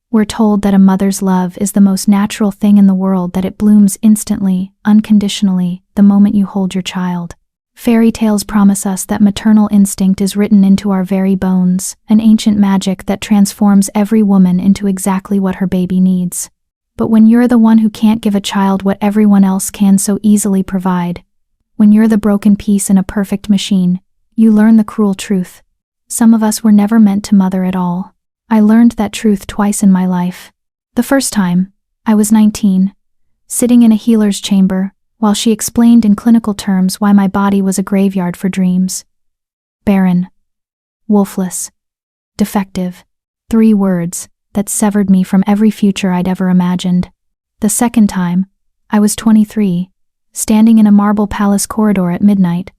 We're told that a mother's love is the most natural thing in the world, that it blooms instantly, unconditionally, the moment you hold your child. Fairy tales promise us that maternal instinct is written into our very bones, an ancient magic that transforms every woman into exactly what her baby needs. But when you're the one who can't give a child what everyone else can so easily provide, when you're the broken piece in a perfect machine, you learn the cruel truth. Some of us were never meant to mother at all. I learned that truth twice in my life. The first time, I was 19, sitting in a healer's chamber, while she explained in clinical terms why my body was a graveyard for dreams. Barren. Wolfless. Defective. 3 words that severed me from every future I'd ever imagined. The second time, I was 23, standing in a marble palace corridor at midnight,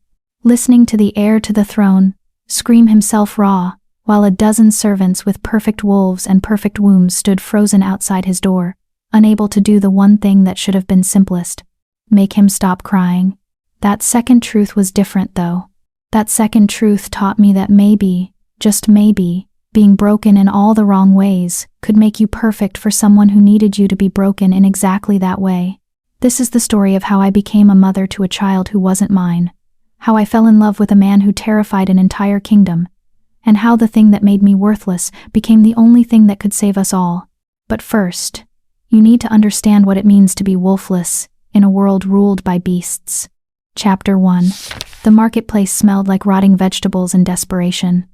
listening to the heir to the throne scream himself raw, while a dozen servants with perfect wolves and perfect wombs stood frozen outside his door, unable to do the one thing that should have been simplest: make him stop crying. That second truth was different, though. That second truth taught me that maybe, just maybe, being broken in all the wrong ways could make you perfect for someone who needed you to be broken in exactly that way. This is the story of how I became a mother to a child who wasn't mine, how I fell in love with a man who terrified an entire kingdom, and how the thing that made me worthless became the only thing that could save us all. But first, you need to understand what it means to be wolfless in a world ruled by beasts. Chapter 1. The marketplace smelled like rotting vegetables and desperation.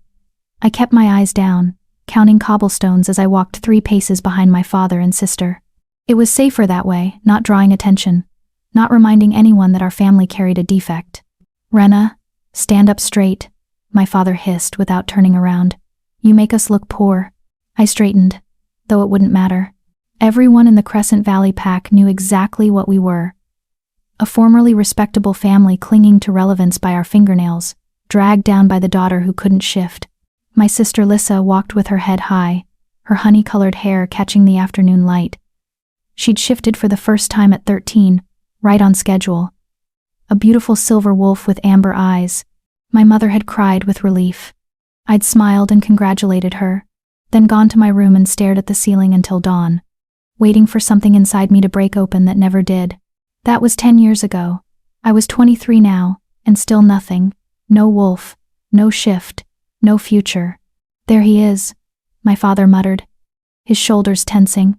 I kept my eyes down, counting cobblestones as I walked 3 paces behind my father and sister. It was safer that way, not drawing attention, not reminding anyone that our family carried a defect. "Rena, stand up straight," my father hissed without turning around. "You make us look poor." I straightened, though it wouldn't matter. Everyone in the Crescent Valley pack knew exactly what we were. A formerly respectable family clinging to relevance by our fingernails, dragged down by the daughter who couldn't shift. My sister Lissa walked with her head high, her honey-colored hair catching the afternoon light. She'd shifted for the first time at 13, right on schedule. A beautiful silver wolf with amber eyes. My mother had cried with relief. I'd smiled and congratulated her, then gone to my room and stared at the ceiling until dawn, waiting for something inside me to break open that never did. That was 10 years ago. I was 23 now, and still nothing. No wolf, no shift, no future. "There he is," my father muttered, his shoulders tensing.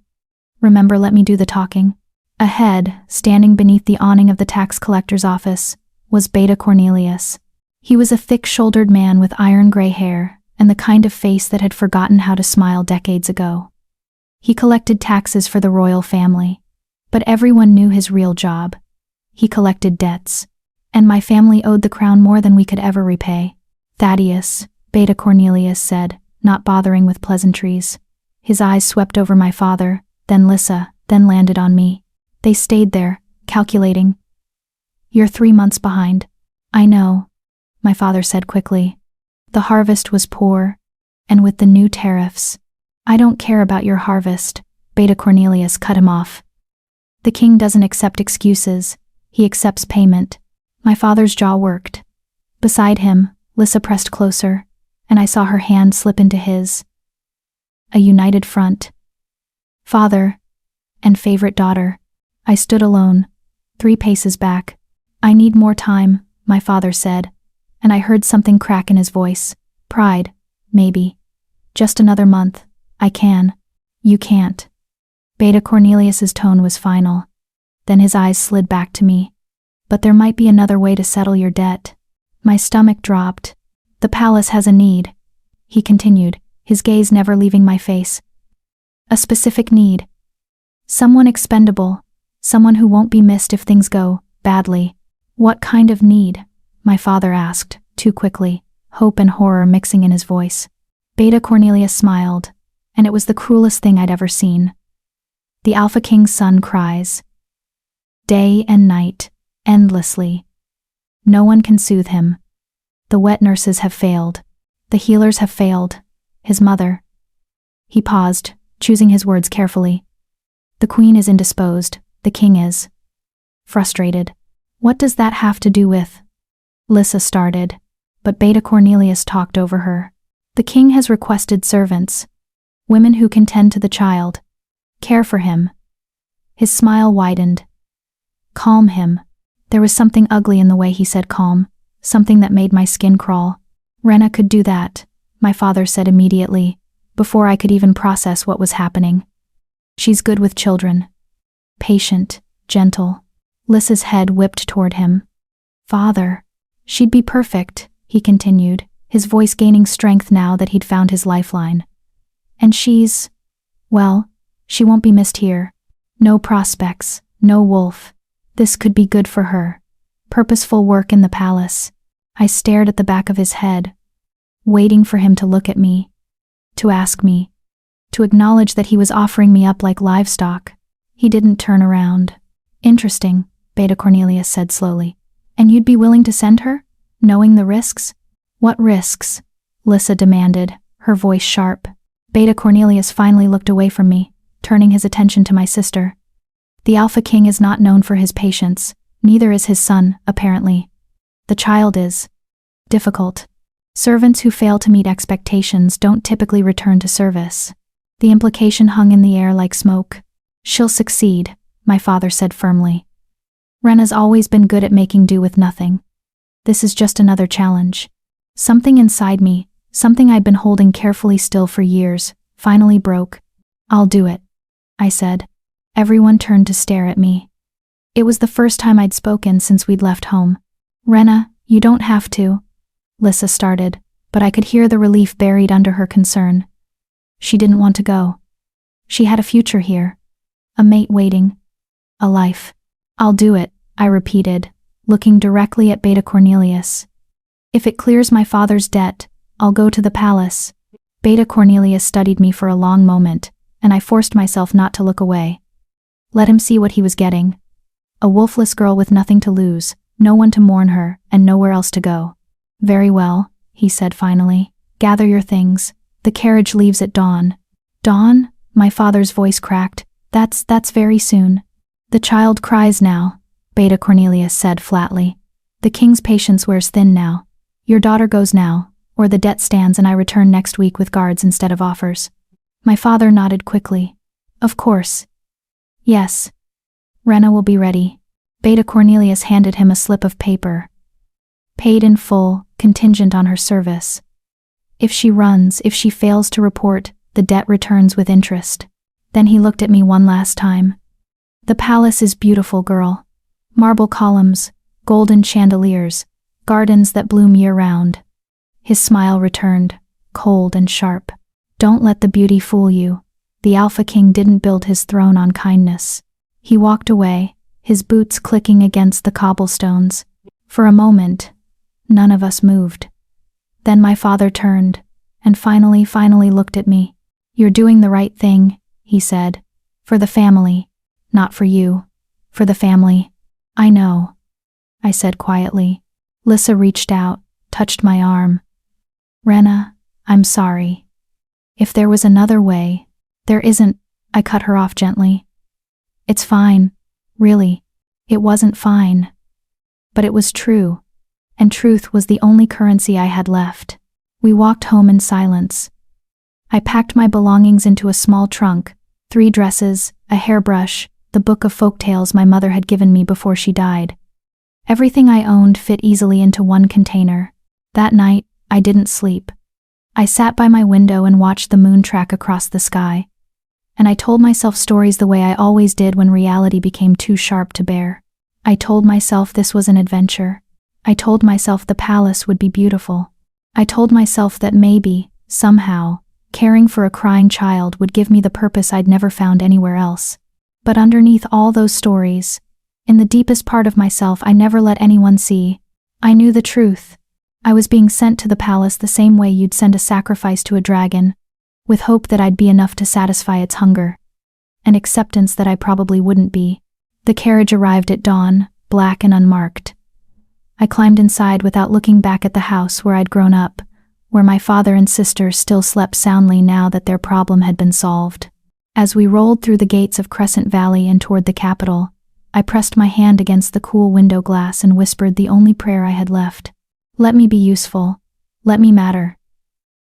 "Remember, let me do the talking." Ahead, standing beneath the awning of the tax collector's office, was Beta Cornelius. He was a thick-shouldered man with iron-gray hair, and the kind of face that had forgotten how to smile decades ago. He collected taxes for the royal family, but everyone knew his real job. He collected debts, and my family owed the crown more than we could ever repay. "Thaddeus," Beta Cornelius said, not bothering with pleasantries. His eyes swept over my father, then Lissa, then landed on me. They stayed there, calculating. "You're 3 months behind." "I know," my father said quickly. "The harvest was poor, and with the new tariffs—" "I don't care about your harvest," Beta Cornelius cut him off. "The king doesn't accept excuses, he accepts payment." My father's jaw worked. Beside him, Lissa pressed closer, and I saw her hand slip into his. A united front. Father and favorite daughter. I stood alone, 3 paces back. "I need more time," my father said, and I heard something crack in his voice. "Pride, maybe. Just another month. I can." "You can't." Beta Cornelius's tone was final. Then his eyes slid back to me. "But there might be another way to settle your debt." My stomach dropped. "The palace has a need," he continued, his gaze never leaving my face. "A specific need. Someone expendable, someone who won't be missed if things go badly." "What kind of need?" my father asked, too quickly, hope and horror mixing in his voice. Beta Cornelius smiled, and it was the cruelest thing I'd ever seen. "The Alpha King's son cries. Day and night, endlessly. No one can soothe him. The wet nurses have failed. The healers have failed. His mother." He paused, choosing his words carefully. "The queen is indisposed, the king is. Frustrated." "What does that have to do with?" Lissa started, but Beta Cornelius talked over her. "The king has requested servants. Women who can tend to the child. Care for him. His smile widened. Calm him. There was something ugly in the way he said calm, something that made my skin crawl. Rena could do that, my father said immediately, before I could even process what was happening. She's good with children. Patient, gentle. Lissa's head whipped toward him. Father. She'd be perfect, he continued, his voice gaining strength now that he'd found his lifeline. And well, she won't be missed here. No prospects, no Wolf. This could be good for her. Purposeful work in the palace. I stared at the back of his head, waiting for him to look at me, to ask me, to acknowledge that he was offering me up like livestock. He didn't turn around. Interesting, Beta Cornelius said slowly. And you'd be willing to send her, knowing the risks? What risks? Lissa demanded, her voice sharp. Beta Cornelius finally looked away from me, turning his attention to my sister. The Alpha King is not known for his patience, neither is his son, apparently. The child is difficult. Servants who fail to meet expectations don't typically return to service. The implication hung in the air like smoke. She'll succeed, my father said firmly. Rena's always been good at making do with nothing. This is just another challenge. Something inside me, something I'd been holding carefully still for years, finally broke. I'll do it, I said. Everyone turned to stare at me. It was the first time I'd spoken since we'd left home. Rena, you don't have to. Lissa started, but I could hear the relief buried under her concern. She didn't want to go. She had a future here. A mate waiting. A life. I'll do it, I repeated, looking directly at Beta Cornelius. If it clears my father's debt, I'll go to the palace. Beta Cornelius studied me for a long moment, and I forced myself not to look away. Let him see what he was getting. A wolfless girl with nothing to lose, no one to mourn her, and nowhere else to go. Very well, he said finally. Gather your things. The carriage leaves at dawn. Dawn? My father's voice cracked. That's very soon. The child cries now, Beta Cornelius said flatly. The king's patience wears thin now. Your daughter goes now, or the debt stands and I return next week with guards instead of offers. My father nodded quickly. Of course. Yes. Rena will be ready. Beta Cornelius handed him a slip of paper. Paid in full, contingent on her service. If she runs, if she fails to report, the debt returns with interest. Then he looked at me one last time. The palace is beautiful, girl. Marble columns, golden chandeliers, gardens that bloom year-round. His smile returned, cold and sharp. Don't let the beauty fool you. The Alpha King didn't build his throne on kindness. He walked away, his boots clicking against the cobblestones. For a moment, none of us moved. Then my father turned, and finally looked at me. You're doing the right thing, he said. For the family. Not for you. For the family. I know, I said quietly. Lissa reached out, touched my arm. Rena, I'm sorry. If there was another way. There isn't, I cut her off gently. It's fine. Really. It wasn't fine. But it was true. And truth was the only currency I had left. We walked home in silence. I packed my belongings into a small trunk, 3 dresses, a hairbrush, the book of folktales my mother had given me before she died. Everything I owned fit easily into one container. That night, I didn't sleep. I sat by my window and watched the moon track across the sky. And I told myself stories the way I always did when reality became too sharp to bear. I told myself this was an adventure. I told myself the palace would be beautiful. I told myself that maybe, somehow, caring for a crying child would give me the purpose I'd never found anywhere else. But underneath all those stories, in the deepest part of myself I never let anyone see, I knew the truth. I was being sent to the palace the same way you'd send a sacrifice to a dragon, with hope that I'd be enough to satisfy its hunger, and acceptance that I probably wouldn't be. The carriage arrived at dawn, black and unmarked. I climbed inside without looking back at the house where I'd grown up, where my father and sister still slept soundly now that their problem had been solved. As we rolled through the gates of Crescent Valley and toward the capital, I pressed my hand against the cool window glass and whispered the only prayer I had left. Let me be useful. Let me matter.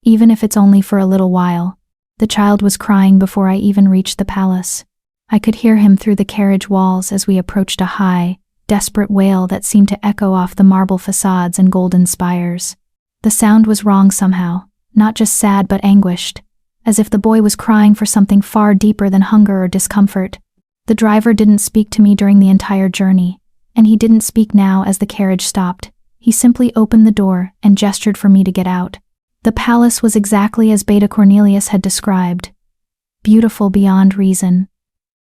Even if it's only for a little while. The child was crying before I even reached the palace. I could hear him through the carriage walls as we approached a high, desperate wail that seemed to echo off the marble facades and golden spires. The sound was wrong somehow, not just sad but anguished, as if the boy was crying for something far deeper than hunger or discomfort. The driver didn't speak to me during the entire journey, and he didn't speak now as the carriage stopped. He simply opened the door and gestured for me to get out. The palace was exactly as Beta Cornelius had described. Beautiful beyond reason.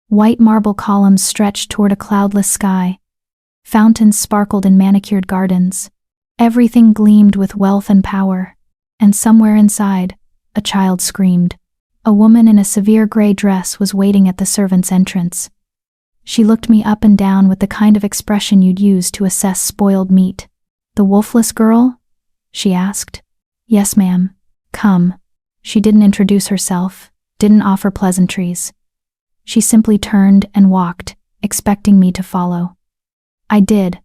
White marble columns stretched toward a cloudless sky. Fountains sparkled in manicured gardens. Everything gleamed with wealth and power. And somewhere inside, a child screamed. A woman in a severe gray dress was waiting at the servants' entrance. She looked me up and down with the kind of expression you'd use to assess spoiled meat. "The Wolfless girl?" she asked. "Yes, ma'am. Come." She didn't introduce herself, didn't offer pleasantries. She simply turned and walked, expecting me to follow. I did,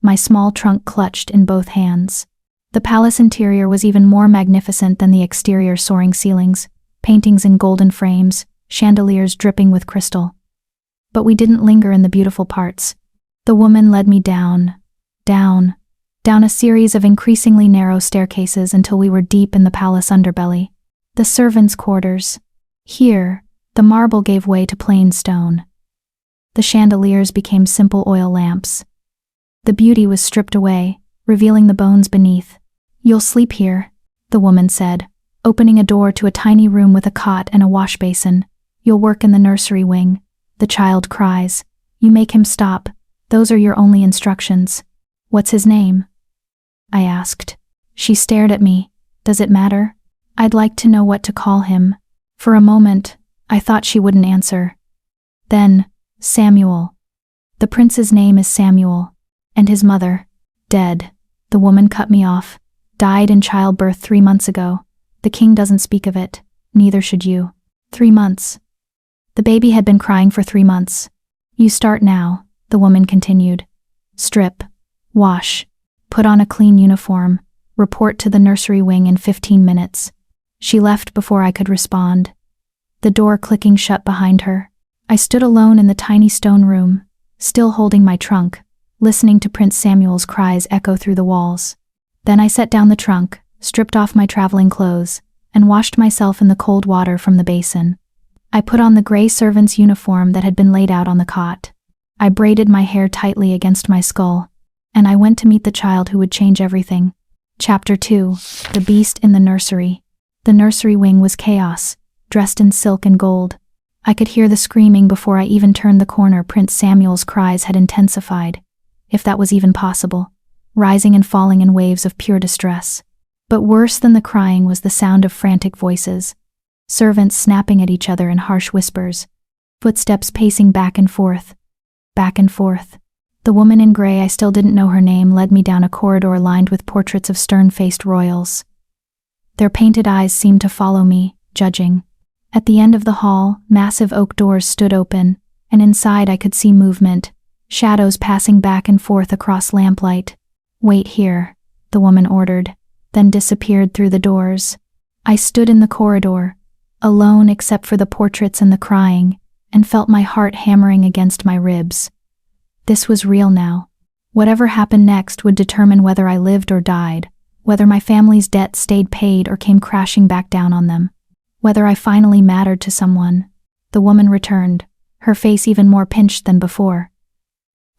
my small trunk clutched in both hands. The palace interior was even more magnificent than the exterior soaring ceilings, paintings in golden frames, chandeliers dripping with crystal. But we didn't linger in the beautiful parts. The woman led me down a series of increasingly narrow staircases until we were deep in the palace underbelly. The servants' quarters. Here, the marble gave way to plain stone. The chandeliers became simple oil lamps. The beauty was stripped away, revealing the bones beneath. "You'll sleep here," the woman said, opening a door to a tiny room with a cot and a wash basin. "You'll work in the nursery wing." The child cries. "You make him stop. Those are your only instructions." "What's his name?" I asked. She stared at me. "Does it matter? I'd like to know what to call him." For a moment, I thought she wouldn't answer. Then, "Samuel. The prince's name is Samuel. And his mother, dead." The woman cut me off. "Died in childbirth 3 months ago. The king doesn't speak of it. Neither should you." 3 months. The baby had been crying for 3 months. "You start now," the woman continued. "Strip. Wash. Put on a clean uniform. Report to the nursery wing in 15 minutes. She left before I could respond. The door clicking shut behind her. I stood alone in the tiny stone room, still holding my trunk, listening to Prince Samuel's cries echo through the walls. Then I set down the trunk, stripped off my traveling clothes, and washed myself in the cold water from the basin. I put on the gray servant's uniform that had been laid out on the cot. I braided my hair tightly against my skull, and I went to meet the child who would change everything. Chapter 2. The Beast in the Nursery. The nursery wing was chaos, dressed in silk and gold. I could hear the screaming before I even turned the corner. Prince Samuel's cries had intensified, if that was even possible, rising and falling in waves of pure distress. But worse than the crying was the sound of frantic voices, servants snapping at each other in harsh whispers, footsteps pacing back and forth. Back and forth. The woman in gray, I still didn't know her name, led me down a corridor lined with portraits of stern-faced royals. Their painted eyes seemed to follow me, judging. At the end of the hall, massive oak doors stood open, and inside I could see movement, shadows passing back and forth across lamplight. "Wait here," the woman ordered, then disappeared through the doors. I stood in the corridor, alone except for the portraits and the crying, and felt my heart hammering against my ribs. This was real now. Whatever happened next would determine whether I lived or died, whether my family's debt stayed paid or came crashing back down on them, whether I finally mattered to someone. The woman returned, her face even more pinched than before.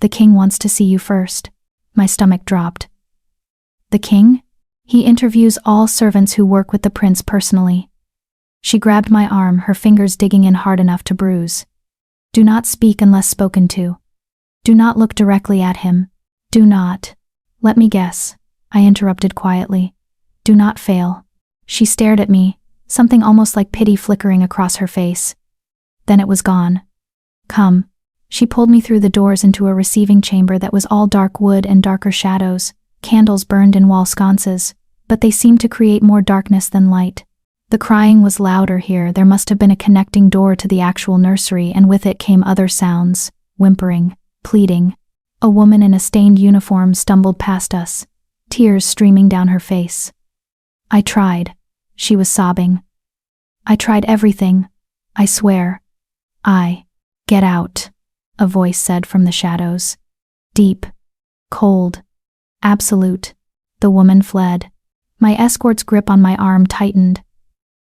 "The king wants to see you first." My stomach dropped. "The king? He interviews all servants who work with the prince personally." She grabbed my arm, her fingers digging in hard enough to bruise. "Do not speak unless spoken to. Do not look directly at him. Do not." "Let me guess," I interrupted quietly. "Do not fail." She stared at me, something almost like pity flickering across her face. Then it was gone. "Come." She pulled me through the doors into a receiving chamber that was all dark wood and darker shadows. Candles burned in wall sconces, but they seemed to create more darkness than light. The crying was louder here. There must have been a connecting door to the actual nursery, and with it came other sounds, whimpering, pleading. A woman in a stained uniform stumbled past us, tears streaming down her face. I tried. She was sobbing. I tried everything. I swear. Get out, a voice said from the shadows. Deep. Cold. Absolute. The woman fled. My escort's grip on my arm tightened.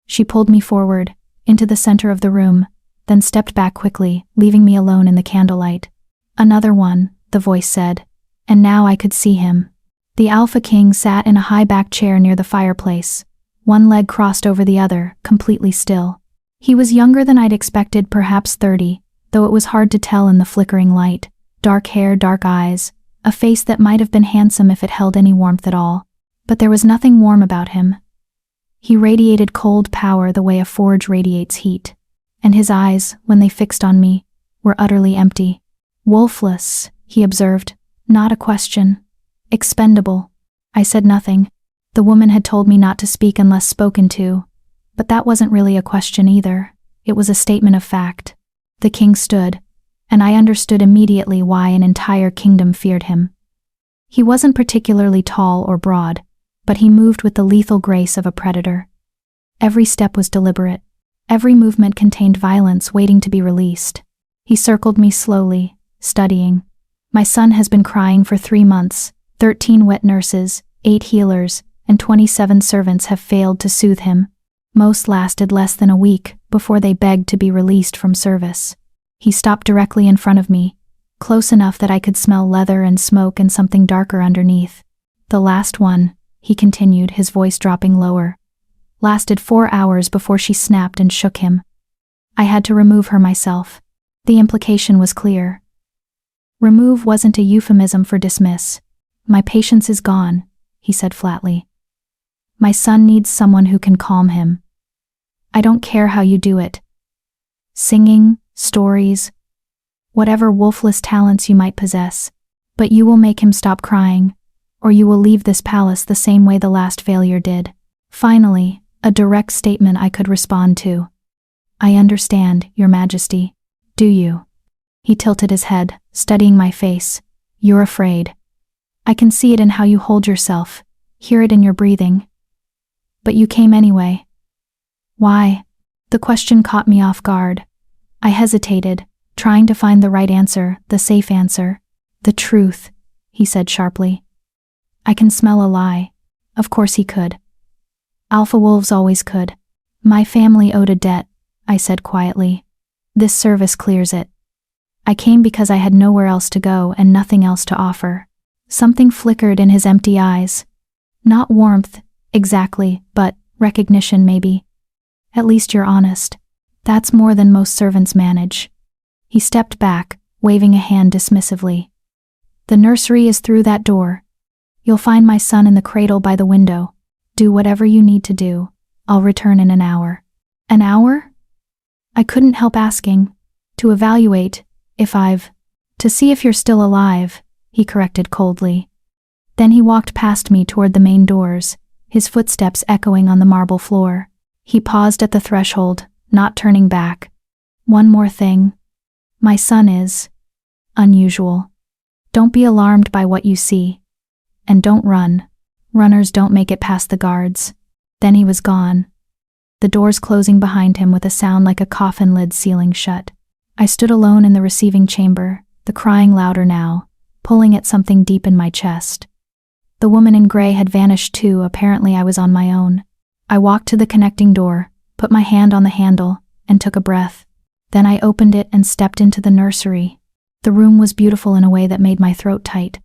She pulled me forward, into the center of the room, then stepped back quickly, leaving me alone in the candlelight. Another one, the voice said, and now I could see him. The Alpha King sat in a high-backed chair near the fireplace, one leg crossed over the other, completely still. He was younger than I'd expected, perhaps 30, though it was hard to tell in the flickering light. Dark hair, dark eyes, a face that might have been handsome if it held any warmth at all. But there was nothing warm about him. He radiated cold power the way a forge radiates heat. And his eyes, when they fixed on me, were utterly empty. Wolfless, he observed, not a question. Expendable. I said nothing. The woman had told me not to speak unless spoken to, but that wasn't really a question either. It was a statement of fact. The king stood, and I understood immediately why an entire kingdom feared him. He wasn't particularly tall or broad, but he moved with the lethal grace of a predator. Every step was deliberate. Every movement contained violence waiting to be released. He circled me slowly, studying. My son has been crying for 3 months. 13 wet nurses, 8 healers, and 27 servants have failed to soothe him. Most lasted less than a week before they begged to be released from service. He stopped directly in front of me, close enough that I could smell leather and smoke and something darker underneath. The last one, he continued, his voice dropping lower, lasted 4 hours before she snapped and shook him. I had to remove her myself. The implication was clear. Remove wasn't a euphemism for dismiss. My patience is gone, he said flatly. My son needs someone who can calm him. I don't care how you do it. Singing, stories, whatever wolfless talents you might possess, but you will make him stop crying, or you will leave this palace the same way the last failure did. Finally, a direct statement I could respond to. I understand, Your Majesty. Do you? He tilted his head, studying my face. You're afraid. I can see it in how you hold yourself, hear it in your breathing. But you came anyway. Why? The question caught me off guard. I hesitated, trying to find the right answer, the safe answer. The truth, he said sharply. I can smell a lie. Of course he could. Alpha wolves always could. My family owed a debt, I said quietly. This service clears it. I came because I had nowhere else to go and nothing else to offer. Something flickered in his empty eyes. Not warmth, exactly, but recognition maybe. At least you're honest. That's more than most servants manage. He stepped back, waving a hand dismissively. The nursery is through that door. You'll find my son in the cradle by the window. Do whatever you need to do. I'll return in an hour. An hour? I couldn't help asking. To evaluate, to see if you're still alive, he corrected coldly. Then he walked past me toward the main doors, his footsteps echoing on the marble floor. He paused at the threshold, not turning back. One more thing. My son is unusual. Don't be alarmed by what you see. And don't run. Runners don't make it past the guards. Then he was gone. The doors closing behind him with a sound like a coffin lid sealing shut. I stood alone in the receiving chamber, the crying louder now, pulling at something deep in my chest. The woman in gray had vanished too, apparently I was on my own. I walked to the connecting door, put my hand on the handle, and took a breath. Then I opened it and stepped into the nursery. The room was beautiful in a way that made my throat tight.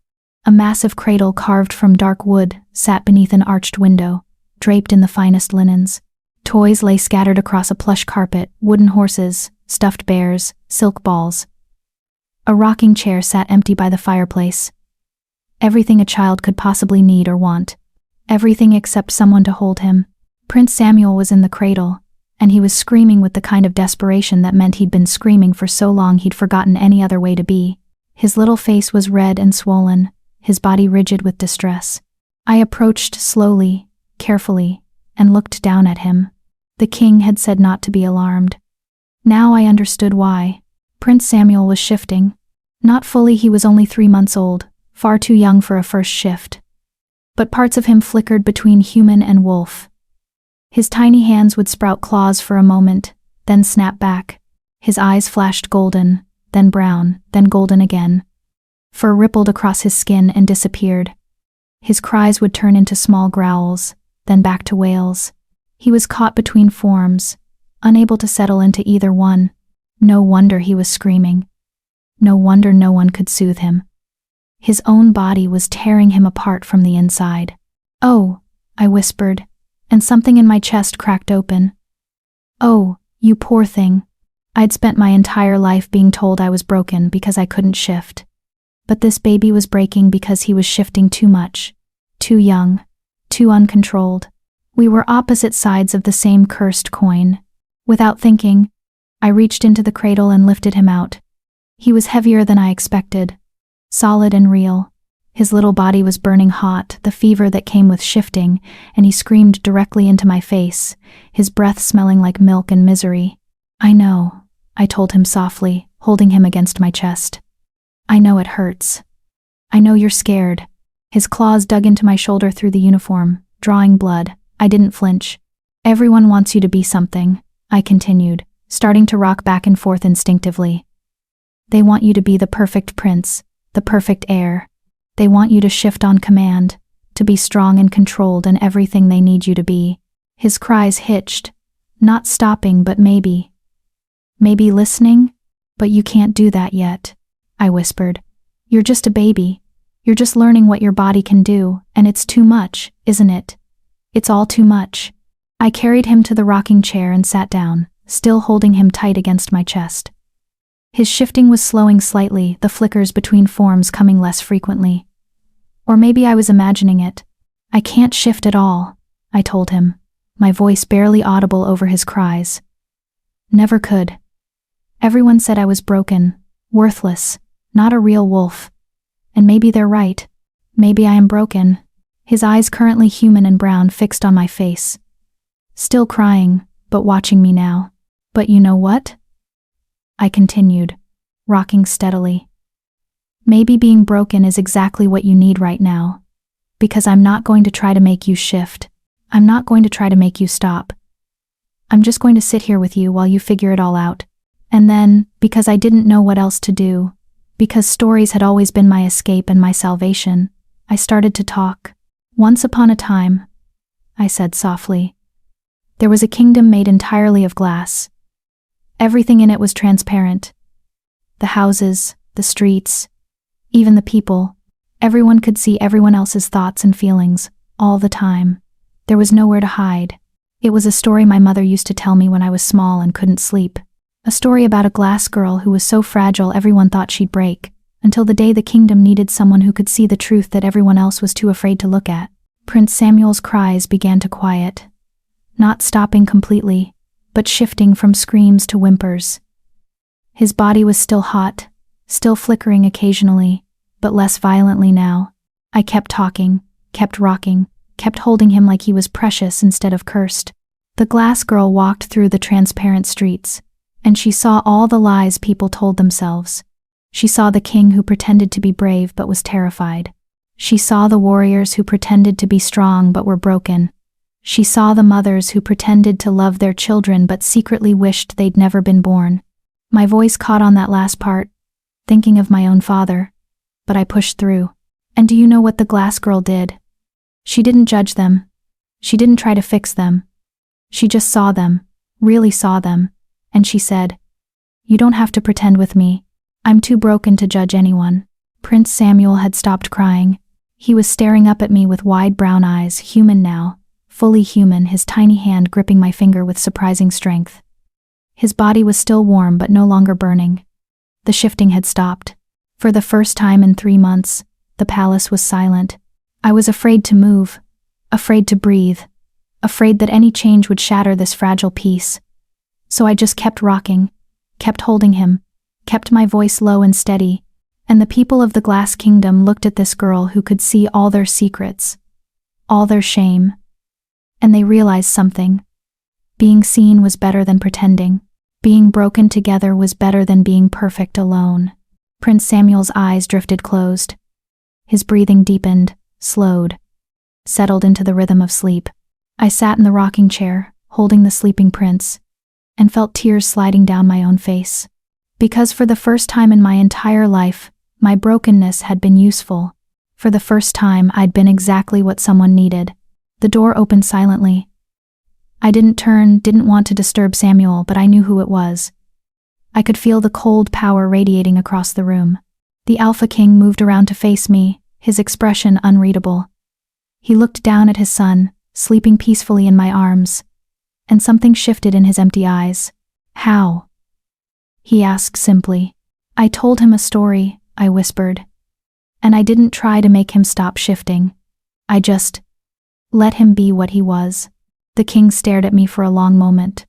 A massive cradle carved from dark wood sat beneath an arched window, draped in the finest linens. Toys lay scattered across a plush carpet, wooden horses, stuffed bears, silk balls. A rocking chair sat empty by the fireplace. Everything a child could possibly need or want. Everything except someone to hold him. Prince Samuel was in the cradle, and he was screaming with the kind of desperation that meant he'd been screaming for so long he'd forgotten any other way to be. His little face was red and swollen, his body rigid with distress. I approached slowly, carefully, and looked down at him. The king had said not to be alarmed. Now I understood why. Prince Samuel was shifting. Not fully, he was only 3 months old, far too young for a first shift. But parts of him flickered between human and wolf. His tiny hands would sprout claws for a moment, then snap back. His eyes flashed golden, then brown, then golden again. Fur rippled across his skin and disappeared. His cries would turn into small growls, then back to wails. He was caught between forms, unable to settle into either one. No wonder he was screaming. No wonder no one could soothe him. His own body was tearing him apart from the inside. "Oh," I whispered, and something in my chest cracked open. "Oh, you poor thing." I'd spent my entire life being told I was broken because I couldn't shift. But this baby was breaking because he was shifting too much, too young, too uncontrolled. We were opposite sides of the same cursed coin. Without thinking, I reached into the cradle and lifted him out. He was heavier than I expected, solid and real. His little body was burning hot, the fever that came with shifting, and he screamed directly into my face, his breath smelling like milk and misery. "I know," I told him softly, holding him against my chest. "I know it hurts. I know you're scared." His claws dug into my shoulder through the uniform, drawing blood. I didn't flinch. "Everyone wants you to be something," I continued, starting to rock back and forth instinctively. "They want you to be the perfect prince, the perfect heir. They want you to shift on command, to be strong and controlled and everything they need you to be." His cries hitched, not stopping but maybe listening. "But you can't do that yet," I whispered. "You're just a baby. You're just learning what your body can do, and it's too much, isn't it? It's all too much." I carried him to the rocking chair and sat down, still holding him tight against my chest. His shifting was slowing slightly, the flickers between forms coming less frequently. Or maybe I was imagining it. "I can't shift at all," I told him, my voice barely audible over his cries. "Never could. Everyone said I was broken, worthless, not a real wolf. And maybe they're right. Maybe I am broken." His eyes, currently human and brown, fixed on my face. Still crying, but watching me now. "But you know what?" I continued, rocking steadily. "Maybe being broken is exactly what you need right now. Because I'm not going to try to make you shift. I'm not going to try to make you stop. I'm just going to sit here with you while you figure it all out." And then, because I didn't know what else to do, because stories had always been my escape and my salvation, I started to talk. "Once upon a time," I said softly, "there was a kingdom made entirely of glass. Everything in it was transparent. The houses, the streets, even the people. Everyone could see everyone else's thoughts and feelings, all the time. There was nowhere to hide. It was a story my mother used to tell me when I was small and couldn't sleep. A story about a glass girl who was so fragile everyone thought she'd break, until the day the kingdom needed someone who could see the truth that everyone else was too afraid to look at." Prince Samuel's cries began to quiet, not stopping completely, but shifting from screams to whimpers. His body was still hot, still flickering occasionally, but less violently now. I kept talking, kept rocking, kept holding him like he was precious instead of cursed. The glass girl walked through the transparent streets, and she saw all the lies people told themselves. She saw the king who pretended to be brave but was terrified. She saw the warriors who pretended to be strong but were broken. She saw the mothers who pretended to love their children but secretly wished they'd never been born. My voice caught on that last part, thinking of my own father, but I pushed through. And do you know what the glass girl did? She didn't judge them. She didn't try to fix them. She just saw them, really saw them, and she said, "You don't have to pretend with me. I'm too broken to judge anyone." Prince Samuel had stopped crying. He was staring up at me with wide brown eyes, human now, fully human, his tiny hand gripping my finger with surprising strength. His body was still warm but no longer burning. The shifting had stopped. For the first time in 3 months, the palace was silent. I was afraid to move, afraid to breathe, afraid that any change would shatter this fragile peace. So I just kept rocking, kept holding him, kept my voice low and steady, and the people of the Glass Kingdom looked at this girl who could see all their secrets, all their shame, and they realized something. Being seen was better than pretending. Being broken together was better than being perfect alone. Prince Samuel's eyes drifted closed. His breathing deepened, slowed, settled into the rhythm of sleep. I sat in the rocking chair, holding the sleeping prince, and felt tears sliding down my own face. Because for the first time in my entire life, my brokenness had been useful. For the first time, I'd been exactly what someone needed. The door opened silently. I didn't turn, didn't want to disturb Samuel, but I knew who it was. I could feel the cold power radiating across the room. The Alpha King moved around to face me, his expression unreadable. He looked down at his son, sleeping peacefully in my arms, and something shifted in his empty eyes. "How?" he asked simply. I told him a story, I whispered. And I didn't try to make him stop shifting. I just let him be what he was. The king stared at me for a long moment.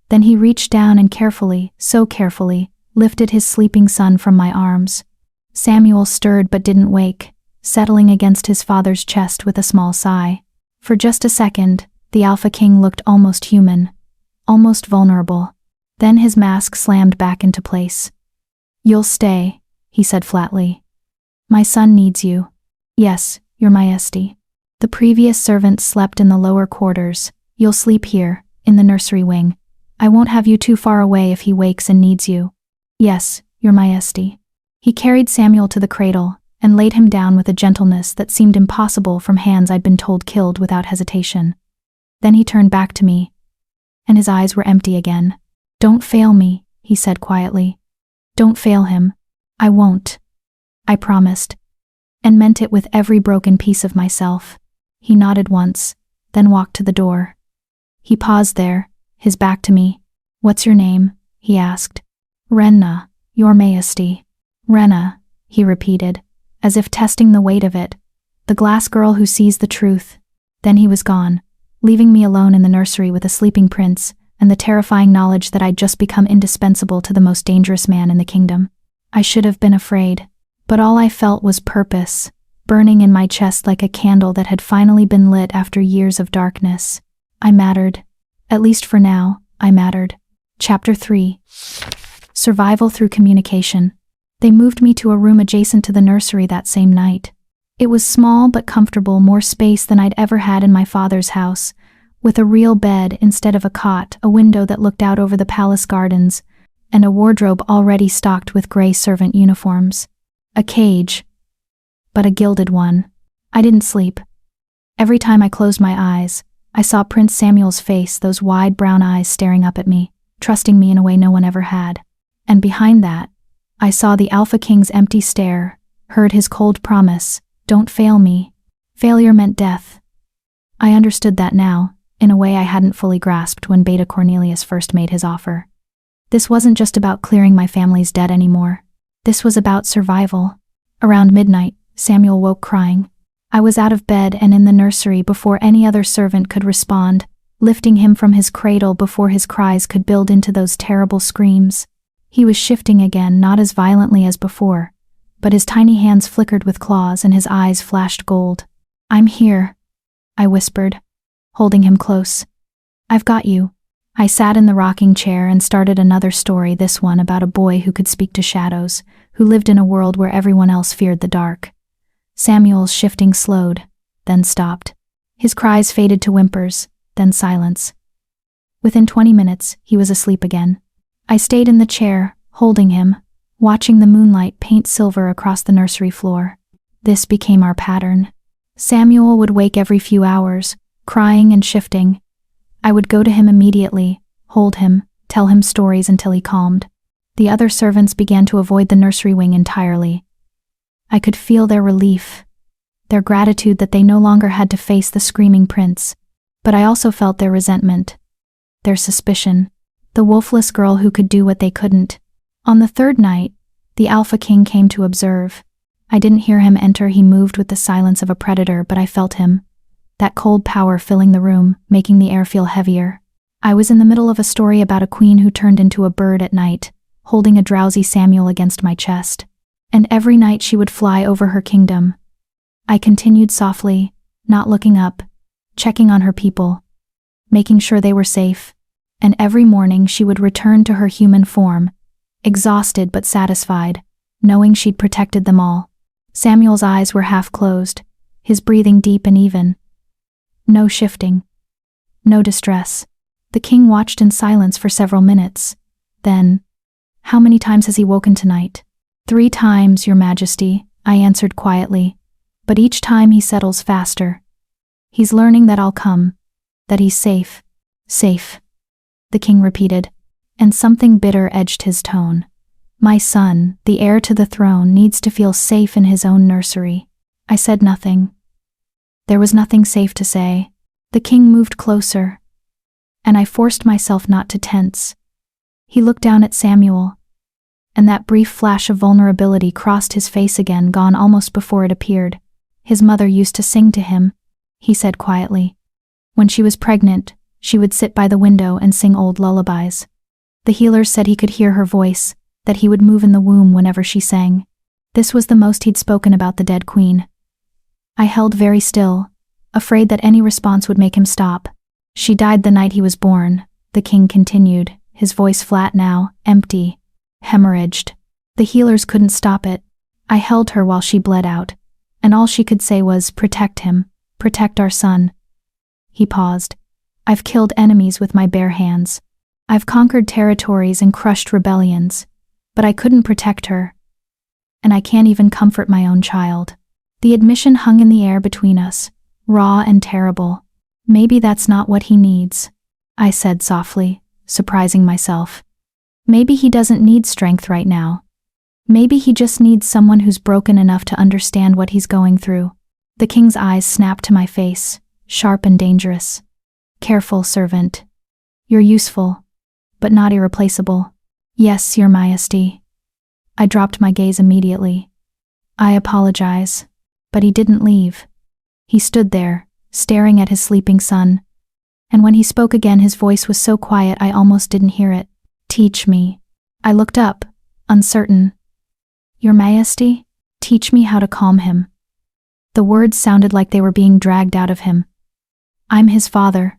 Then he reached down and carefully, so carefully, lifted his sleeping son from my arms. Samuel stirred but didn't wake, settling against his father's chest with a small sigh. For just a second, the Alpha King looked almost human, almost vulnerable. Then his mask slammed back into place. "You'll stay," he said flatly. "My son needs you." "Yes, Your Majesty." The previous servant slept in the lower quarters. "You'll sleep here, in the nursery wing. I won't have you too far away if he wakes and needs you." "Yes, Your Majesty." He carried Samuel to the cradle and laid him down with a gentleness that seemed impossible from hands I'd been told killed without hesitation. Then he turned back to me, and his eyes were empty again. "Don't fail me," he said quietly. "Don't fail him." "I won't," I promised, and meant it with every broken piece of myself. He nodded once, then walked to the door. He paused there, his back to me. "What's your name?" he asked. "Renna, Your Majesty." "Renna," he repeated, as if testing the weight of it. "The glass girl who sees the truth." Then he was gone, leaving me alone in the nursery with a sleeping prince and the terrifying knowledge that I'd just become indispensable to the most dangerous man in the kingdom. I should have been afraid, but all I felt was purpose, burning in my chest like a candle that had finally been lit after years of darkness. I mattered. At least for now, I mattered. Chapter 3. Survival through communication. They moved me to a room adjacent to the nursery that same night. It was small but comfortable, more space than I'd ever had in my father's house, with a real bed instead of a cot, a window that looked out over the palace gardens, and a wardrobe already stocked with gray servant uniforms. A cage, but a gilded one. I didn't sleep. Every time I closed my eyes, I saw Prince Samuel's face, those wide brown eyes staring up at me, trusting me in a way no one ever had. And behind that, I saw the Alpha King's empty stare, heard his cold promise, "Don't fail me." Failure meant death. I understood that now, in a way I hadn't fully grasped when Beta Cornelius first made his offer. This wasn't just about clearing my family's debt anymore. This was about survival. Around midnight, Samuel woke crying. I was out of bed and in the nursery before any other servant could respond, lifting him from his cradle before his cries could build into those terrible screams. He was shifting again, not as violently as before, but his tiny hands flickered with claws and his eyes flashed gold. "I'm here," I whispered, holding him close. "I've got you." I sat in the rocking chair and started another story, this one about a boy who could speak to shadows, who lived in a world where everyone else feared the dark. Samuel's shifting slowed, then stopped. His cries faded to whimpers, then silence. Within 20 minutes, he was asleep again. I stayed in the chair, holding him, watching the moonlight paint silver across the nursery floor. This became our pattern. Samuel would wake every few hours, crying and shifting. I would go to him immediately, hold him, tell him stories until he calmed. The other servants began to avoid the nursery wing entirely. I could feel their relief, their gratitude that they no longer had to face the screaming prince. But I also felt their resentment, their suspicion, the wolfless girl who could do what they couldn't. On the third night, the Alpha King came to observe. I didn't hear him enter, he moved with the silence of a predator, but I felt him. That cold power filling the room, making the air feel heavier. I was in the middle of a story about a queen who turned into a bird at night, holding a drowsy Samuel against my chest. And every night she would fly over her kingdom. I continued softly, not looking up, checking on her people, making sure they were safe. And every morning she would return to her human form, exhausted but satisfied, knowing she'd protected them all. Samuel's eyes were half closed, his breathing deep and even. No shifting. no distress. The king watched in silence for several minutes. Then, "How many times has he woken tonight?" "3 times, your majesty," I answered quietly. "But each time he settles faster. He's learning that I'll come, that he's safe." "Safe," the king repeated, and something bitter edged his tone. "My son, the heir to the throne, needs to feel safe in his own nursery." I said nothing. There was nothing safe to say. The king moved closer, and I forced myself not to tense. He looked down at Samuel, and that brief flash of vulnerability crossed his face again, gone almost before it appeared. "His mother used to sing to him," he said quietly. "When she was pregnant, she would sit by the window and sing old lullabies. The healers said he could hear her voice, that he would move in the womb whenever she sang." This was the most he'd spoken about the dead queen. I held very still, afraid that any response would make him stop. "She died the night he was born," the king continued, his voice flat now, empty, hemorrhaged. "The healers couldn't stop it. I held her while she bled out, and all she could say was, 'Protect him, protect our son.'" He paused. "I've killed enemies with my bare hands. I've conquered territories and crushed rebellions, but I couldn't protect her. And I can't even comfort my own child." The admission hung in the air between us, raw and terrible. "Maybe that's not what he needs," I said softly, surprising myself. "Maybe he doesn't need strength right now. Maybe he just needs someone who's broken enough to understand what he's going through." The king's eyes snapped to my face, sharp and dangerous. "Careful, servant. You're useful, but not irreplaceable." "Yes, your majesty." I dropped my gaze immediately. "I apologize." But he didn't leave. He stood there, staring at his sleeping son. And when he spoke again, his voice was so quiet I almost didn't hear it. "Teach me." I looked up, uncertain. "Your majesty?" "Teach me how to calm him." The words sounded like they were being dragged out of him. "I'm his father.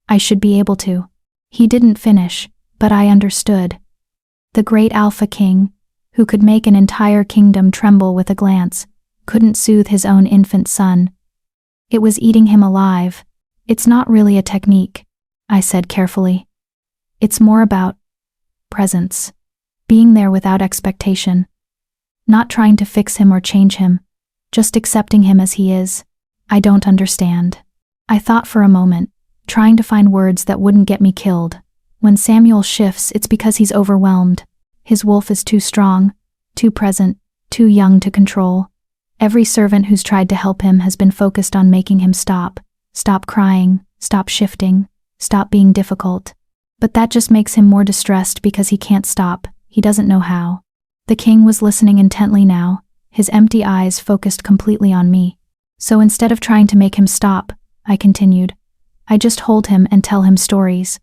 I should be able to." He didn't finish, but I understood. The great Alpha King, who could make an entire kingdom tremble with a glance, couldn't soothe his own infant son. It was eating him alive. "It's not really a technique," I said carefully. "It's more about presence. Being there without expectation. Not trying to fix him or change him. Just accepting him as he is." "I don't understand." I thought for a moment, trying to find words that wouldn't get me killed. "When Samuel shifts, it's because he's overwhelmed. His wolf is too strong, too present, too young to control. Every servant who's tried to help him has been focused on making him stop crying, stop shifting, stop being difficult. But that just makes him more distressed because he can't stop, he doesn't know how." The king was listening intently now, his empty eyes focused completely on me. "So instead of trying to make him stop," I continued, "I just hold him and tell him stories.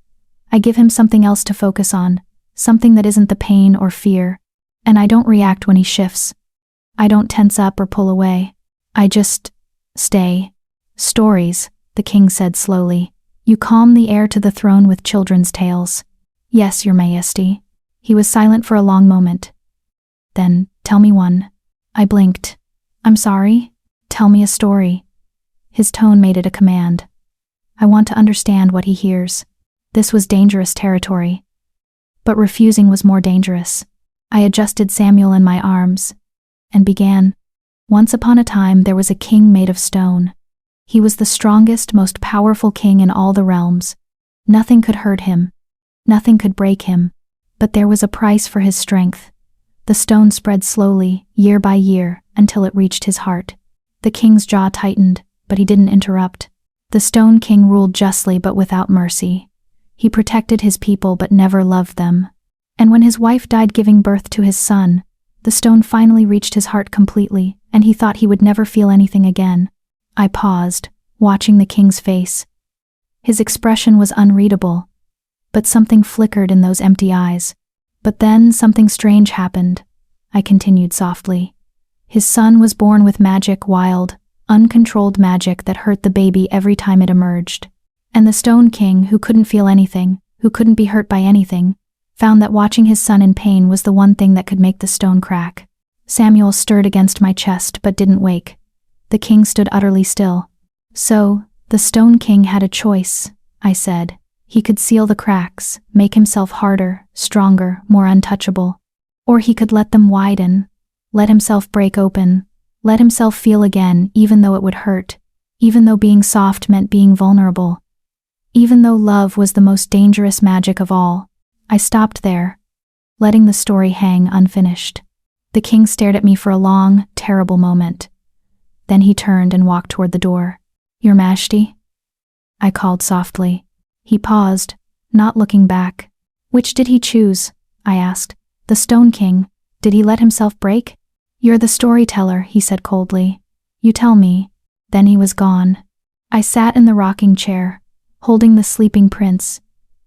I give him something else to focus on, something that isn't the pain or fear. And I don't react when he shifts. I don't tense up or pull away. I just stay." "Stories," the king said slowly. "You calm the heir to the throne with children's tales." "Yes, your majesty." He was silent for a long moment. "Then, tell me one." I blinked. "I'm sorry?" "Tell me a story." His tone made it a command. I want to understand what he hears. This was dangerous territory. But refusing was more dangerous. I adjusted Samuel in my arms and began. "Once upon a time there was a king made of stone. He was the strongest, most powerful king in all the realms. Nothing could hurt him. Nothing could break him. But there was a price for his strength. The stone spread slowly, year by year, until it reached his heart." The king's jaw tightened, but he didn't interrupt. "The Stone King ruled justly but without mercy. He protected his people but never loved them. And when his wife died giving birth to his son, the stone finally reached his heart completely, and he thought he would never feel anything again." I paused, watching the king's face. His expression was unreadable, but something flickered in those empty eyes. "But then something strange happened," I continued softly. "His son was born with magic, wild, uncontrolled magic that hurt the baby every time it emerged. And the Stone King, who couldn't feel anything, who couldn't be hurt by anything, found that watching his son in pain was the one thing that could make the stone crack." Samuel stirred against my chest but didn't wake. The king stood utterly still. "So, the Stone King had a choice," I said. He could seal the cracks, make himself harder, stronger, more untouchable. Or he could let them widen, let himself break open, let himself feel again even though it would hurt, even though being soft meant being vulnerable. Even though love was the most dangerous magic of all. I stopped there, letting the story hang unfinished. The king stared at me for a long, terrible moment. Then he turned and walked toward the door. "Your Majesty?" I called softly. He paused, not looking back. "Which did he choose?" I asked. "The Stone King? Did he let himself break?" "You're the storyteller," he said coldly. "You tell me." Then he was gone. I sat in the rocking chair, holding the sleeping prince,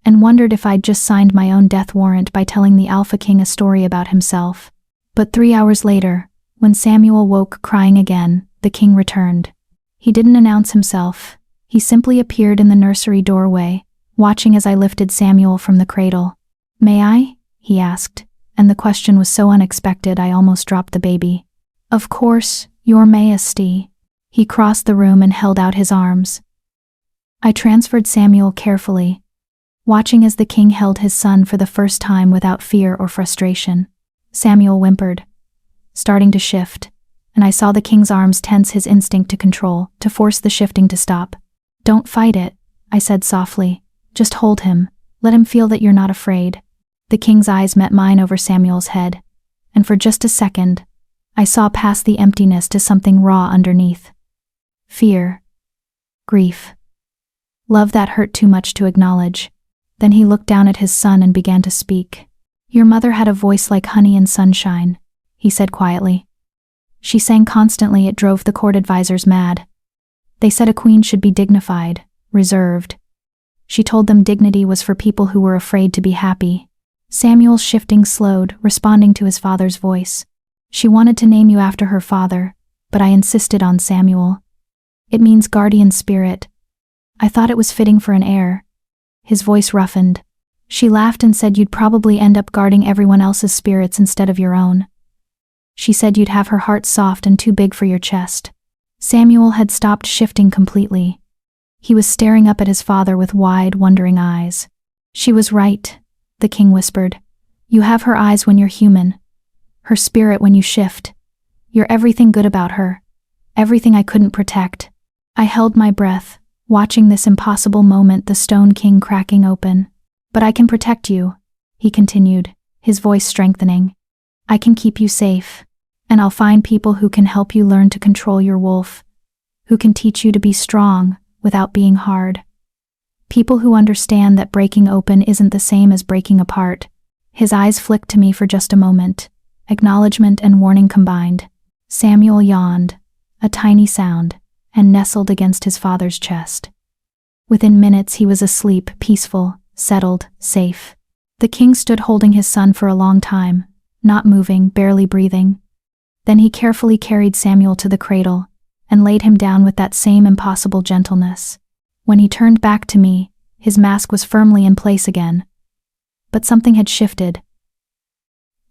and wondered if I'd just signed my own death warrant by telling the Alpha King a story about himself. But 3 hours later, when Samuel woke crying again, the king returned. He didn't announce himself. He simply appeared in the nursery doorway, watching as I lifted Samuel from the cradle. "May I?" he asked, and the question was so unexpected I almost dropped the baby. "Of course, Your Majesty." He crossed the room and held out his arms. I transferred Samuel carefully, watching as the king held his son for the first time without fear or frustration. Samuel whimpered, starting to shift, and I saw the king's arms tense, his instinct to control, to force the shifting to stop. "Don't fight it," I said softly. "Just hold him. Let him feel that you're not afraid." The king's eyes met mine over Samuel's head, and for just a second, I saw past the emptiness to something raw underneath. Fear. Grief. Love that hurt too much to acknowledge. Then he looked down at his son and began to speak. "Your mother had a voice like honey and sunshine," he said quietly. "She sang constantly, it drove the court advisors mad. They said a queen should be dignified, reserved. She told them dignity was for people who were afraid to be happy." Samuel's shifting slowed, responding to his father's voice. "She wanted to name you after her father, but I insisted on Samuel. It means guardian spirit. I thought it was fitting for an heir." His voice roughened. "She laughed and said you'd probably end up guarding everyone else's spirits instead of your own. She said you'd have her heart soft and too big for your chest." Samuel had stopped shifting completely. He was staring up at his father with wide, wondering eyes. "She was right," the king whispered. "You have her eyes when you're human, her spirit when you shift. You're everything good about her, everything I couldn't protect." I held my breath, watching this impossible moment, the Stone King cracking open. "But I can protect you," he continued, his voice strengthening. "I can keep you safe, and I'll find people who can help you learn to control your wolf, who can teach you to be strong without being hard. People who understand that breaking open isn't the same as breaking apart." His eyes flicked to me for just a moment, acknowledgement and warning combined. Samuel yawned, a tiny sound, and nestled against his father's chest. Within minutes he was asleep, peaceful, settled, safe. The king stood holding his son for a long time, not moving, barely breathing. Then he carefully carried Samuel to the cradle, and laid him down with that same impossible gentleness. When he turned back to me, his mask was firmly in place again. But something had shifted.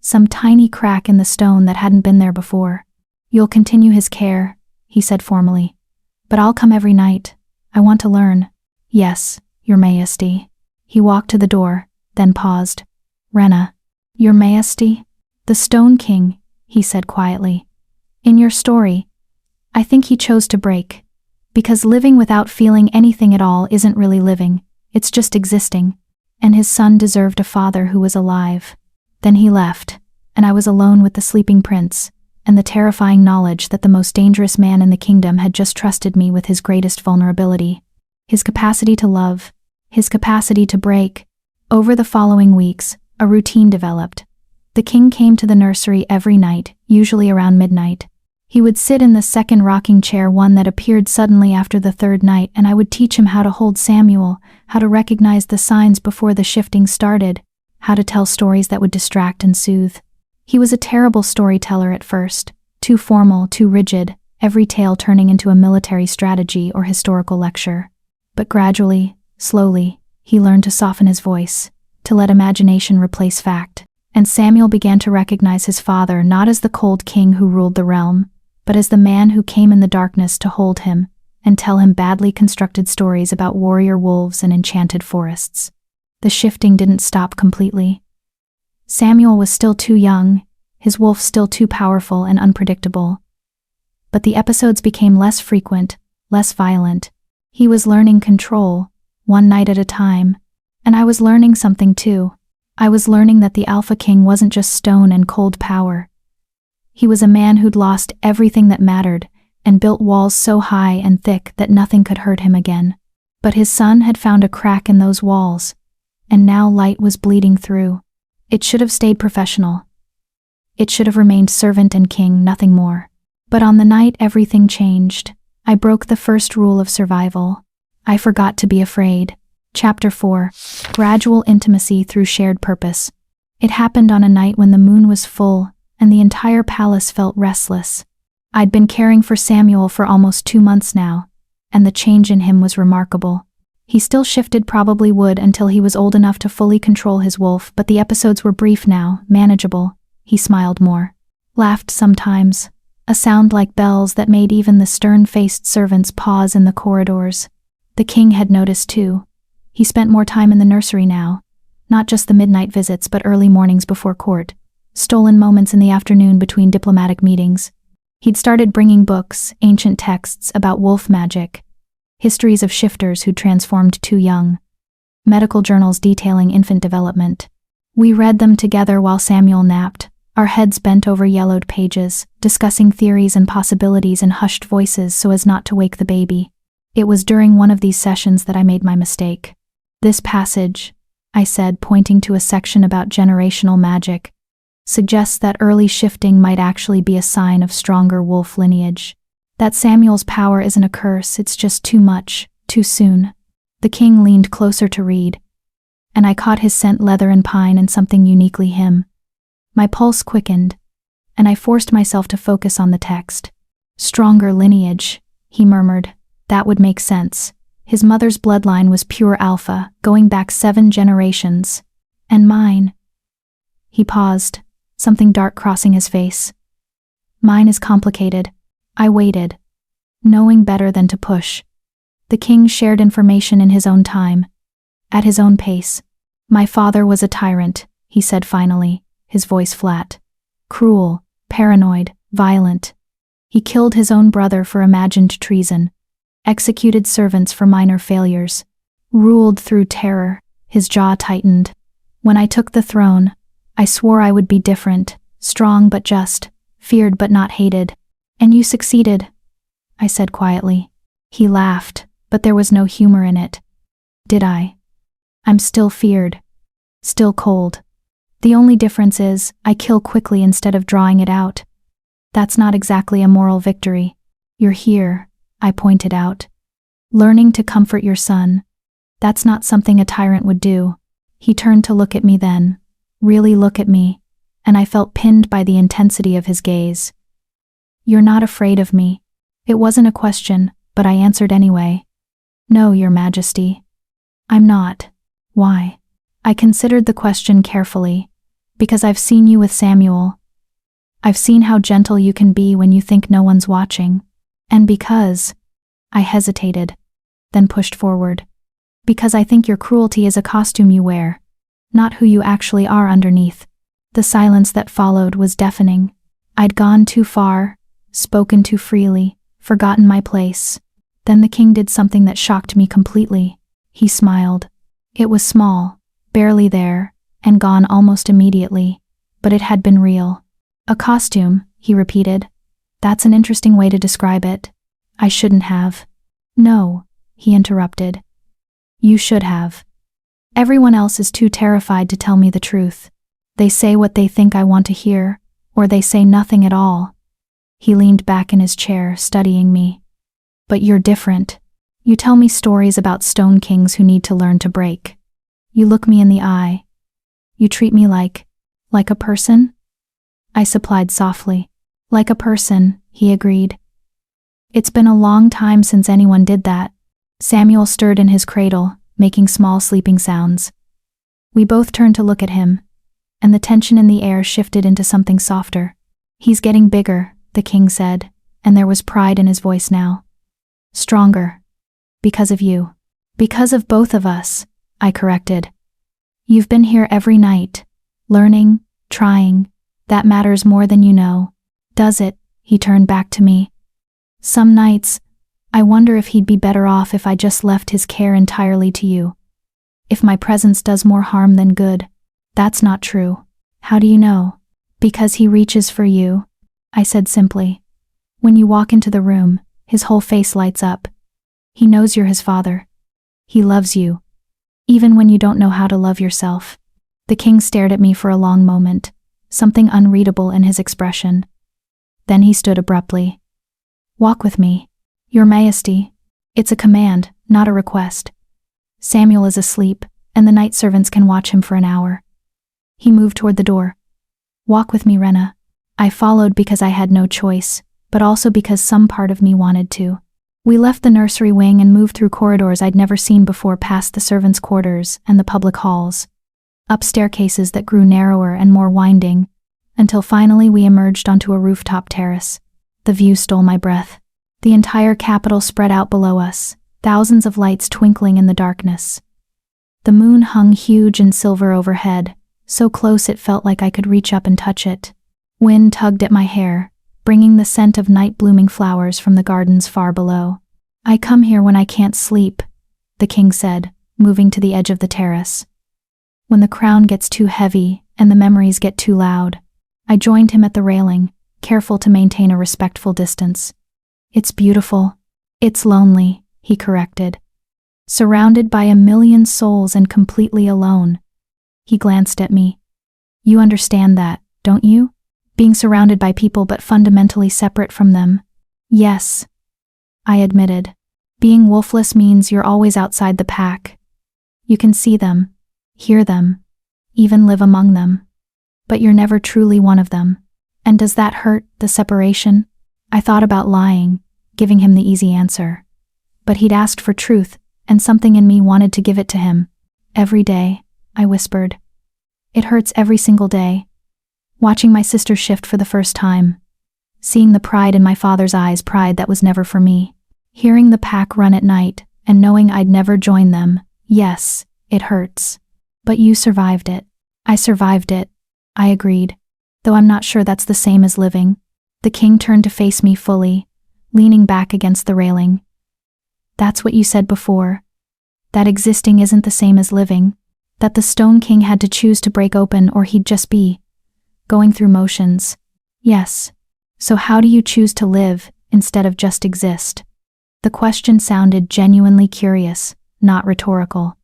Some tiny crack in the stone that hadn't been there before. "You'll continue his care," he said formally. "But I'll come every night. I want to learn." "Yes, Your Majesty." He walked to the door, then paused. "Rena." "Your Majesty?" "The Stone King," he said quietly. "In your story, I think he chose to break. Because living without feeling anything at all isn't really living, it's just existing. And his son deserved a father who was alive." Then he left, and I was alone with the sleeping prince, and the terrifying knowledge that the most dangerous man in the kingdom had just trusted me with his greatest vulnerability. His capacity to love, his capacity to break. Over the following weeks, a routine developed. The king came to the nursery every night, usually around midnight. He would sit in the second rocking chair, one that appeared suddenly after the third night, and I would teach him how to hold Samuel, how to recognize the signs before the shifting started, how to tell stories that would distract and soothe. He was a terrible storyteller at first, too formal, too rigid, every tale turning into a military strategy or historical lecture. But gradually, slowly, he learned to soften his voice, to let imagination replace fact. And Samuel began to recognize his father not as the cold king who ruled the realm, but as the man who came in the darkness to hold him, and tell him badly constructed stories about warrior wolves and enchanted forests. The shifting didn't stop completely. Samuel was still too young, his wolf still too powerful and unpredictable. But the episodes became less frequent, less violent. He was learning control, one night at a time. And I was learning something too. I was learning that the Alpha King wasn't just stone and cold power. He was a man who'd lost everything that mattered and built walls so high and thick that nothing could hurt him again. But his son had found a crack in those walls, and now light was bleeding through. It should have stayed professional. It should have remained servant and king, nothing more. But on the night everything changed. I broke the first rule of survival. I forgot to be afraid. Chapter 4. Gradual intimacy through shared purpose. It happened on a night when the moon was full, and the entire palace felt restless. I'd been caring for Samuel for almost 2 months now, and the change in him was remarkable. He still shifted, probably would until he was old enough to fully control his wolf, but the episodes were brief now, manageable. He smiled more. Laughed sometimes, a sound like bells that made even the stern-faced servants pause in the corridors. The king had noticed too. He spent more time in the nursery now, not just the midnight visits but early mornings before court, stolen moments in the afternoon between diplomatic meetings. He'd started bringing books, ancient texts about wolf magic, histories of shifters who'd transformed too young, medical journals detailing infant development. We read them together while Samuel napped, our heads bent over yellowed pages, discussing theories and possibilities in hushed voices so as not to wake the baby. It was during one of these sessions that I made my mistake. "This passage," I said, pointing to a section about generational magic, "suggests that early shifting might actually be a sign of stronger wolf lineage. That Samuel's power isn't a curse, it's just too much, too soon." The king leaned closer to read, and I caught his scent, leather and pine, and something uniquely him. My pulse quickened, and I forced myself to focus on the text. "Stronger lineage," he murmured. "That would make sense. His mother's bloodline was pure alpha, going back 7 generations. And mine." He paused, something dark crossing his face. "Mine is complicated." I waited, knowing better than to push. The king shared information in his own time, at his own pace. "My father was a tyrant," he said finally, his voice flat. "Cruel, paranoid, violent. He killed his own brother for imagined treason, executed servants for minor failures, ruled through terror." His jaw tightened. "When I took the throne, I swore I would be different, strong but just, feared but not hated. And you succeeded," I said quietly. He laughed, but there was no humor in it. "Did I? I'm still feared. Still cold. The only difference is, I kill quickly instead of drawing it out. That's not exactly a moral victory. You're here," I pointed out, "learning to comfort your son. That's not something a tyrant would do." He turned to look at me then, really look at me, and I felt pinned by the intensity of his gaze. "You're not afraid of me." It wasn't a question, but I answered anyway. "No, Your Majesty. I'm not." "Why?" I considered the question carefully. "Because I've seen you with Samuel. I've seen how gentle you can be when you think no one's watching. And because..." I hesitated, then pushed forward. "Because I think your cruelty is a costume you wear, not who you actually are underneath." The silence that followed was deafening. I'd gone too far, spoken too freely, forgotten my place. Then the king did something that shocked me completely. He smiled. It was small, barely there, and gone almost immediately, but it had been real. "A costume," he repeated. "That's an interesting way to describe it." I shouldn't have. "No," he interrupted. "You should have. Everyone else is too terrified to tell me the truth. They say what they think I want to hear, or they say nothing at all." He leaned back in his chair, studying me. "But you're different. You tell me stories about stone kings who need to learn to break. You look me in the eye. You treat me like a person?" I supplied softly. "Like a person," he agreed. "It's been a long time since anyone did that." Samuel stirred in his cradle, making small sleeping sounds. We both turned to look at him, and the tension in the air shifted into something softer. "He's getting bigger," the king said, and there was pride in his voice now. Stronger. Because of you. Because of both of us, I corrected. You've been here every night. Learning, trying. That matters more than you know. Does it? He turned back to me. Some nights, I wonder if he'd be better off if I just left his care entirely to you. If my presence does more harm than good. That's not true. How do you know? Because he reaches for you, I said simply. When you walk into the room, his whole face lights up. He knows you're his father. He loves you. Even when you don't know how to love yourself. The king stared at me for a long moment, something unreadable in his expression. Then he stood abruptly. Walk with me, Your Majesty. It's a command, not a request. Samuel is asleep, and the night servants can watch him for an hour. He moved toward the door. Walk with me, Rena. I followed because I had no choice, but also because some part of me wanted to. We left the nursery wing and moved through corridors I'd never seen before, past the servants' quarters and the public halls, up staircases that grew narrower and more winding, until finally we emerged onto a rooftop terrace. The view stole my breath. The entire capital spread out below us, thousands of lights twinkling in the darkness. The moon hung huge and silver overhead, so close it felt like I could reach up and touch it. Wind tugged at my hair, bringing the scent of night-blooming flowers from the gardens far below. I come here when I can't sleep, the king said, moving to the edge of the terrace. When the crown gets too heavy and the memories get too loud. I joined him at the railing, careful to maintain a respectful distance. It's beautiful. It's lonely, he corrected. Surrounded by a million souls and completely alone. He glanced at me. You understand that, don't you? Being surrounded by people but fundamentally separate from them. Yes, I admitted. Being wolfless means you're always outside the pack. You can see them, hear them, even live among them. But you're never truly one of them. And does that hurt, the separation? I thought about lying, giving him the easy answer. But he'd asked for truth, and something in me wanted to give it to him. Every day, I whispered. It hurts every single day. Watching my sister shift for the first time. Seeing the pride in my father's eyes, pride that was never for me. Hearing the pack run at night, and knowing I'd never join them. Yes, it hurts. But you survived it. I survived it, I agreed. Though I'm not sure that's the same as living. The king turned to face me fully, leaning back against the railing. That's what you said before. That existing isn't the same as living. That the Stone King had to choose to break open or he'd just be going through motions. Yes. So how do you choose to live instead of just exist? The question sounded genuinely curious, not rhetorical.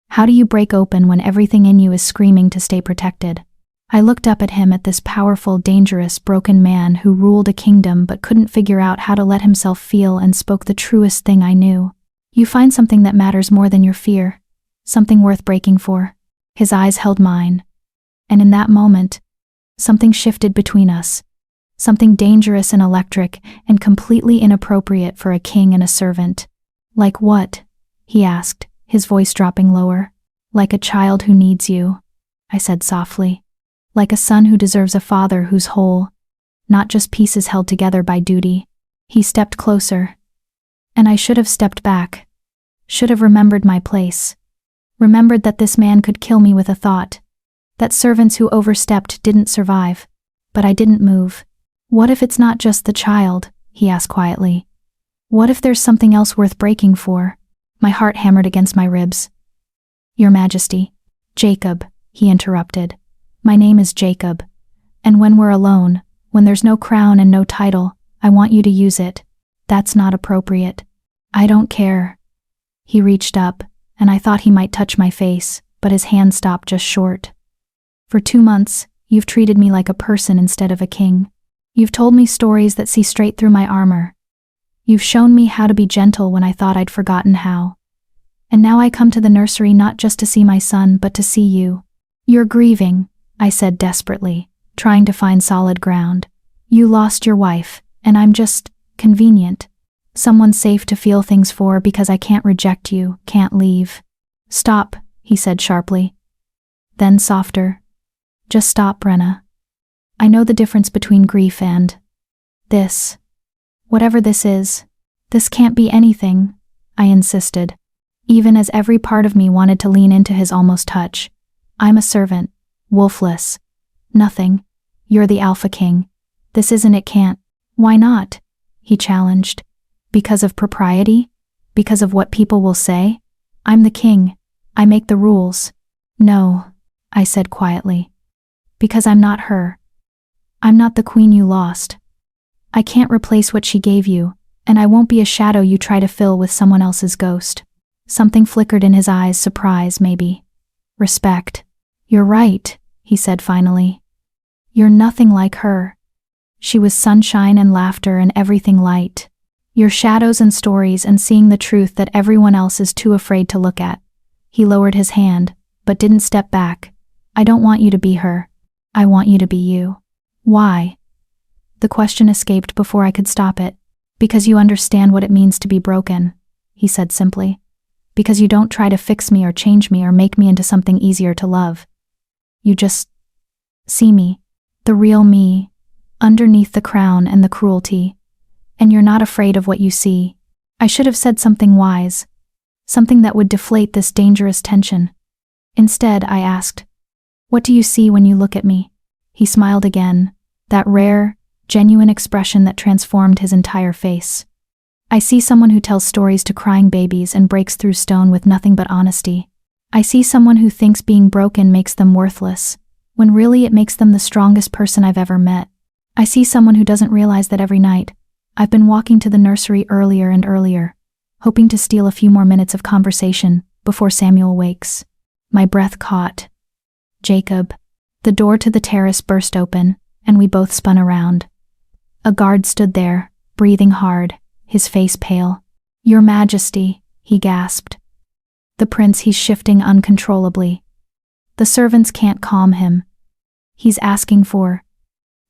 How do you break open when everything in you is screaming to stay protected? I looked up at him, at this powerful, dangerous, broken man who ruled a kingdom but couldn't figure out how to let himself feel, and spoke the truest thing I knew. You find something that matters more than your fear. Something worth breaking for. His eyes held mine. And in that moment, something shifted between us. Something dangerous and electric, and completely inappropriate for a king and a servant. Like what? He asked, his voice dropping lower. Like a child who needs you, I said softly. Like a son who deserves a father who's whole, not just pieces held together by duty. He stepped closer. And I should have stepped back. Should have remembered my place. Remembered that this man could kill me with a thought. That servants who overstepped didn't survive. But I didn't move. What if it's not just the child? He asked quietly. What if there's something else worth breaking for? My heart hammered against my ribs. Your Majesty. Jacob, he interrupted. My name is Jacob. And when we're alone, when there's no crown and no title, I want you to use it. That's not appropriate. I don't care. He reached up, and I thought he might touch my face, but his hand stopped just short. For 2 months, you've treated me like a person instead of a king. You've told me stories that see straight through my armor. You've shown me how to be gentle when I thought I'd forgotten how. And now I come to the nursery not just to see my son, but to see you. You're grieving, I said desperately, trying to find solid ground. You lost your wife, and I'm just convenient. Someone safe to feel things for because I can't reject you, can't leave. Stop, he said sharply. Then softer. Just stop, Rena. I know the difference between grief and this. Whatever this is, This can't be anything, I insisted, even as every part of me wanted to lean into his almost touch. I'm a servant, Wolfless. Nothing. You're the Alpha King. This isn't it can't. Why not? He challenged. Because of propriety? Because of what people will say? I'm the king. I make the rules. No, I said quietly. Because I'm not her. I'm not the queen you lost. I can't replace what she gave you, and I won't be a shadow you try to fill with someone else's ghost. Something flickered in his eyes, surprise maybe. Respect. You're right, he said finally. You're nothing like her. She was sunshine and laughter and everything light. Your shadows and stories and seeing the truth that everyone else is too afraid to look at. He lowered his hand, but didn't step back. I don't want you to be her. I want you to be you. Why? The question escaped before I could stop it. Because you understand what it means to be broken, he said simply. Because you don't try to fix me or change me or make me into something easier to love. You just see me, the real me, underneath the crown and the cruelty. And you're not afraid of what you see. I should have said something wise, something that would deflate this dangerous tension. Instead, I asked, what do you see when you look at me? He smiled again, that rare, genuine expression that transformed his entire face. I see someone who tells stories to crying babies and breaks through stone with nothing but honesty. I see someone who thinks being broken makes them worthless, when really it makes them the strongest person I've ever met. I see someone who doesn't realize that every night, I've been walking to the nursery earlier and earlier, hoping to steal a few more minutes of conversation before Samuel wakes. My breath caught. Jacob. The door to the terrace burst open, and we both spun around. A guard stood there, breathing hard, his face pale. Your Majesty, he gasped. The prince, he's shifting uncontrollably. The servants can't calm him. He's asking for.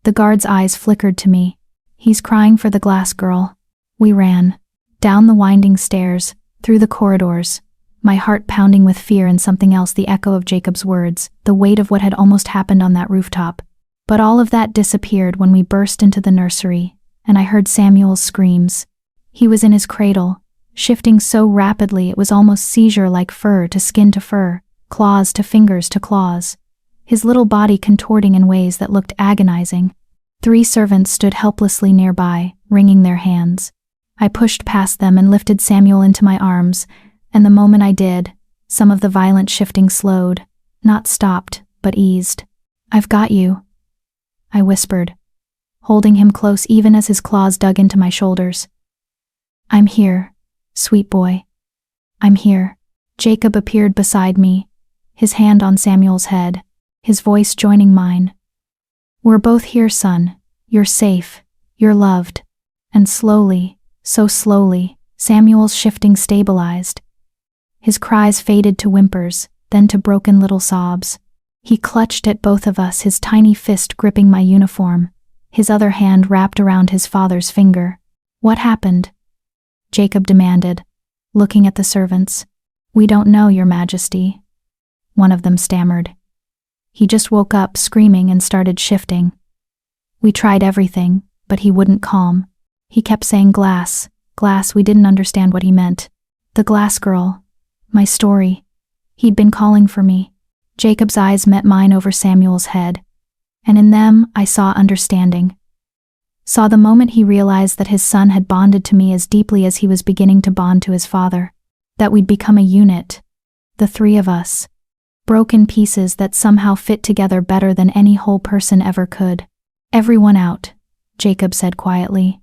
The guard's eyes flickered to me. He's crying for the glass girl. We ran. Down the winding stairs, through the corridors, my heart pounding with fear and something else, the echo of Jacob's words, the weight of what had almost happened on that rooftop. But all of that disappeared when we burst into the nursery, and I heard Samuel's screams. He was in his cradle, shifting so rapidly it was almost seizure-like, fur to skin to fur, claws to fingers to claws, his little body contorting in ways that looked agonizing. 3 servants stood helplessly nearby, wringing their hands. I pushed past them and lifted Samuel into my arms, and the moment I did, some of the violent shifting slowed, not stopped, but eased. I've got you, I whispered, holding him close even as his claws dug into my shoulders. I'm here, sweet boy. I'm here. Jacob appeared beside me, his hand on Samuel's head, his voice joining mine. We're both here, son. You're safe. You're loved. And slowly, so slowly, Samuel's shifting stabilized. His cries faded to whimpers, then to broken little sobs. He clutched at both of us, his tiny fist gripping my uniform, his other hand wrapped around his father's finger. What happened? Jacob demanded, looking at the servants. We don't know, Your Majesty. One of them stammered. He just woke up screaming and started shifting. We tried everything, but he wouldn't calm. He kept saying glass, glass. We didn't understand what he meant. The glass girl. My story. He'd been calling for me. Jacob's eyes met mine over Samuel's head, and in them I saw understanding. Saw the moment he realized that his son had bonded to me as deeply as he was beginning to bond to his father. That we'd become a unit. The 3 of us. Broken pieces that somehow fit together better than any whole person ever could. Everyone out, Jacob said quietly.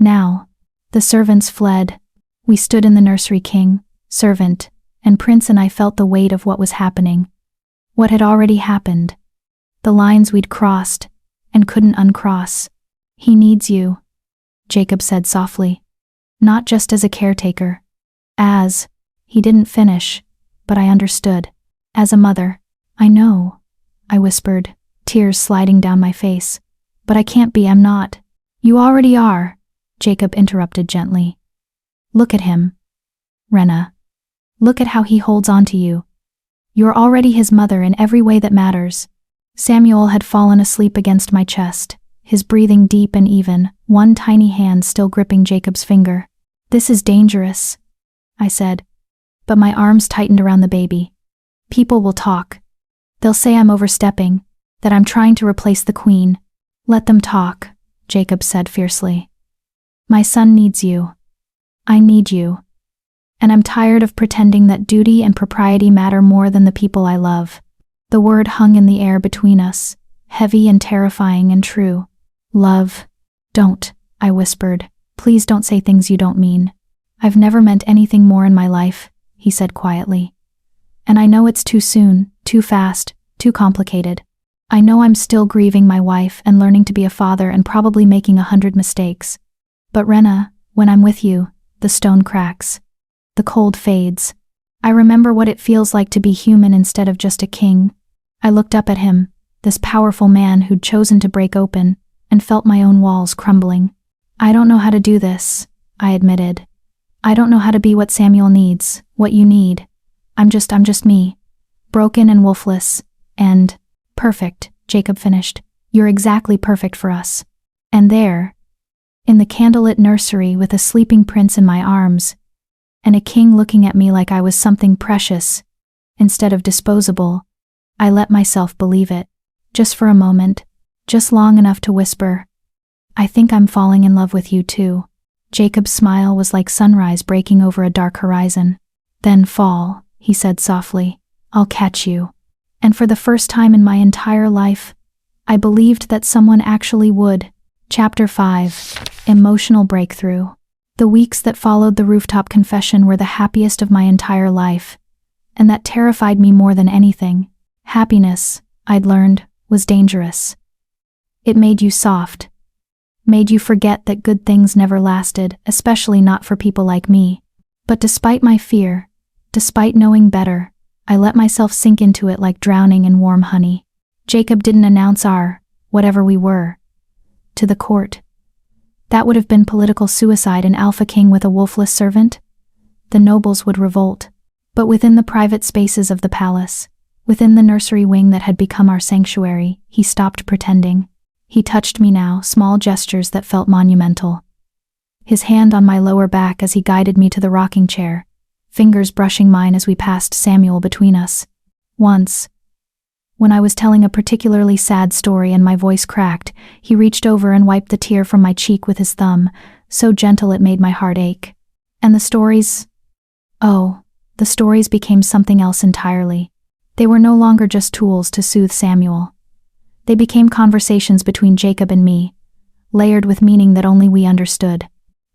Now. The servants fled. We stood in the nursery, king, servant, and prince, and I felt the weight of what was happening. What had already happened. The lines we'd crossed, and couldn't uncross. He needs you, Jacob said softly. Not just as a caretaker. As. He didn't finish, but I understood. As a mother. I know, I whispered, tears sliding down my face. But I can't be, I'm not. You already are, Jacob interrupted gently. Look at him. Rena. Look at how he holds on to you. You're already his mother in every way that matters. Samuel had fallen asleep against my chest, his breathing deep and even, one tiny hand still gripping Jacob's finger. "This is dangerous," I said, but my arms tightened around the baby. "People will talk. They'll say I'm overstepping, that I'm trying to replace the queen." "Let them talk," Jacob said fiercely. "My son needs you. I need you. And I'm tired of pretending that duty and propriety matter more than the people I love." The word hung in the air between us, heavy and terrifying and true. "Love." "Don't," I whispered. "Please don't say things you don't mean." "I've never meant anything more in my life," he said quietly. "And I know it's too soon, too fast, too complicated. I know I'm still grieving my wife and learning to be a father and probably making 100 mistakes. But Rena, when I'm with you, the stone cracks. The cold fades. I remember what it feels like to be human instead of just a king." I looked up at him, this powerful man who'd chosen to break open, and felt my own walls crumbling. "I don't know how to do this," I admitted. "I don't know how to be what Samuel needs, what you need. I'm just me. Broken and wolfless, and perfect," Jacob finished. "You're exactly perfect for us." And there, in the candlelit nursery with a sleeping prince in my arms, and a king looking at me like I was something precious, instead of disposable, I let myself believe it. Just for a moment, just long enough to whisper, "I think I'm falling in love with you too." Jacob's smile was like sunrise breaking over a dark horizon. "Then fall," he said softly. "I'll catch you." And for the first time in my entire life, I believed that someone actually would. Chapter 5. Emotional Breakthrough. The weeks that followed the rooftop confession were the happiest of my entire life, and that terrified me more than anything. Happiness, I'd learned, was dangerous. It made you soft. Made you forget that good things never lasted, especially not for people like me. But despite my fear, despite knowing better, I let myself sink into it like drowning in warm honey. Jacob didn't announce our, whatever we were, to the court. That would have been political suicide, an alpha king with a wolfless servant. The nobles would revolt. But within the private spaces of the palace, within the nursery wing that had become our sanctuary, he stopped pretending. He touched me now, small gestures that felt monumental. His hand on my lower back as he guided me to the rocking chair, fingers brushing mine as we passed Samuel between us. Once, when I was telling a particularly sad story and my voice cracked, he reached over and wiped the tear from my cheek with his thumb, so gentle it made my heart ache. And the stories became something else entirely. They were no longer just tools to soothe Samuel. They became conversations between Jacob and me, layered with meaning that only we understood.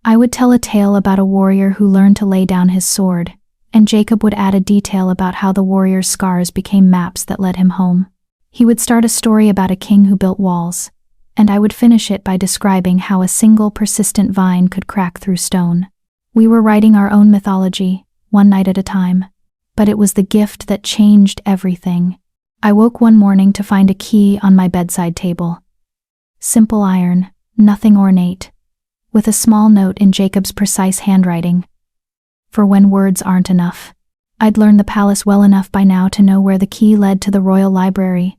I would tell a tale about a warrior who learned to lay down his sword, and Jacob would add a detail about how the warrior's scars became maps that led him home. He would start a story about a king who built walls, and I would finish it by describing how a single persistent vine could crack through stone. We were writing our own mythology, one night at a time, but it was the gift that changed everything. I woke one morning to find a key on my bedside table. Simple iron, nothing ornate, with a small note in Jacob's precise handwriting. For when words aren't enough. I'd learned the palace well enough by now to know where the key led to the royal library,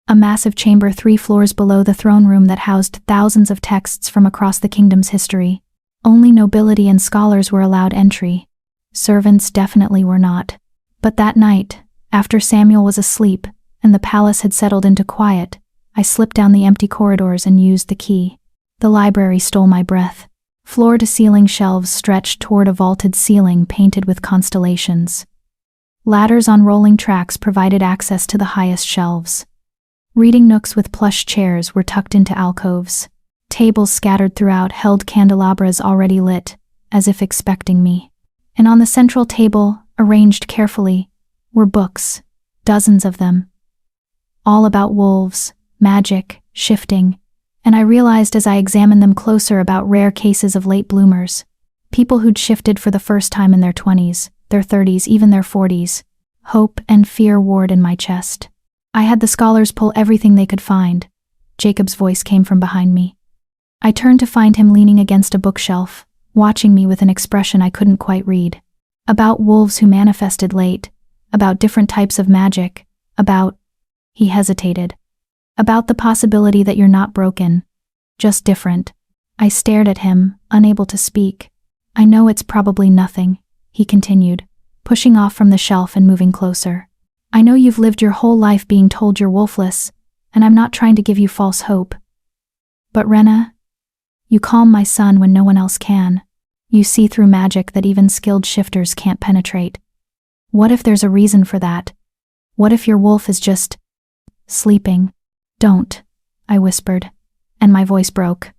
a massive chamber 3 floors below the throne room that housed thousands of texts from across the kingdom's history. Only nobility and scholars were allowed entry. Servants definitely were not. But that night, after Samuel was asleep and the palace had settled into quiet, I slipped down the empty corridors and used the key. The library stole my breath. Floor-to-ceiling shelves stretched toward a vaulted ceiling painted with constellations. Ladders on rolling tracks provided access to the highest shelves. Reading nooks with plush chairs were tucked into alcoves. Tables scattered throughout held candelabras already lit, as if expecting me. And on the central table, arranged carefully, were books, dozens of them. All about wolves, magic, shifting, and I realized as I examined them closer about rare cases of late bloomers, people who'd shifted for the first time in their 20s, their 30s, even their 40s. Hope and fear warred in my chest. I had the scholars pull everything they could find. Jacob's voice came from behind me. I turned to find him leaning against a bookshelf, watching me with an expression I couldn't quite read. About wolves who manifested late, about different types of magic, he hesitated. About the possibility that you're not broken, just different. I stared at him, unable to speak. I know it's probably nothing, he continued, pushing off from the shelf and moving closer. I know you've lived your whole life being told you're wolfless, and I'm not trying to give you false hope. But Rena, you calm my son when no one else can. You see through magic that even skilled shifters can't penetrate. What if there's a reason for that? What if your wolf is just sleeping? Don't, I whispered, and my voice broke.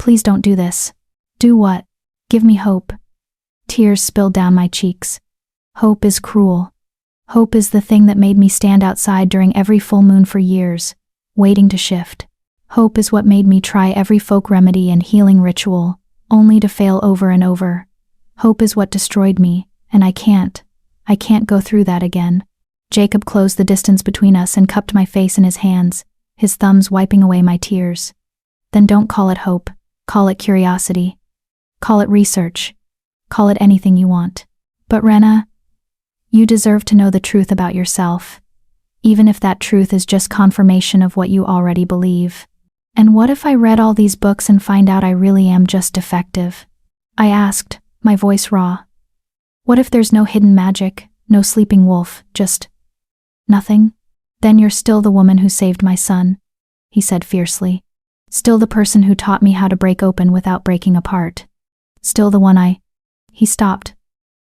Please don't do this. Do what? Give me hope. Tears spilled down my cheeks. Hope is cruel. Hope is the thing that made me stand outside during every full moon for years, waiting to shift. Hope is what made me try every folk remedy and healing ritual, only to fail over and over. Hope is what destroyed me, and I can't go through that again. Jacob closed the distance between us and cupped my face in his hands, his thumbs wiping away my tears. Then don't call it hope, call it curiosity. Call it research. Call it anything you want. But Rena, you deserve to know the truth about yourself, even if that truth is just confirmation of what you already believe. And what if I read all these books and find out I really am just defective? I asked, my voice raw. What if there's no hidden magic, no sleeping wolf, just nothing? Then you're still the woman who saved my son, he said fiercely. Still the person who taught me how to break open without breaking apart. Still the one He stopped,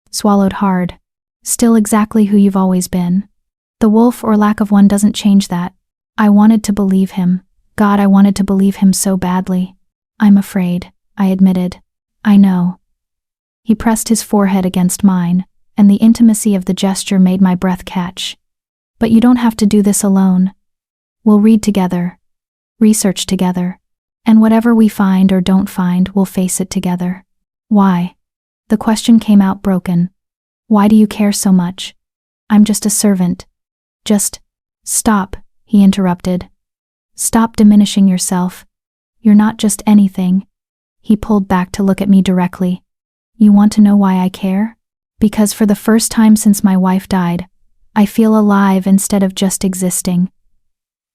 swallowed hard. Still exactly who you've always been. The wolf or lack of one doesn't change that. I wanted to believe him. God, I wanted to believe him so badly. I'm afraid, I admitted. I know. He pressed his forehead against mine, and the intimacy of the gesture made my breath catch. But you don't have to do this alone. We'll read together, research together, and whatever we find or don't find, we'll face it together. Why? The question came out broken. Why do you care so much? I'm just a servant. Just stop, he interrupted. Stop diminishing yourself. You're not just anything. He pulled back to look at me directly. You want to know why I care? Because for the first time since my wife died, I feel alive instead of just existing.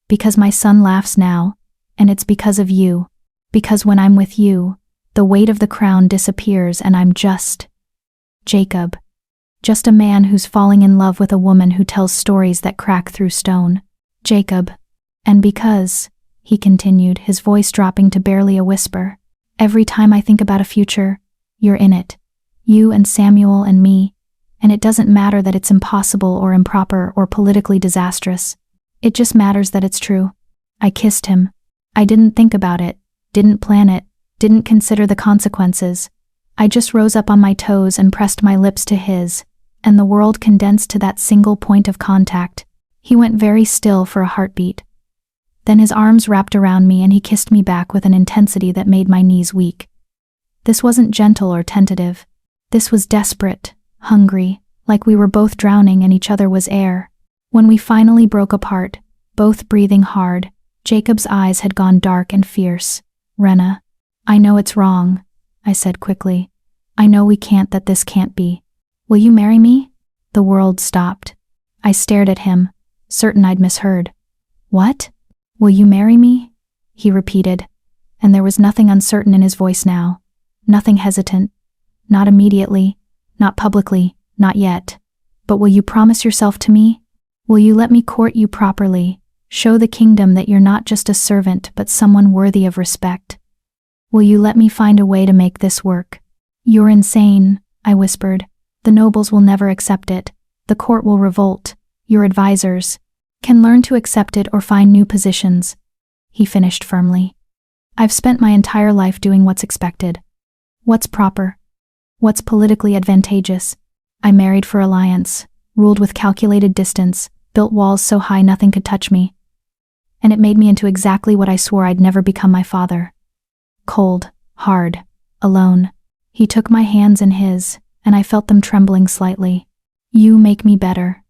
Because my son laughs now, and it's because of you. Because when I'm with you, the weight of the crown disappears and I'm just Jacob. Just a man who's falling in love with a woman who tells stories that crack through stone. Jacob. And because, he continued, his voice dropping to barely a whisper, every time I think about a future, you're in it. You and Samuel and me. And it doesn't matter that it's impossible or improper or politically disastrous. It just matters that it's true. I kissed him. I didn't think about it, didn't plan it, didn't consider the consequences. I just rose up on my toes and pressed my lips to his, and the world condensed to that single point of contact. He went very still for a heartbeat. Then his arms wrapped around me and he kissed me back with an intensity that made my knees weak. This wasn't gentle or tentative. This was desperate, hungry, like we were both drowning and each other was air. When we finally broke apart, both breathing hard, Jacob's eyes had gone dark and fierce. Rena, I know it's wrong, I said quickly. I know we can't, that this can't be. Will you marry me? The world stopped. I stared at him, certain I'd misheard. What? Will you marry me? He repeated, and there was nothing uncertain in his voice now. Nothing hesitant. Not immediately, not publicly, not yet. But will you promise yourself to me? Will you let me court you properly, show the kingdom that you're not just a servant but someone worthy of respect? Will you let me find a way to make this work? You're insane, I whispered. The nobles will never accept it. The court will revolt. Your advisors can learn to accept it or find new positions. He finished firmly. I've spent my entire life doing what's expected. What's proper? What's politically advantageous? I married for alliance, ruled with calculated distance, built walls so high nothing could touch me. And it made me into exactly what I swore I'd never become, my father. Cold, hard, alone. He took my hands in his, and I felt them trembling slightly. You make me better,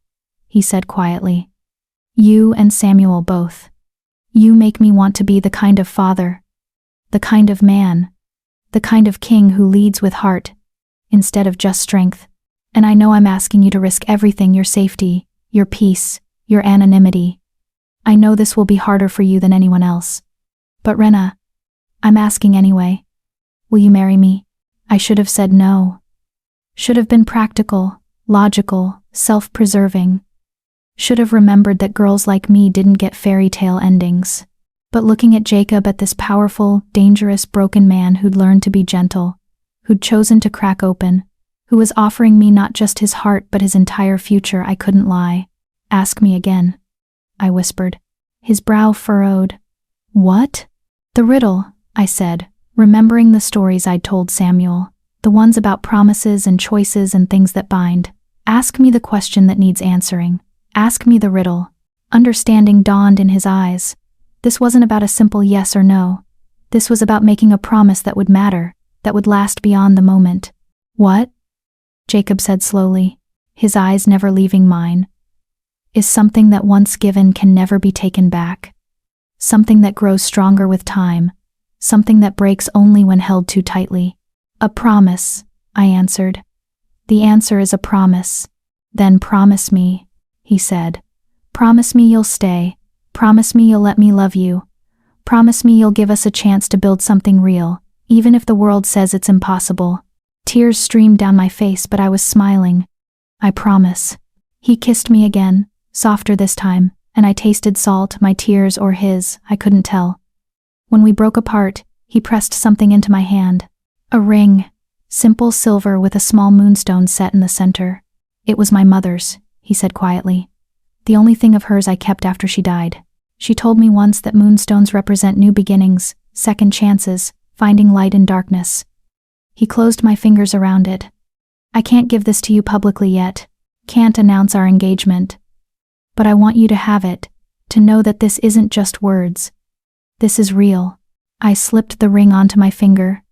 he said quietly. You and Samuel both. You make me want to be the kind of father, the kind of man, the kind of king who leads with heart, instead of just strength. And I know I'm asking you to risk everything, your safety, your peace, your anonymity. I know this will be harder for you than anyone else. But Rena, I'm asking anyway. Will you marry me? I should have said no. Should have been practical, logical, self-preserving. Should have remembered that girls like me didn't get fairy tale endings. But looking at Jacob, at this powerful, dangerous, broken man who'd learned to be gentle, who'd chosen to crack open, who was offering me not just his heart but his entire future, I couldn't lie. Ask me again, I whispered. His brow furrowed. What? The riddle, I said, remembering the stories I'd told Samuel, the ones about promises and choices and things that bind. Ask me the question that needs answering. Ask me the riddle. Understanding dawned in his eyes. This wasn't about a simple yes or no. This was about making a promise that would matter, that would last beyond the moment. What? Jacob said slowly, his eyes never leaving mine. Is something that once given can never be taken back. Something that grows stronger with time. Something that breaks only when held too tightly. A promise, I answered. The answer is a promise. Then promise me, he said. Promise me you'll stay. Promise me you'll let me love you. Promise me you'll give us a chance to build something real, even if the world says it's impossible. Tears streamed down my face, but I was smiling. I promise. He kissed me again, softer this time, and I tasted salt, my tears or his, I couldn't tell. When we broke apart, he pressed something into my hand. A ring. Simple silver with a small moonstone set in the center. It was my mother's, he said quietly. The only thing of hers I kept after she died. She told me once that moonstones represent new beginnings, second chances, finding light in darkness. He closed my fingers around it. I can't give this to you publicly yet. Can't announce our engagement. But I want you to have it, to know that this isn't just words. This is real. I slipped the ring onto my finger,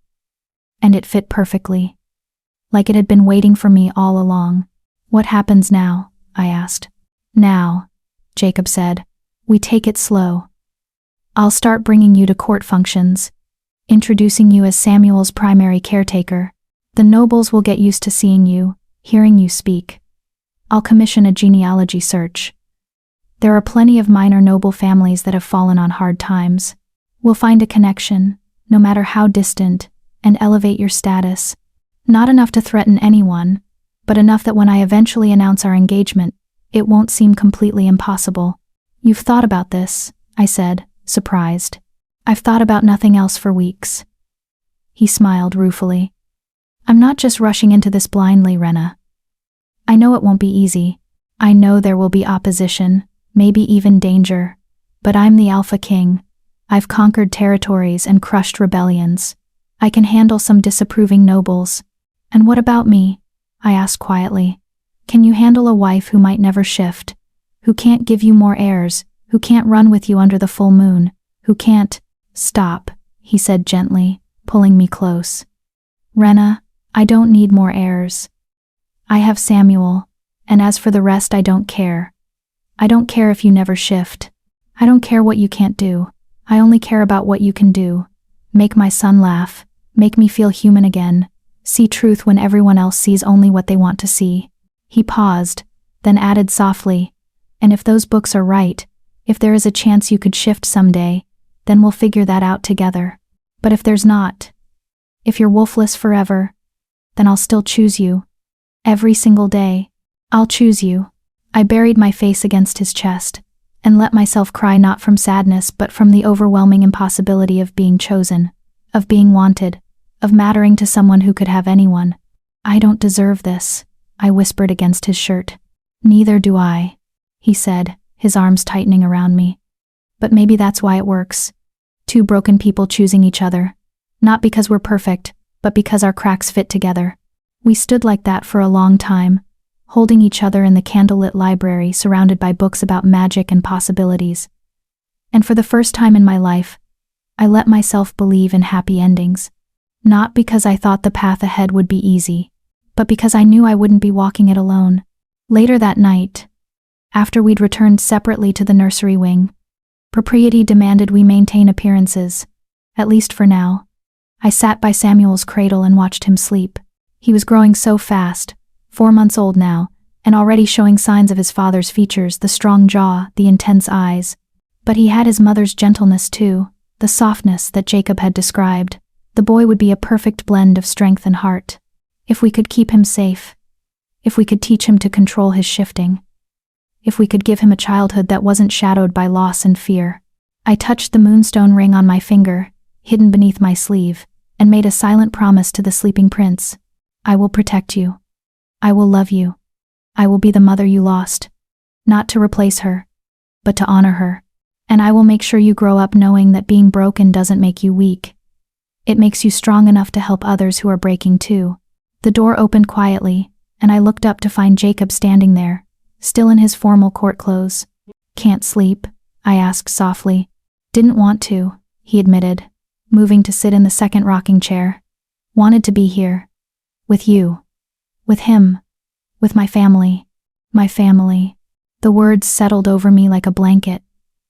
and it fit perfectly. Like it had been waiting for me all along. What happens now? I asked. Now, Jacob said, we take it slow. I'll start bringing you to court functions, introducing you as Samuel's primary caretaker. The nobles will get used to seeing you, hearing you speak. I'll commission a genealogy search. There are plenty of minor noble families that have fallen on hard times. We'll find a connection, no matter how distant, and elevate your status. Not enough to threaten anyone, but enough that when I eventually announce our engagement, it won't seem completely impossible. You've thought about this, I said, surprised. I've thought about nothing else for weeks. He smiled ruefully. I'm not just rushing into this blindly, Rena. I know it won't be easy. I know there will be opposition, maybe even danger. But I'm the Alpha King. I've conquered territories and crushed rebellions. I can handle some disapproving nobles. And what about me? I asked quietly. Can you handle a wife who might never shift? Who can't give you more heirs? Who can't run with you under the full moon? Who can't— Stop, he said gently, pulling me close. Rena, I don't need more heirs. I have Samuel, and as for the rest, I don't care. I don't care if you never shift. I don't care what you can't do. I only care about what you can do. Make my son laugh. Make me feel human again. See truth when everyone else sees only what they want to see. He paused, then added softly, and if those books are right, if there is a chance you could shift someday, then we'll figure that out together. But if there's not, if you're wolfless forever, then I'll still choose you. Every single day, I'll choose you. I buried my face against his chest, and let myself cry not from sadness but from the overwhelming impossibility of being chosen, of being wanted, of mattering to someone who could have anyone. I don't deserve this, I whispered against his shirt. Neither do I, he said, his arms tightening around me. But maybe that's why it works. Two broken people choosing each other. Not because we're perfect, but because our cracks fit together. We stood like that for a long time, holding each other in the candlelit library surrounded by books about magic and possibilities. And for the first time in my life, I let myself believe in happy endings. Not because I thought the path ahead would be easy, but because I knew I wouldn't be walking it alone. Later that night, after we'd returned separately to the nursery wing, propriety demanded we maintain appearances, at least for now. I sat by Samuel's cradle and watched him sleep. He was growing so fast, 4 months old now, and already showing signs of his father's features, the strong jaw, the intense eyes. But he had his mother's gentleness too, the softness that Jacob had described, The boy would be a perfect blend of strength and heart. If we could keep him safe. If we could teach him to control his shifting. If we could give him a childhood that wasn't shadowed by loss and fear. I touched the moonstone ring on my finger, hidden beneath my sleeve, and made a silent promise to the sleeping prince. I will protect you. I will love you. I will be the mother you lost. Not to replace her, but to honor her. And I will make sure you grow up knowing that being broken doesn't make you weak. It makes you strong enough to help others who are breaking too. The door opened quietly, and I looked up to find Jacob standing there, still in his formal court clothes. "Can't sleep?" I asked softly. "Didn't want to," he admitted, moving to sit in the second rocking chair. "Wanted to be here. With you. With him. With my family. My family." The words settled over me like a blanket,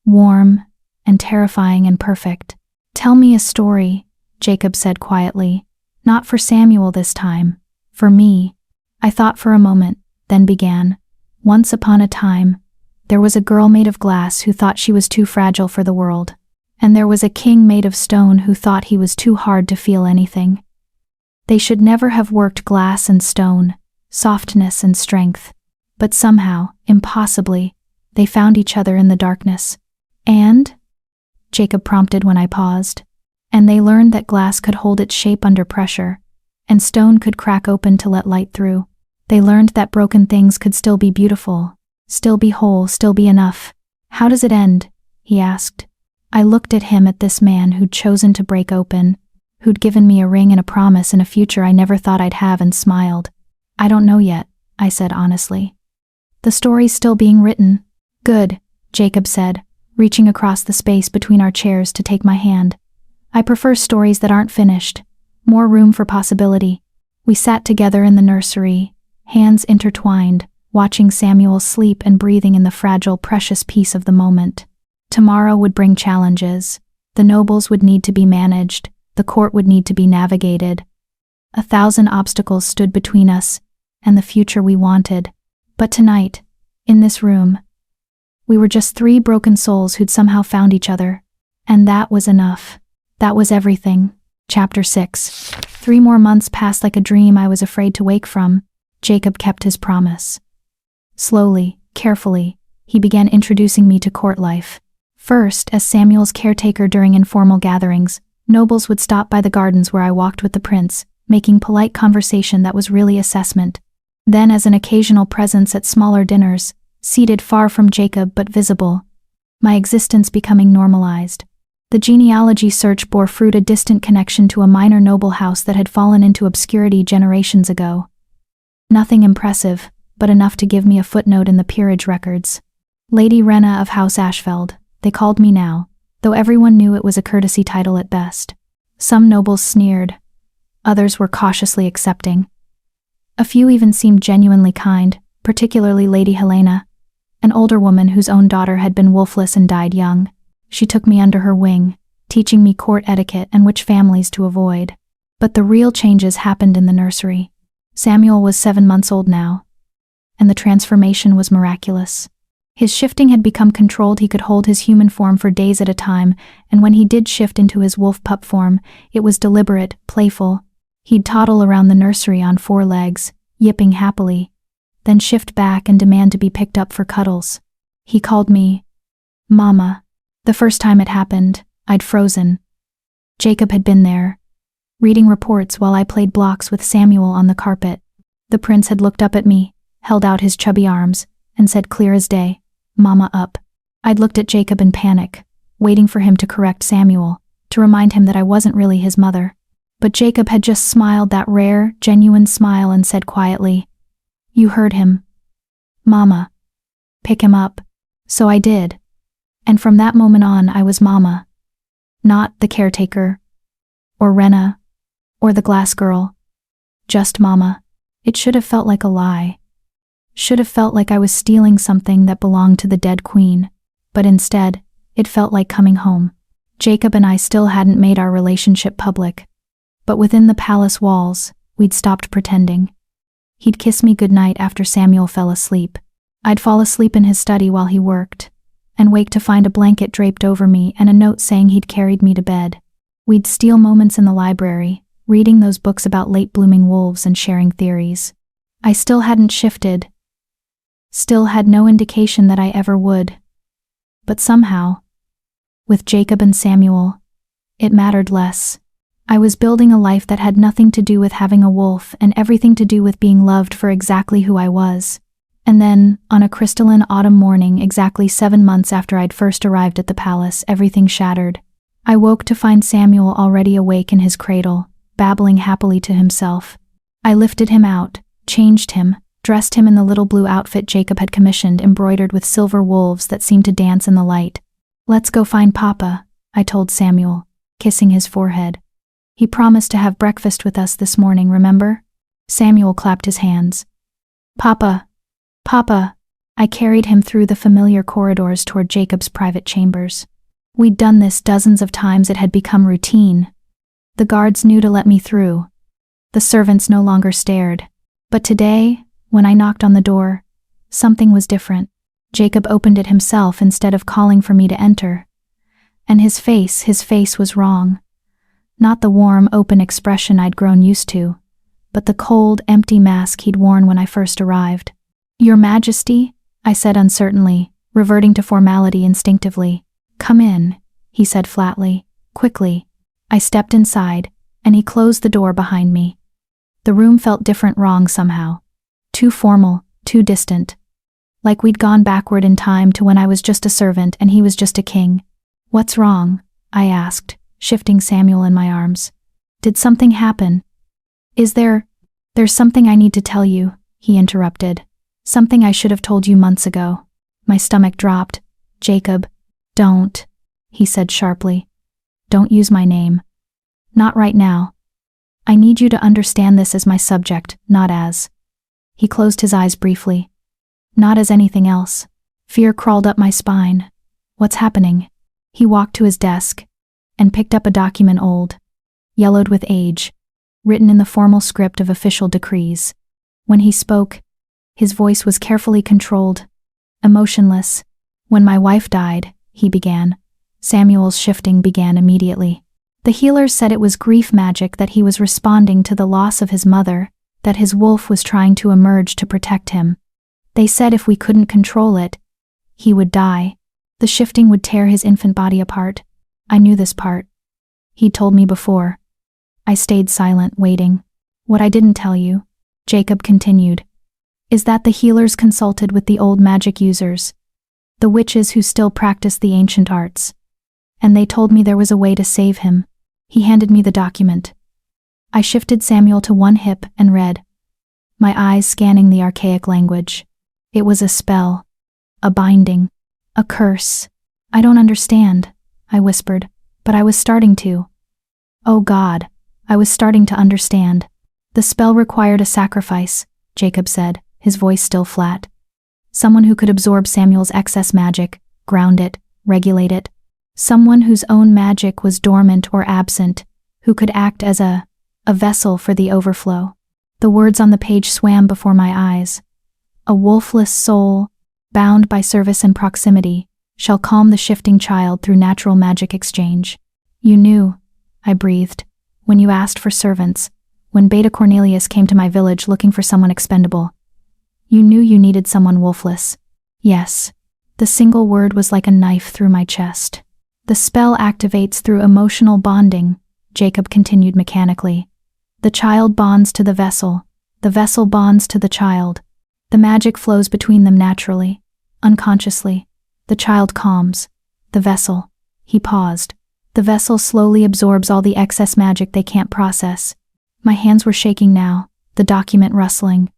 warm and terrifying and perfect. "Tell me a story," Jacob said quietly. "Not for Samuel this time. For me." I thought for a moment, then began. "Once upon a time, there was a girl made of glass who thought she was too fragile for the world. And there was a king made of stone who thought he was too hard to feel anything. They should never have worked glass and stone, softness and strength. But somehow, impossibly, they found each other in the darkness. And?" Jacob prompted when I paused. "And they learned that glass could hold its shape under pressure, and stone could crack open to let light through. They learned that broken things could still be beautiful, still be whole, still be enough." "How does it end?" he asked. I looked at him, at this man who'd chosen to break open, who'd given me a ring and a promise and a future I never thought I'd have, and smiled. "I don't know yet," I said honestly. "The story's still being written." "Good," Jacob said, reaching across the space between our chairs to take my hand. "I prefer stories that aren't finished. More room for possibility." We sat together in the nursery, hands intertwined, watching Samuel sleep and breathing in the fragile, precious peace of the moment. Tomorrow would bring challenges. The nobles would need to be managed. The court would need to be navigated. 1,000 obstacles stood between us and the future we wanted. But tonight, in this room, we were just 3 broken souls who'd somehow found each other. And that was enough. That was everything. Chapter 6. 3 more months passed like a dream I was afraid to wake from. Jacob kept his promise. Slowly, carefully, he began introducing me to court life. First, as Samuel's caretaker during informal gatherings, nobles would stop by the gardens where I walked with the prince, making polite conversation that was really assessment. Then as an occasional presence at smaller dinners, seated far from Jacob but visible, my existence becoming normalized. The genealogy search bore fruit, a distant connection to a minor noble house that had fallen into obscurity generations ago. Nothing impressive, but enough to give me a footnote in the peerage records. Lady Rena of House Ashfeld, they called me now, though everyone knew it was a courtesy title at best. Some nobles sneered. Others were cautiously accepting. A few even seemed genuinely kind, particularly Lady Helena, an older woman whose own daughter had been wolfless and died young. She took me under her wing, teaching me court etiquette and which families to avoid. But the real changes happened in the nursery. Samuel was 7 months old now, and the transformation was miraculous. His shifting had become controlled. He could hold his human form for days at a time, and when he did shift into his wolf pup form, it was deliberate, playful. He'd toddle around the nursery on 4 legs, yipping happily, then shift back and demand to be picked up for cuddles. He called me Mama. The first time it happened, I'd frozen. Jacob had been there, reading reports while I played blocks with Samuel on the carpet. The prince had looked up at me, held out his chubby arms, and said clear as day, "Mama up." I'd looked at Jacob in panic, waiting for him to correct Samuel, to remind him that I wasn't really his mother. But Jacob had just smiled that rare, genuine smile and said quietly, "You heard him. Mama. Pick him up." So I did. And from that moment on, I was Mama. Not the caretaker, or Rena, or the glass girl. Just Mama. It should have felt like a lie. Should have felt like I was stealing something that belonged to the dead queen. But instead, it felt like coming home. Jacob and I still hadn't made our relationship public. But within the palace walls, we'd stopped pretending. He'd kiss me goodnight after Samuel fell asleep. I'd fall asleep in his study while he worked, and wake to find a blanket draped over me and a note saying he'd carried me to bed. We'd steal moments in the library, reading those books about late-blooming wolves and sharing theories. I still hadn't shifted. Still had no indication that I ever would. But somehow, with Jacob and Samuel, it mattered less. I was building a life that had nothing to do with having a wolf and everything to do with being loved for exactly who I was. And then, on a crystalline autumn morning exactly 7 months after I'd first arrived at the palace, everything shattered. I woke to find Samuel already awake in his cradle, babbling happily to himself. I lifted him out, changed him, dressed him in the little blue outfit Jacob had commissioned, embroidered with silver wolves that seemed to dance in the light. "Let's go find Papa," I told Samuel, kissing his forehead. "He promised to have breakfast with us this morning, remember?" Samuel clapped his hands. "Papa! Papa!" I carried him through the familiar corridors toward Jacob's private chambers. We'd done this dozens of times, it had become routine. The guards knew to let me through. The servants no longer stared. But today, when I knocked on the door, something was different. Jacob opened it himself instead of calling for me to enter. And his face was wrong. Not the warm, open expression I'd grown used to, but the cold, empty mask he'd worn when I first arrived. "Your Majesty?" I said uncertainly, reverting to formality instinctively. "Come in," he said flatly, quickly. I stepped inside, and he closed the door behind me. The room felt different, wrong somehow. Too formal, too distant. Like we'd gone backward in time to when I was just a servant and he was just a king. "What's wrong?" I asked, shifting Samuel in my arms. "Did something happen?" There's something I need to tell you," he interrupted. "Something I should have told you months ago." My stomach dropped. "Jacob, don't," he said sharply. "Don't use my name. Not right now. I need you to understand this as my subject, not as..." He closed his eyes briefly. "Not as anything else." Fear crawled up my spine. "What's happening?" He walked to his desk and picked up a document, old, yellowed with age, written in the formal script of official decrees. When he spoke, his voice was carefully controlled, emotionless. "When my wife died," he began. Samuel's shifting began immediately. "The healers said it was grief magic, that he was responding to the loss of his mother, that his wolf was trying to emerge to protect him. They said if we couldn't control it, he would die. The shifting would tear his infant body apart. I knew this part. He'd told me before." I stayed silent, waiting. "What I didn't tell you," Jacob continued, "is that the healers consulted with the old magic users, the witches who still practice the ancient arts. And they told me there was a way to save him." He handed me the document. I shifted Samuel to one hip and read, my eyes scanning the archaic language. It was a spell, a binding, a curse. "I don't understand," I whispered, but I was starting to. Oh God, I was starting to understand. "The spell required a sacrifice," Jacob said, his voice still flat. "Someone who could absorb Samuel's excess magic, ground it, regulate it. Someone whose own magic was dormant or absent, who could act as a vessel for the overflow." The words on the page swam before my eyes. "A wolfless soul, bound by service and proximity, shall calm the shifting child through natural magic exchange." "You knew," I breathed, "when you asked for servants, when Beta Cornelius came to my village looking for someone expendable. You knew you needed someone wolfless." "Yes." The single word was like a knife through my chest. "The spell activates through emotional bonding," Jacob continued mechanically. "The child bonds to the vessel bonds to the child. The magic flows between them naturally, unconsciously. The child calms. The vessel..." He paused. "The vessel slowly absorbs all the excess magic they can't process." My hands were shaking now, the document rustling.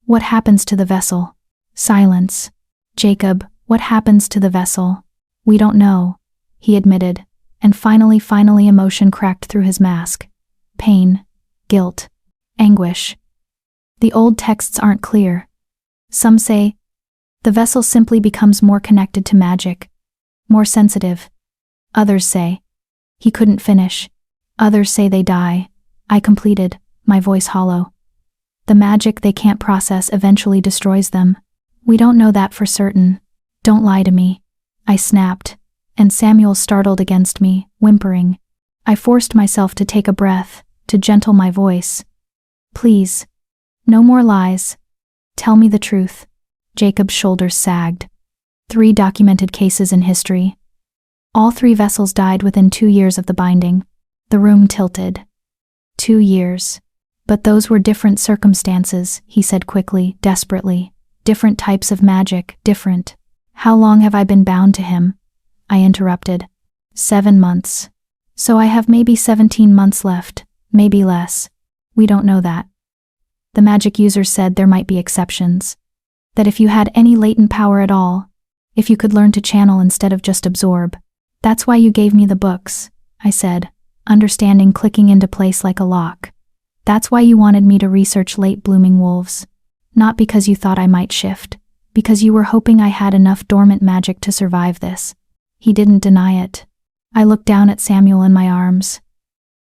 "What happens to the vessel?" Silence. "Jacob, what happens to the vessel?" "We don't know," he admitted, and finally emotion cracked through his mask. Pain, guilt, anguish. "The old texts aren't clear. Some say the vessel simply becomes more connected to magic, more sensitive. Others say..." He couldn't finish. "Others say they die," I completed, my voice hollow. "The magic they can't process eventually destroys them. We don't know that for certain." "Don't lie to me," I snapped, and Samuel startled against me, whimpering. I forced myself to take a breath, to gentle my voice. Please. No more lies. Tell me the truth. Jacob's shoulders sagged. 3 documented cases in history. All 3 vessels died within 2 years of the binding. The room tilted. 2 years. But those were different circumstances, he said quickly, desperately. Different types of magic, different. How long have I been bound to him? I interrupted. 7 months. So I have maybe 17 months left, maybe less. We don't know that. The magic user said there might be exceptions. That if you had any latent power at all, if you could learn to channel instead of just absorb. That's why you gave me the books, I said, understanding clicking into place like a lock. That's why you wanted me to research late-blooming wolves. Not because you thought I might shift, because you were hoping I had enough dormant magic to survive this. He didn't deny it. I looked down at Samuel in my arms.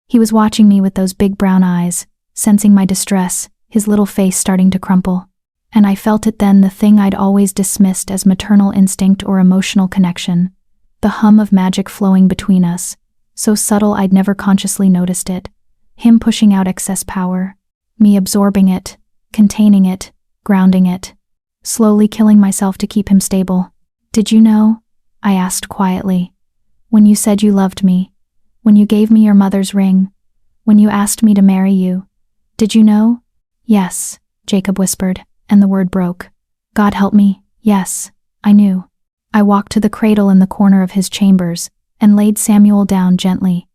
He was watching me with those big brown eyes, sensing my distress, his little face starting to crumple. And I felt it then, the thing I'd always dismissed as maternal instinct or emotional connection. The hum of magic flowing between us, so subtle I'd never consciously noticed it. Him pushing out excess power, me absorbing it, containing it, grounding it, slowly killing myself to keep him stable. Did you know? I asked quietly. When you said you loved me, when you gave me your mother's ring, when you asked me to marry you, did you know? Yes, Jacob whispered, and the word broke. God help me, yes, I knew. I walked to the cradle in the corner of his chambers and laid Samuel down gently.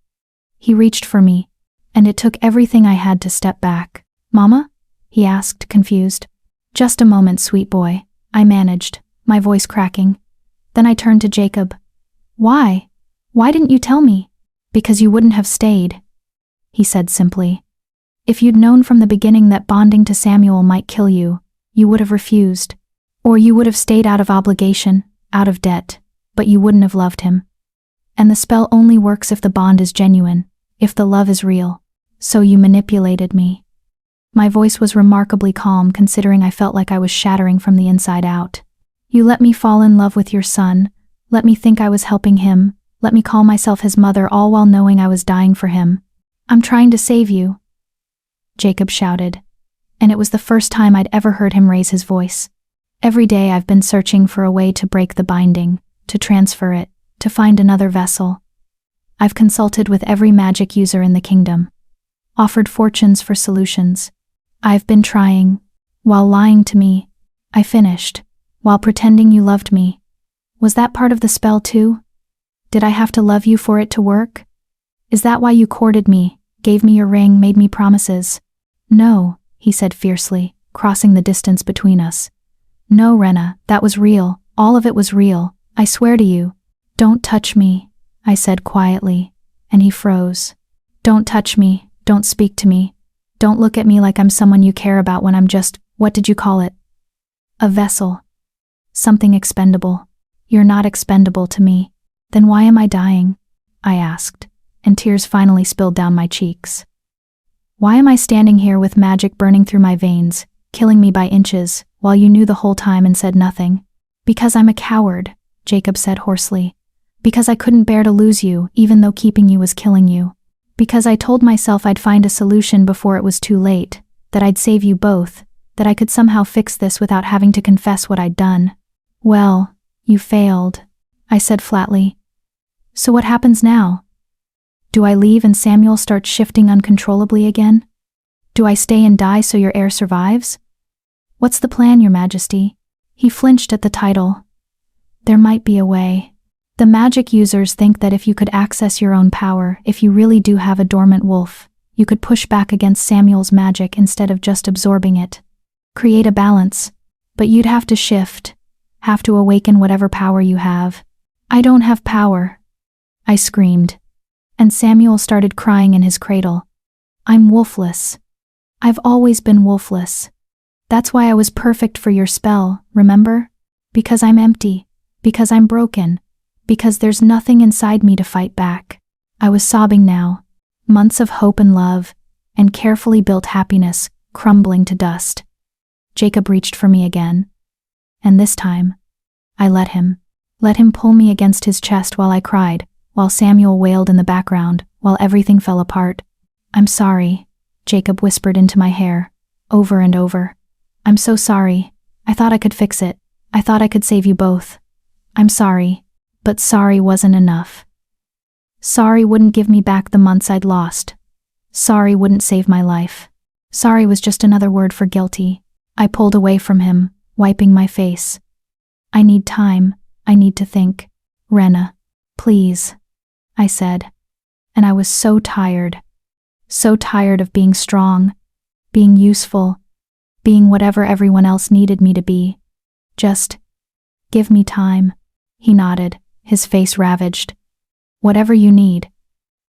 He reached for me, and it took everything I had to step back. Mama? He asked, confused. Just a moment, sweet boy, I managed, my voice cracking. Then I turned to Jacob. Why? Why didn't you tell me? Because you wouldn't have stayed, he said simply. If you'd known from the beginning that bonding to Samuel might kill you, you would have refused. Or you would have stayed out of obligation, out of debt, but you wouldn't have loved him. And the spell only works if the bond is genuine, if the love is real. So you manipulated me. My voice was remarkably calm considering I felt like I was shattering from the inside out. You let me fall in love with your son, let me think I was helping him, let me call myself his mother, all while knowing I was dying for him. I'm trying to save you, Jacob shouted. And it was the first time I'd ever heard him raise his voice. Every day I've been searching for a way to break the binding, to transfer it, to find another vessel. I've consulted with every magic user in the kingdom, offered fortunes for solutions. I've been trying, while lying to me. I finished, while pretending you loved me. Was that part of the spell too? Did I have to love you for it to work? Is that why you courted me, gave me your ring, made me promises? No, he said fiercely, crossing the distance between us. No, Rena, that was real, all of it was real, I swear to you. Don't touch me, I said quietly, and he froze. Don't touch me, don't speak to me. Don't look at me like I'm someone you care about when I'm just, what did you call it? A vessel. Something expendable. You're not expendable to me. Then why am I dying? I asked, and tears finally spilled down my cheeks. Why am I standing here with magic burning through my veins, killing me by inches, while you knew the whole time and said nothing? Because I'm a coward, Jacob said hoarsely. Because I couldn't bear to lose you, even though keeping you was killing you. Because I told myself I'd find a solution before it was too late, that I'd save you both, that I could somehow fix this without having to confess what I'd done. Well, you failed, I said flatly. So what happens now? Do I leave and Samuel starts shifting uncontrollably again? Do I stay and die so your heir survives? What's the plan, Your Majesty? He flinched at the title. There might be a way. The magic users think that if you could access your own power, if you really do have a dormant wolf, you could push back against Samuel's magic instead of just absorbing it. Create a balance. But you'd have to shift, have to awaken whatever power you have. I don't have power, I screamed. And Samuel started crying in his cradle. I'm wolfless. I've always been wolfless. That's why I was perfect for your spell, remember? Because I'm empty, because I'm broken, because there's nothing inside me to fight back. I was sobbing now, months of hope and love, and carefully built happiness crumbling to dust. Jacob reached for me again. And this time, I let him pull me against his chest while I cried, while Samuel wailed in the background, while everything fell apart. "I'm sorry," Jacob whispered into my hair, over and over. "I'm so sorry. I thought I could fix it. I thought I could save you both. I'm sorry." But sorry wasn't enough. Sorry wouldn't give me back the months I'd lost. Sorry wouldn't save my life. Sorry was just another word for guilty. I pulled away from him, wiping my face. "I need time. I need to think. Rena, please," I said. And I was so tired. So tired of being strong, being useful, being whatever everyone else needed me to be. "Just give me time." He nodded, his face ravaged. "Whatever you need.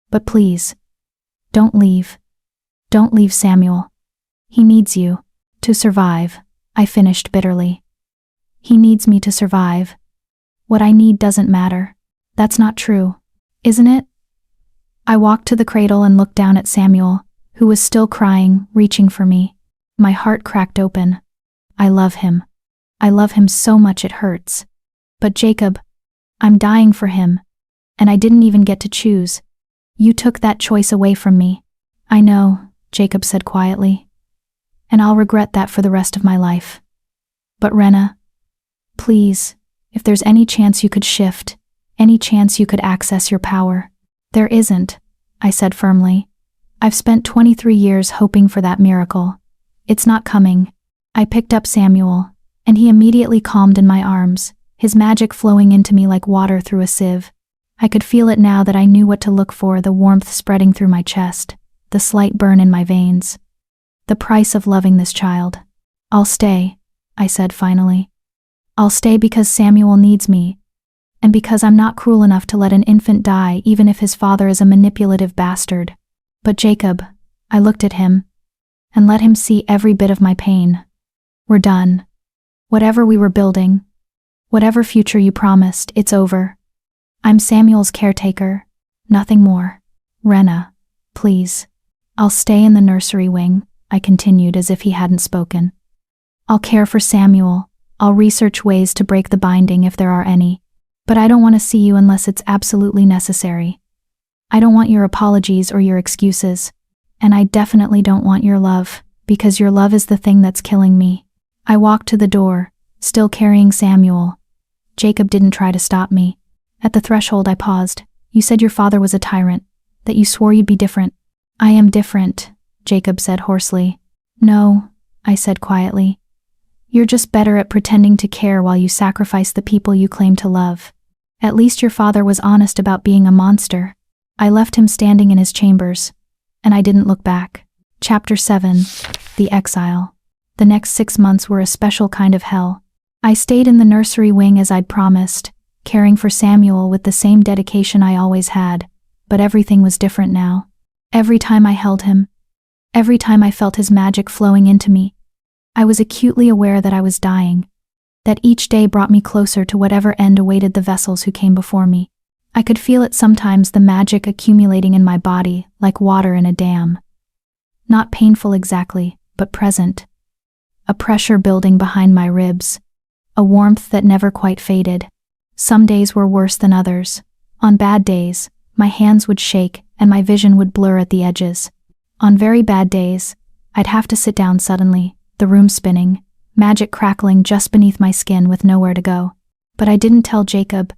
But please, don't leave. Don't leave Samuel. He needs you to survive," I finished bitterly. "He needs me to survive. What I need doesn't matter." "That's not true, isn't it?" I walked to the cradle and looked down at Samuel, who was still crying, reaching for me. My heart cracked open. I love him. I love him so much it hurts. "But Jacob, I'm dying for him. And I didn't even get to choose. You took that choice away from me." "I know," Jacob said quietly. "And I'll regret that for the rest of my life. But Rena, please, if there's any chance you could shift, any chance you could access your power." "There isn't," I said firmly. "I've spent 23 years hoping for that miracle. It's not coming." I picked up Samuel, and he immediately calmed in my arms, his magic flowing into me like water through a sieve. I could feel it now that I knew what to look for, the warmth spreading through my chest, the slight burn in my veins. The price of loving this child. "I'll stay," I said finally. "I'll stay because Samuel needs me, and because I'm not cruel enough to let an infant die even if his father is a manipulative bastard." "But Jacob," I looked at him, and let him see every bit of my pain. "We're done. Whatever we were building, whatever future you promised, it's over. I'm Samuel's caretaker, nothing more. Rena, please. I'll stay in the nursery wing," I continued as if he hadn't spoken. "I'll care for Samuel. I'll research ways to break the binding if there are any. But I don't want to see you unless it's absolutely necessary. I don't want your apologies or your excuses. And I definitely don't want your love, because your love is the thing that's killing me." I walked to the door, still carrying Samuel. Jacob didn't try to stop me. At the threshold I paused. "You said your father was a tyrant, that you swore you'd be different." "I am different," Jacob said hoarsely. "No," I said quietly. "You're just better at pretending to care while you sacrifice the people you claim to love. At least your father was honest about being a monster." I left him standing in his chambers, and I didn't look back. Chapter 7. The Exile. The next 6 months were a special kind of hell. I stayed in the nursery wing as I'd promised, caring for Samuel with the same dedication I always had, but everything was different now. Every time I held him, every time I felt his magic flowing into me, I was acutely aware that I was dying, that each day brought me closer to whatever end awaited the vessels who came before me. I could feel it sometimes, the magic accumulating in my body, like water in a dam. Not painful exactly, but present. A pressure building behind my ribs, a warmth that never quite faded. Some days were worse than others. On bad days, my hands would shake and my vision would blur at the edges. On very bad days, I'd have to sit down suddenly, the room spinning, magic crackling just beneath my skin with nowhere to go. But I didn't tell Jacob.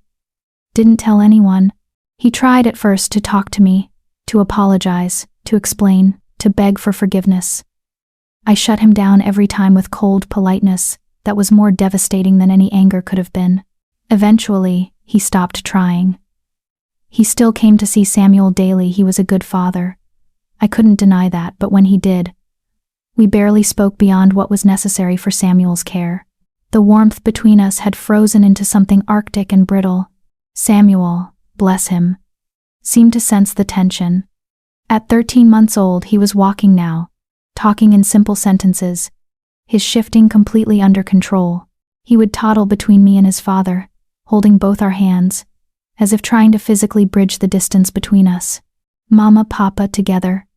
Didn't tell anyone. He tried at first to talk to me, to apologize, to explain, to beg for forgiveness. I shut him down every time with cold politeness that was more devastating than any anger could have been. Eventually, he stopped trying. He still came to see Samuel daily. He was a good father. I couldn't deny that, but when he did, we barely spoke beyond what was necessary for Samuel's care. The warmth between us had frozen into something arctic and brittle. Samuel, bless him, seemed to sense the tension. At 13 months old, he was walking now, talking in simple sentences, his shifting completely under control. He would toddle between me and his father, holding both our hands, as if trying to physically bridge the distance between us. Mama, Papa, together,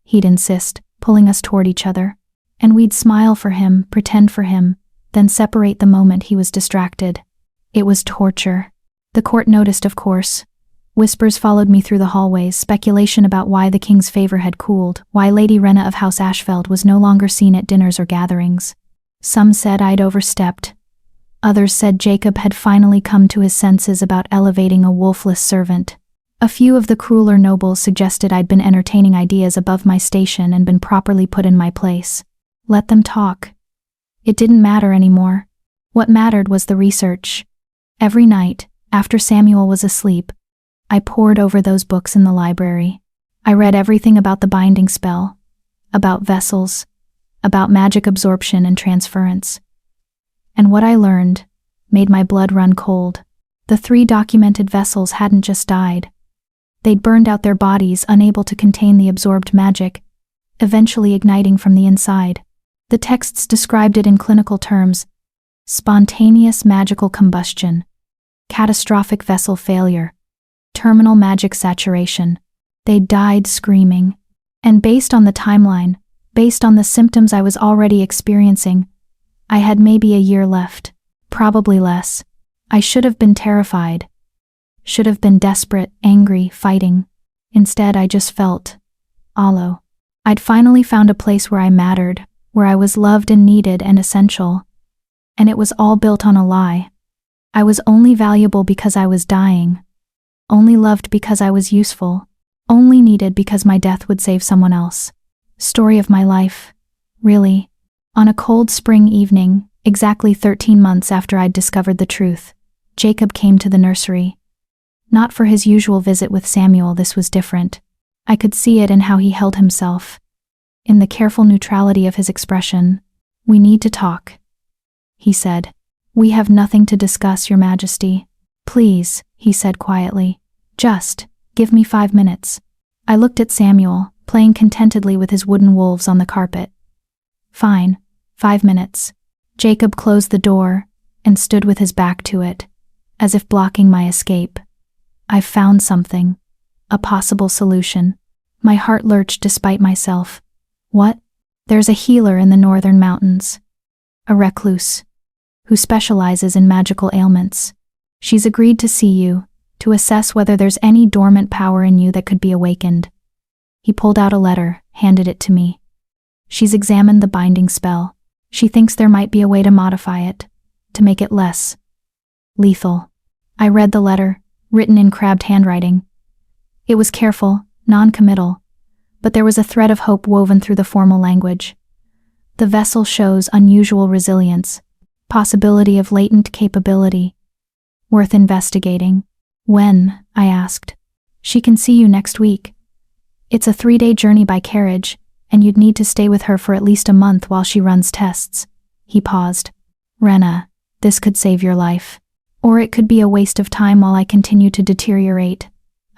he'd insist, pulling us toward each other. And we'd smile for him, pretend for him, then separate the moment he was distracted. It was torture. The court noticed, of course. Whispers followed me through the hallways, speculation about why the king's favor had cooled, why Lady Rena of House Ashfeld was no longer seen at dinners or gatherings. Some said I'd overstepped. Others said Jacob had finally come to his senses about elevating a wolfless servant. A few of the crueler nobles suggested I'd been entertaining ideas above my station and been properly put in my place. Let them talk. It didn't matter anymore. What mattered was the research. Every night, after Samuel was asleep, I pored over those books in the library. I read everything about the binding spell, about vessels, about magic absorption and transference. And what I learned made my blood run cold. The 3 documented vessels hadn't just died. They'd burned out their bodies, unable to contain the absorbed magic, eventually igniting from the inside. The texts described it in clinical terms: spontaneous magical combustion, catastrophic vessel failure, terminal magic saturation. They died screaming. And based on the timeline, based on the symptoms I was already experiencing, I had maybe a year left, probably less. I should have been terrified, should have been desperate, angry, fighting. Instead, I just felt hollow. I'd finally found a place where I mattered, where I was loved and needed and essential. And it was all built on a lie. I was only valuable because I was dying, only loved because I was useful, only needed because my death would save someone else. Story of my life, really. On a cold spring evening, exactly 13 months after I'd discovered the truth, Jacob came to the nursery. Not for his usual visit with Samuel, this was different. I could see it in how he held himself, in the careful neutrality of his expression. "We need to talk," he said. "We have nothing to discuss, Your Majesty." "Please," he said quietly. "Just give me 5 minutes." I looked at Samuel, playing contentedly with his wooden wolves on the carpet. "Fine, 5 minutes." Jacob closed the door and stood with his back to it, as if blocking my escape. "I've found something. A possible solution." My heart lurched despite myself. "What?" "There's a healer in the northern mountains. A recluse, who specializes in magical ailments. She's agreed to see you, to assess whether there's any dormant power in you that could be awakened." He pulled out a letter, handed it to me. "She's examined the binding spell. She thinks there might be a way to modify it, to make it less lethal." I read the letter, written in crabbed handwriting. It was careful, non-committal, but there was a thread of hope woven through the formal language. "The vessel shows unusual resilience, possibility of latent capability. Worth investigating." "When?" I asked. "She can see you next week. It's a 3-day journey by carriage, and you'd need to stay with her for at least a month while she runs tests." He paused. "Rena, this could save your life. Or it could be a waste of time while I continue to deteriorate,"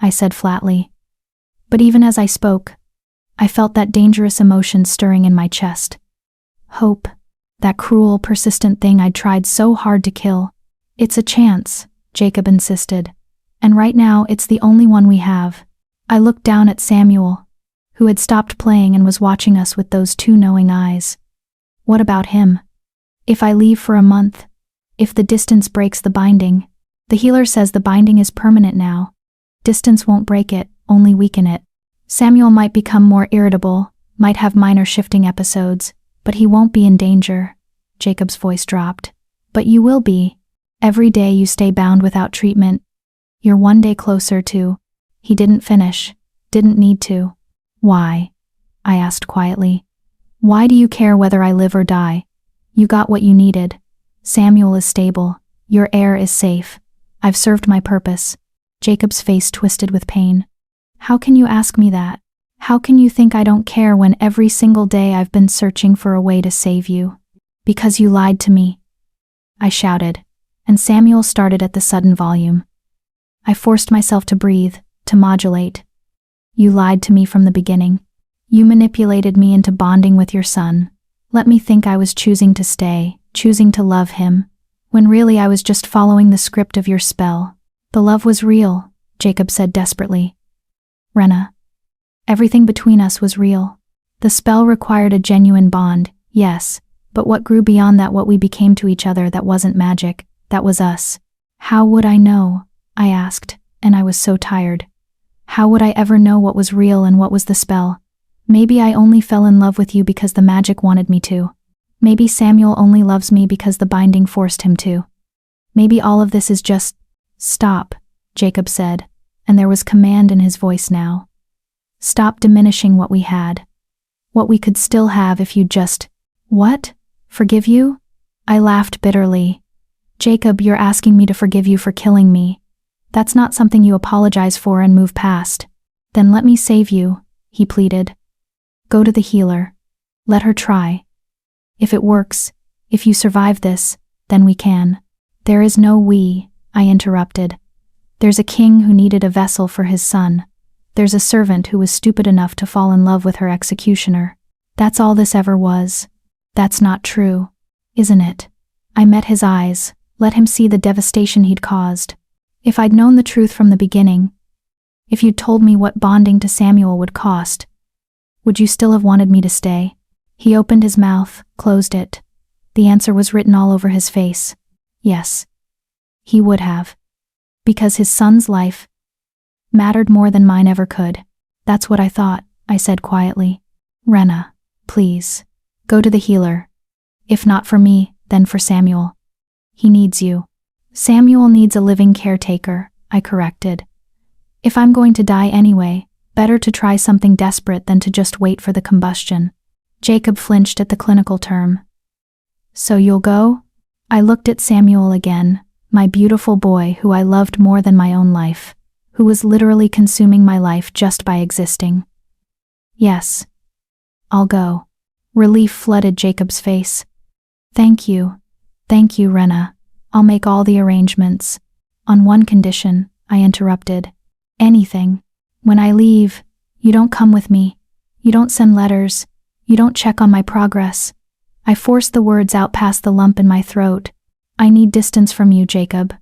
I said flatly. But even as I spoke, I felt that dangerous emotion stirring in my chest. Hope, that cruel, persistent thing I'd tried so hard to kill. "It's a chance," Jacob insisted. "And right now it's the only one we have." I looked down at Samuel, who had stopped playing and was watching us with those 2 knowing eyes. "What about him? If I leave for a month? If the distance breaks the binding?" "The healer says the binding is permanent now. Distance won't break it, only weaken it. Samuel might become more irritable, might have minor shifting episodes, but he won't be in danger." Jacob's voice dropped. "But you will be. Every day you stay bound without treatment, you're 1 day closer to—" He didn't finish, didn't need to. "Why?" I asked quietly. "Why do you care whether I live or die? You got what you needed. Samuel is stable. Your heir is safe. I've served my purpose." Jacob's face twisted with pain. "How can you ask me that? How can you think I don't care when every single day I've been searching for a way to save you? Because you lied to me," I shouted, and Samuel started at the sudden volume. I forced myself to breathe, to modulate. "You lied to me from the beginning. You manipulated me into bonding with your son. Let me think I was choosing to stay, choosing to love him, when really I was just following the script of your spell. The love was real," Jacob said desperately. "Rena, everything between us was real. The spell required a genuine bond, yes, but what grew beyond that, what we became to each other, that wasn't magic, that was us." "How would I know?" I asked, and I was so tired. How would I ever know what was real and what was the spell? Maybe I only fell in love with you because the magic wanted me to. Maybe Samuel only loves me because the binding forced him to. Maybe all of this is just— Stop, Jacob said, and there was command in his voice now. Stop diminishing what we had. What we could still have if you just— What? Forgive you? I laughed bitterly. Jacob, you're asking me to forgive you for killing me. That's not something you apologize for and move past. Then let me save you, he pleaded. Go to the healer. Let her try. If it works, if you survive this, then we can. There is no we, I interrupted. There's a king who needed a vessel for his son. There's a servant who was stupid enough to fall in love with her executioner. That's all this ever was. That's not true, isn't it? I met his eyes, let him see the devastation he'd caused. If I'd known the truth from the beginning, if you'd told me what bonding to Samuel would cost, would you still have wanted me to stay? He opened his mouth, closed it. The answer was written all over his face. Yes. He would have. Because his son's life mattered more than mine ever could. That's what I thought, I said quietly. Rena, please, go to the healer. If not for me, then for Samuel. He needs you. Samuel needs a living caretaker, I corrected. If I'm going to die anyway, better to try something desperate than to just wait for the combustion. Jacob flinched at the clinical term. So you'll go? I looked at Samuel again, my beautiful boy who I loved more than my own life, who was literally consuming my life just by existing. Yes. I'll go. Relief flooded Jacob's face. Thank you, Rena. I'll make all the arrangements. On one condition, I interrupted. Anything. When I leave, you don't come with me. You don't send letters. You don't check on my progress. I forced the words out past the lump in my throat. I need distance from you, Jacob.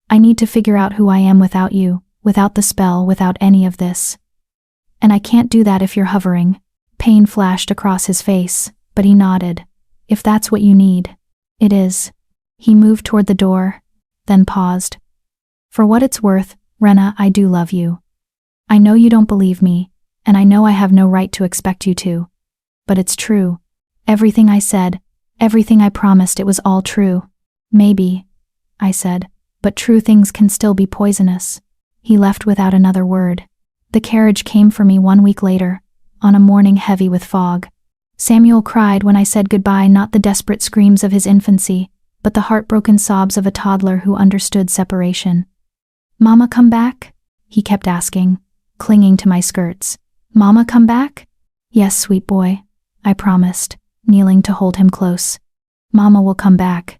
I need to figure out who I am without you, without the spell, without any of this. And I can't do that if you're hovering. Pain flashed across his face, but he nodded. If that's what you need, it is. He moved toward the door, then paused. For what it's worth, Rena, I do love you. I know you don't believe me, and I know I have no right to expect you to. But it's true. Everything I said, everything I promised, it was all true. Maybe, I said, but true things can still be poisonous. He left without another word. The carriage came for me 1 week later, on a morning heavy with fog. Samuel cried when I said goodbye, not the desperate screams of his infancy, but the heartbroken sobs of a toddler who understood separation. Mama, come back? He kept asking, clinging to my skirts. Mama, come back? Yes, sweet boy, I promised, kneeling to hold him close. Mama will come back.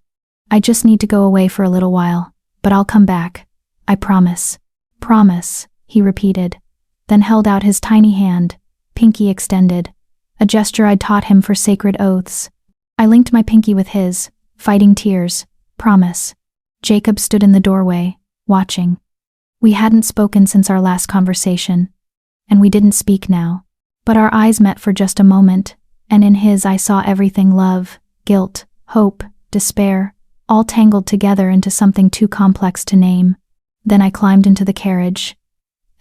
I just need to go away for a little while, but I'll come back. I promise. Promise, he repeated, then held out his tiny hand, pinky extended, a gesture I'd taught him for sacred oaths. I linked my pinky with his, fighting tears. Promise. Jacob stood in the doorway, watching. We hadn't spoken since our last conversation, and we didn't speak now. But our eyes met for just a moment, and in his I saw everything: love, guilt, hope, despair, all tangled together into something too complex to name. Then I climbed into the carriage,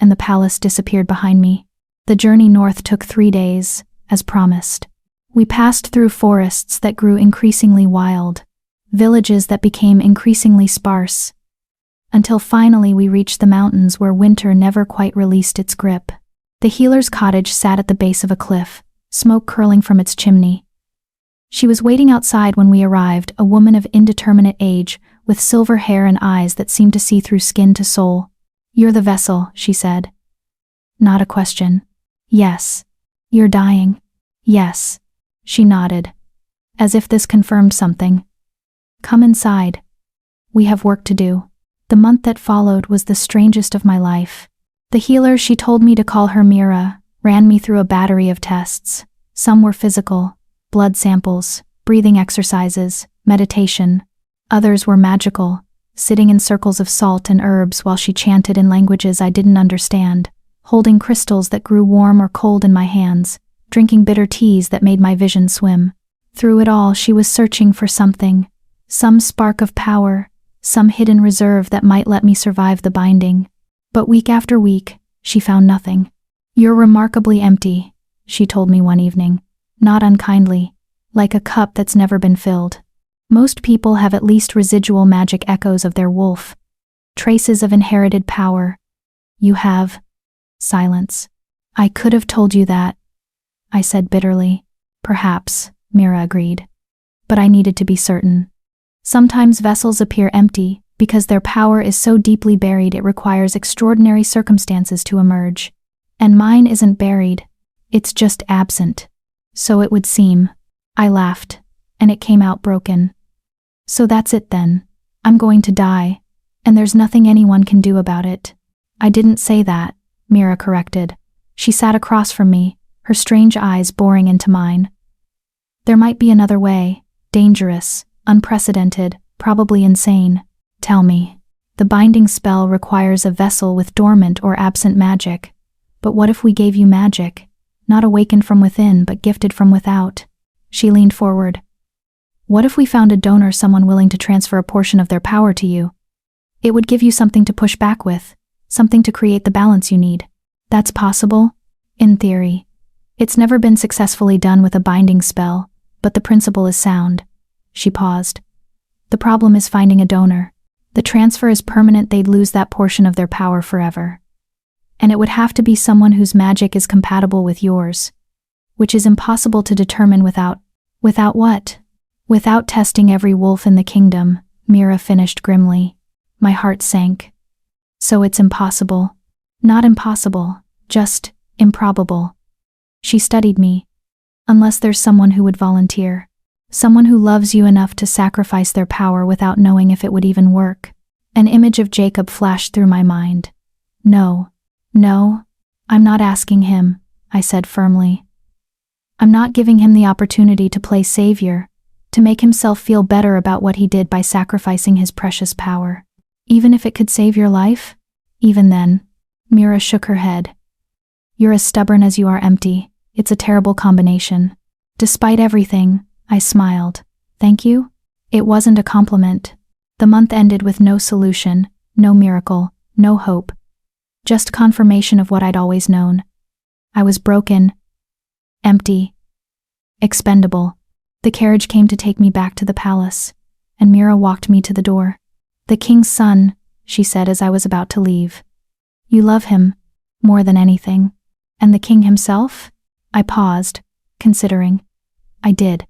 and the palace disappeared behind me. The journey north took 3 days, as promised. We passed through forests that grew increasingly wild, villages that became increasingly sparse, until finally we reached the mountains where winter never quite released its grip. The healer's cottage sat at the base of a cliff, smoke curling from its chimney. She was waiting outside when we arrived, a woman of indeterminate age, with silver hair and eyes that seemed to see through skin to soul. You're the vessel, she said. Not a question. Yes. You're dying. Yes. She nodded, as if this confirmed something. Come inside. We have work to do. The month that followed was the strangest of my life. The healer, she told me to call her Mira, ran me through a battery of tests. Some were physical, blood samples, breathing exercises, meditation. Others were magical, sitting in circles of salt and herbs while she chanted in languages I didn't understand, holding crystals that grew warm or cold in my hands, drinking bitter teas that made my vision swim. Through it all, she was searching for something, some spark of power, some hidden reserve that might let me survive the binding. But week after week, she found nothing. "You're remarkably empty," she told me one evening, not unkindly, like a cup that's never been filled. "Most people have at least residual magic echoes of their wolf, traces of inherited power. You have..." Silence. "I could have told you that," I said bitterly. "Perhaps," Mira agreed. "But I needed to be certain. Sometimes vessels appear empty because their power is so deeply buried it requires extraordinary circumstances to emerge. And mine isn't buried, it's just absent. So it would seem." I laughed, and it came out broken. "So that's it then. I'm going to die, and there's nothing anyone can do about it." "I didn't say that," Mira corrected. She sat across from me, her strange eyes boring into mine. "There might be another way, dangerous, unprecedented, probably insane. Tell me." "The binding spell requires a vessel with dormant or absent magic. But what if we gave you magic, not awakened from within but gifted from without?" She leaned forward. "What if we found a donor, someone willing to transfer a portion of their power to you? It would give you something to push back with, something to create the balance you need." "That's possible? In theory. It's never been successfully done with a binding spell, but the principle is sound." She paused. "The problem is finding a donor. The transfer is permanent, they'd lose that portion of their power forever. And it would have to be someone whose magic is compatible with yours, which is impossible to determine without..." "Without what?" "Without testing every wolf in the kingdom," Mira finished grimly. My heart sank. "So it's impossible." "Not impossible, just improbable." She studied me. "Unless there's someone who would volunteer. Someone who loves you enough to sacrifice their power without knowing if it would even work." An image of Jacob flashed through my mind. No, I'm not asking him," I said firmly. "I'm not giving him the opportunity to play savior, to make himself feel better about what he did by sacrificing his precious power. Even if it could save your life? Even then." Mira shook her head. "You're as stubborn as you are empty. It's a terrible combination." "Despite everything," I smiled. "Thank you?" It wasn't a compliment. The month ended with no solution, no miracle, no hope. Just confirmation of what I'd always known. I was broken, empty, expendable. The carriage came to take me back to the palace, and Mira walked me to the door. "The king's son," she said as I was about to leave. "You love him, more than anything. And the king himself?" I paused, considering. I did.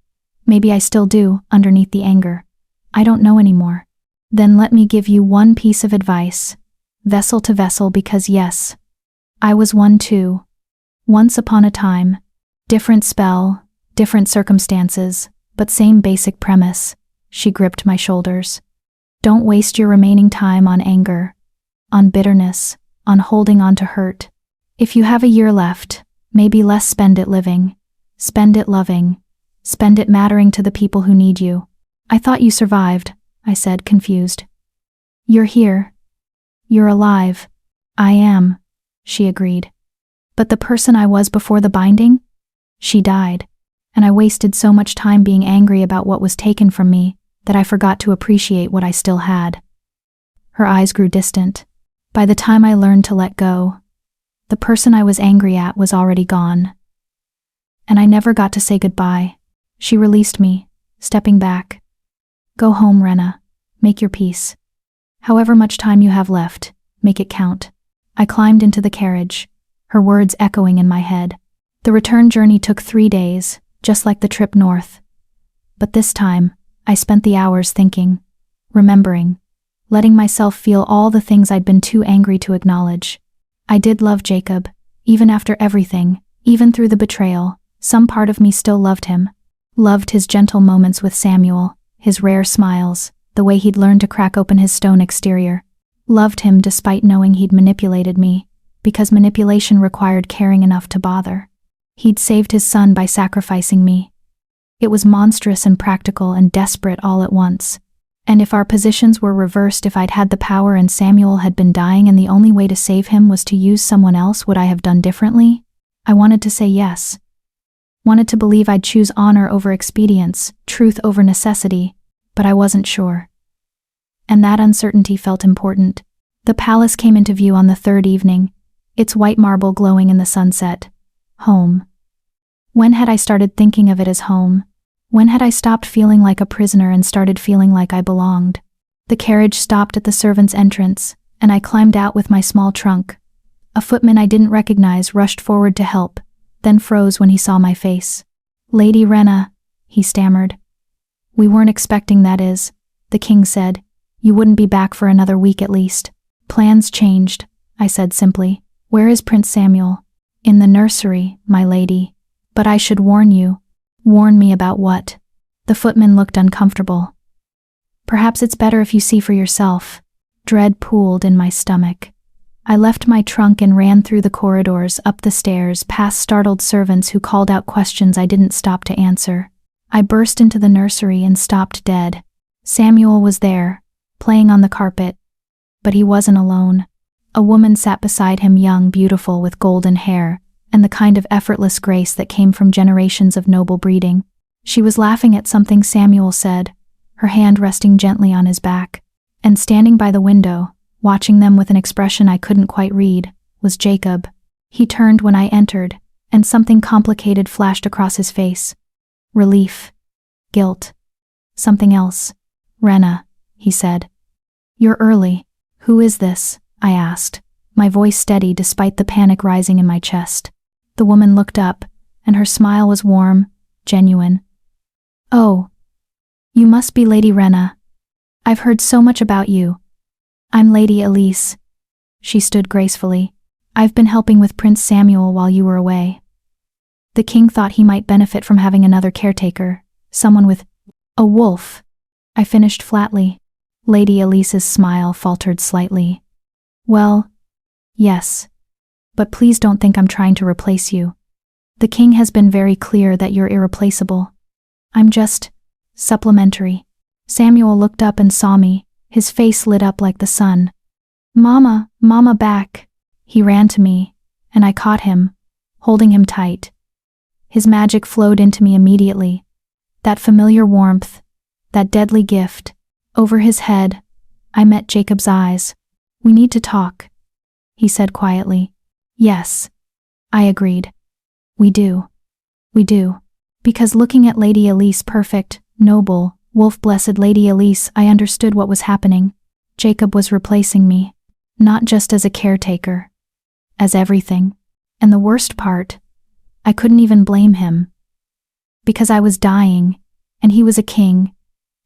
Maybe I still do, underneath the anger. I don't know anymore. "Then let me give you one piece of advice. Vessel to vessel, because yes, I was one too. Once upon a time. Different spell, different circumstances, but same basic premise." She gripped my shoulders. "Don't waste your remaining time on anger, on bitterness, on holding on to hurt. If you have a year left, maybe less, spend it living. Spend it loving. Spend it mattering to the people who need you." "I thought you survived," I said, confused. "You're here. You're alive." "I am," she agreed. "But the person I was before the binding? She died, and I wasted so much time being angry about what was taken from me that I forgot to appreciate what I still had." Her eyes grew distant. "By the time I learned to let go, the person I was angry at was already gone. And I never got to say goodbye." She released me, stepping back. "Go home, Rena. Make your peace. However much time you have left, make it count." I climbed into the carriage, her words echoing in my head. The return journey took 3 days, just like the trip north. But this time, I spent the hours thinking, remembering, letting myself feel all the things I'd been too angry to acknowledge. I did love Jacob, even after everything, even through the betrayal. Some part of me still loved him. Loved his gentle moments with Samuel, his rare smiles, the way he'd learned to crack open his stone exterior. Loved him despite knowing he'd manipulated me, because manipulation required caring enough to bother. He'd saved his son by sacrificing me. It was monstrous and practical and desperate all at once. And if our positions were reversed, if I'd had the power and Samuel had been dying and the only way to save him was to use someone else, would I have done differently? I wanted to say yes. Wanted to believe I'd choose honor over expedience, truth over necessity, but I wasn't sure. And that uncertainty felt important. The palace came into view on the third evening, its white marble glowing in the sunset. Home. When had I started thinking of it as home? When had I stopped feeling like a prisoner and started feeling like I belonged? The carriage stopped at the servants' entrance, and I climbed out with my small trunk. A footman I didn't recognize rushed forward to help, then froze when he saw my face. "Lady Rena," he stammered. "We weren't expecting that is," the king said. "You wouldn't be back for another week at least." "Plans changed," I said simply. "Where is Prince Samuel?" "In the nursery, my lady. But I should warn you." "Warn me about what?" The footman looked uncomfortable. "Perhaps it's better if you see for yourself." Dread pooled in my stomach. I left my trunk and ran through the corridors, up the stairs, past startled servants who called out questions I didn't stop to answer. I burst into the nursery and stopped dead. Samuel was there, playing on the carpet. But he wasn't alone. A woman sat beside him, young, beautiful, with golden hair, and the kind of effortless grace that came from generations of noble breeding. She was laughing at something Samuel said, her hand resting gently on his back. And standing by the window, watching them with an expression I couldn't quite read, was Jacob. He turned when I entered, and something complicated flashed across his face. Relief. Guilt. Something else. "Rena," he said. "You're early. Who is this?" I asked, my voice steady despite the panic rising in my chest. The woman looked up, and her smile was warm, genuine. "Oh, you must be Lady Rena. I've heard so much about you. I'm Lady Elise." She stood gracefully. "I've been helping with Prince Samuel while you were away." The king thought he might benefit from having another caretaker, someone with a wolf. I finished flatly. Lady Elise's smile faltered slightly. "Well, yes. But please don't think I'm trying to replace you. The king has been very clear that you're irreplaceable. I'm just supplementary." Samuel looked up and saw me, his face lit up like the sun. "Mama, Mama, back." He ran to me, and I caught him, holding him tight. His magic flowed into me immediately. That familiar warmth, that deadly gift. Over his head, I met Jacob's eyes. "We need to talk," he said quietly. "Yes," I agreed. We do. Because looking at Lady Elise, perfect, noble, wolf-blessed Lady Elise, I understood what was happening. Jacob was replacing me, not just as a caretaker, as everything. And the worst part, I couldn't even blame him. Because I was dying, and he was a king,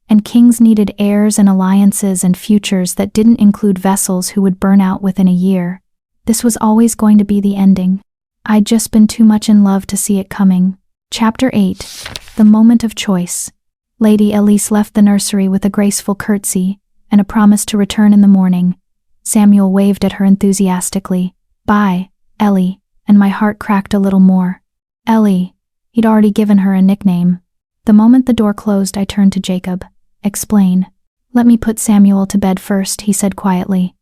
and kings needed heirs and alliances and futures that didn't include vessels who would burn out within a year. This was always going to be the ending. I'd just been too much in love to see it coming. Chapter 8. The Moment of Choice. Lady Elise left the nursery with a graceful curtsy and a promise to return in the morning. Samuel waved at her enthusiastically. "Bye, Ellie," and my heart cracked a little more. Ellie. He'd already given her a nickname. The moment the door closed, I turned to Jacob. "Explain." "Let me put Samuel to bed first," he said quietly.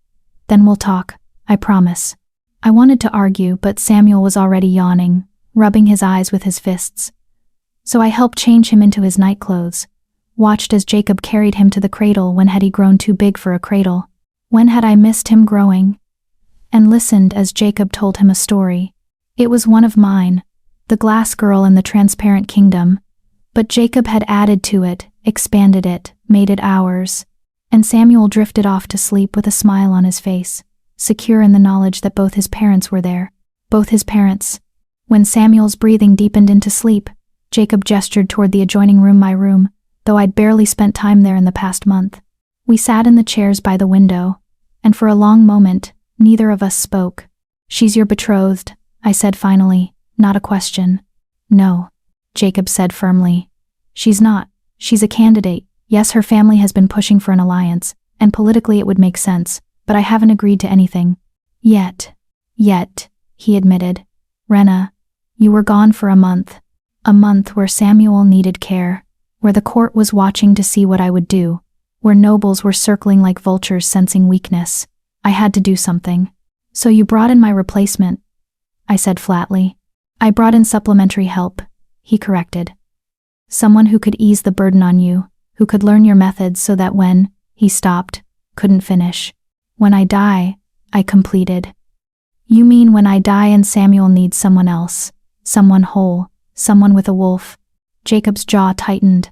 "Then we'll talk, I promise." I wanted to argue, but Samuel was already yawning, rubbing his eyes with his fists. So I helped change him into his nightclothes, watched as Jacob carried him to the cradle. When had he grown too big for a cradle? When had I missed him growing? And listened as Jacob told him a story. It was one of mine, the glass girl in the transparent kingdom, but Jacob had added to it, expanded it, made it ours. And Samuel drifted off to sleep with a smile on his face, secure in the knowledge that both his parents were there. Both his parents. When Samuel's breathing deepened into sleep, Jacob gestured toward the adjoining room, my room, though I'd barely spent time there in the past month. We sat in the chairs by the window, and for a long moment, neither of us spoke. "She's your betrothed," I said finally, not a question. "No," Jacob said firmly. "She's not. She's a candidate. Yes, her family has been pushing for an alliance, and politically it would make sense, but I haven't agreed to anything. Yet, he admitted. "Rena, you were gone for a month. A month where Samuel needed care, where the court was watching to see what I would do, where nobles were circling like vultures sensing weakness. I had to do something. So you brought in my replacement," I said flatly. "I brought in supplementary help," he corrected. "Someone who could ease the burden on you, who could learn your methods so that when," he stopped, "couldn't finish. When I die, I completed. You mean when I die and Samuel needs someone else, someone whole, someone with a wolf? Jacob's jaw tightened.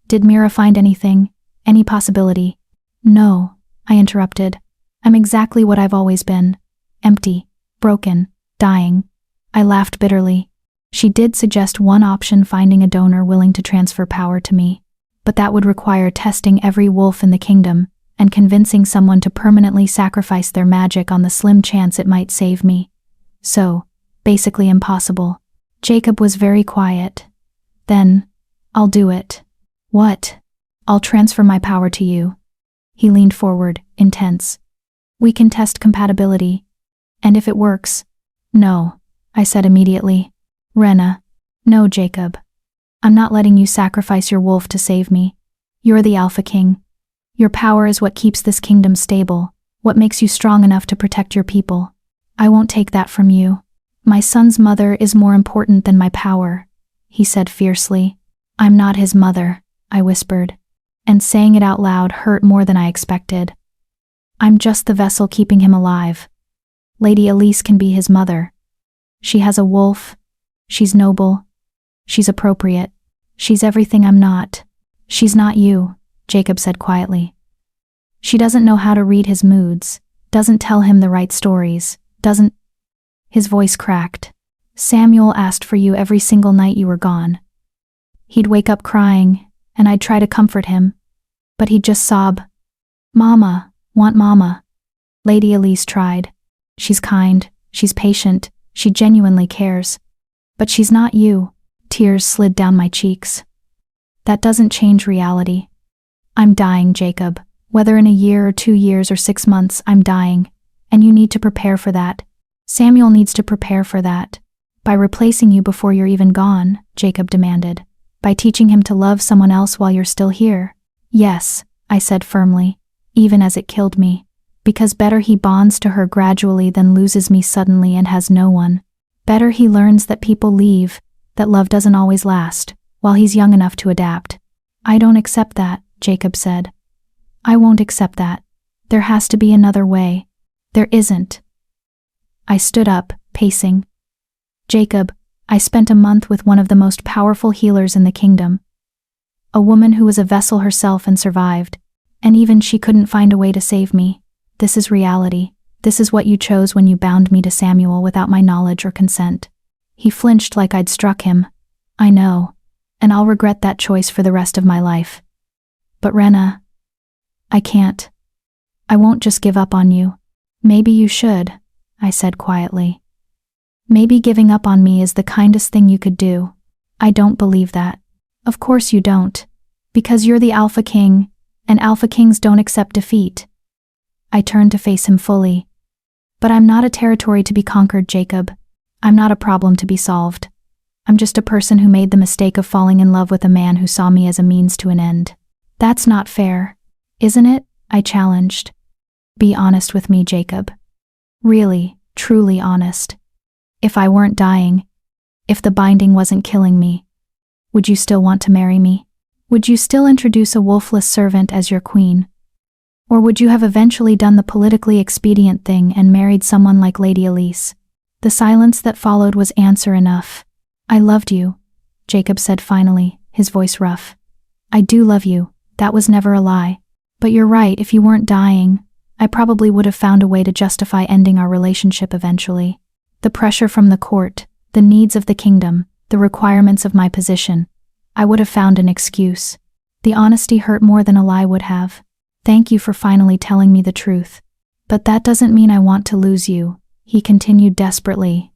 Did Mira find anything? Any possibility? No, I interrupted. I'm exactly what I've always been. Empty, broken, dying. I laughed bitterly. She did suggest one option, finding a donor willing to transfer power to me. But that would require testing every wolf in the kingdom, and convincing someone to permanently sacrifice their magic on the slim chance it might save me. So, basically impossible. Jacob was very quiet. Then, I'll do it. What? I'll transfer my power to you. He leaned forward, intense. We can test compatibility. And if it works? No, I said immediately. Rena. No, Jacob. I'm not letting you sacrifice your wolf to save me. You're the Alpha King. Your power is what keeps this kingdom stable, what makes you strong enough to protect your people. I won't take that from you. My son's mother is more important than my power, he said fiercely. I'm not his mother, I whispered, and saying it out loud hurt more than I expected. I'm just the vessel keeping him alive. Lady Elise can be his mother. She has a wolf. She's noble. She's appropriate. She's everything I'm not. She's not you, Jacob said quietly. She doesn't know how to read his moods, doesn't tell him the right stories, doesn't... His voice cracked. Samuel asked for you every single night you were gone. He'd wake up crying, and I'd try to comfort him, but he'd just sob. Mama, want Mama. Lady Elise tried. She's kind, she's patient, she genuinely cares. But she's not you. Tears slid down my cheeks. That doesn't change reality. I'm dying, Jacob. Whether in a year or 2 years or 6 months, I'm dying. And you need to prepare for that. Samuel needs to prepare for that. By replacing you before you're even gone, Jacob demanded. By teaching him to love someone else while you're still here. Yes, I said firmly, even as it killed me. Because better he bonds to her gradually than loses me suddenly and has no one. Better he learns that people leave, that love doesn't always last, while he's young enough to adapt. I don't accept that, Jacob said. I won't accept that. There has to be another way. There isn't. I stood up, pacing. Jacob, I spent a month with one of the most powerful healers in the kingdom. A woman who was a vessel herself and survived, and even she couldn't find a way to save me. This is reality. This is what you chose when you bound me to Samuel without my knowledge or consent. He flinched like I'd struck him. I know, and I'll regret that choice for the rest of my life. But Rena, I can't. I won't just give up on you. Maybe you should, I said quietly. Maybe giving up on me is the kindest thing you could do. I don't believe that. Of course you don't. Because you're the Alpha King, and Alpha Kings don't accept defeat. I turned to face him fully. But I'm not a territory to be conquered, Jacob. I'm not a problem to be solved. I'm just a person who made the mistake of falling in love with a man who saw me as a means to an end. That's not fair, isn't it? I challenged. Be honest with me, Jacob. Really, truly honest. If I weren't dying, if the binding wasn't killing me, would you still want to marry me? Would you still introduce a wolfless servant as your queen? Or would you have eventually done the politically expedient thing and married someone like Lady Elise? The silence that followed was answer enough. I loved you, Jacob said finally, his voice rough. I do love you, that was never a lie. But you're right, if you weren't dying, I probably would have found a way to justify ending our relationship eventually. The pressure from the court, the needs of the kingdom, the requirements of my position. I would have found an excuse. The honesty hurt more than a lie would have. Thank you for finally telling me the truth. But that doesn't mean I want to lose you, he continued desperately.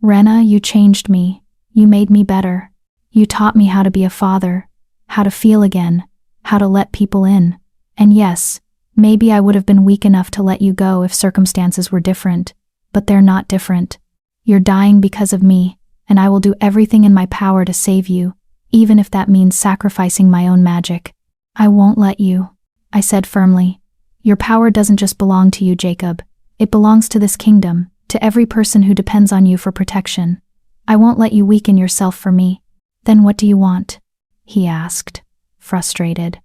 Rena, you changed me. You made me better. You taught me how to be a father, how to feel again, how to let people in. And yes, maybe I would have been weak enough to let you go if circumstances were different. But they're not different. You're dying because of me, and I will do everything in my power to save you, even if that means sacrificing my own magic. I won't let you, I said firmly. Your power doesn't just belong to you, Jacob. It belongs to this kingdom, to every person who depends on you for protection. I won't let you weaken yourself for me. Then what do you want? He asked, frustrated.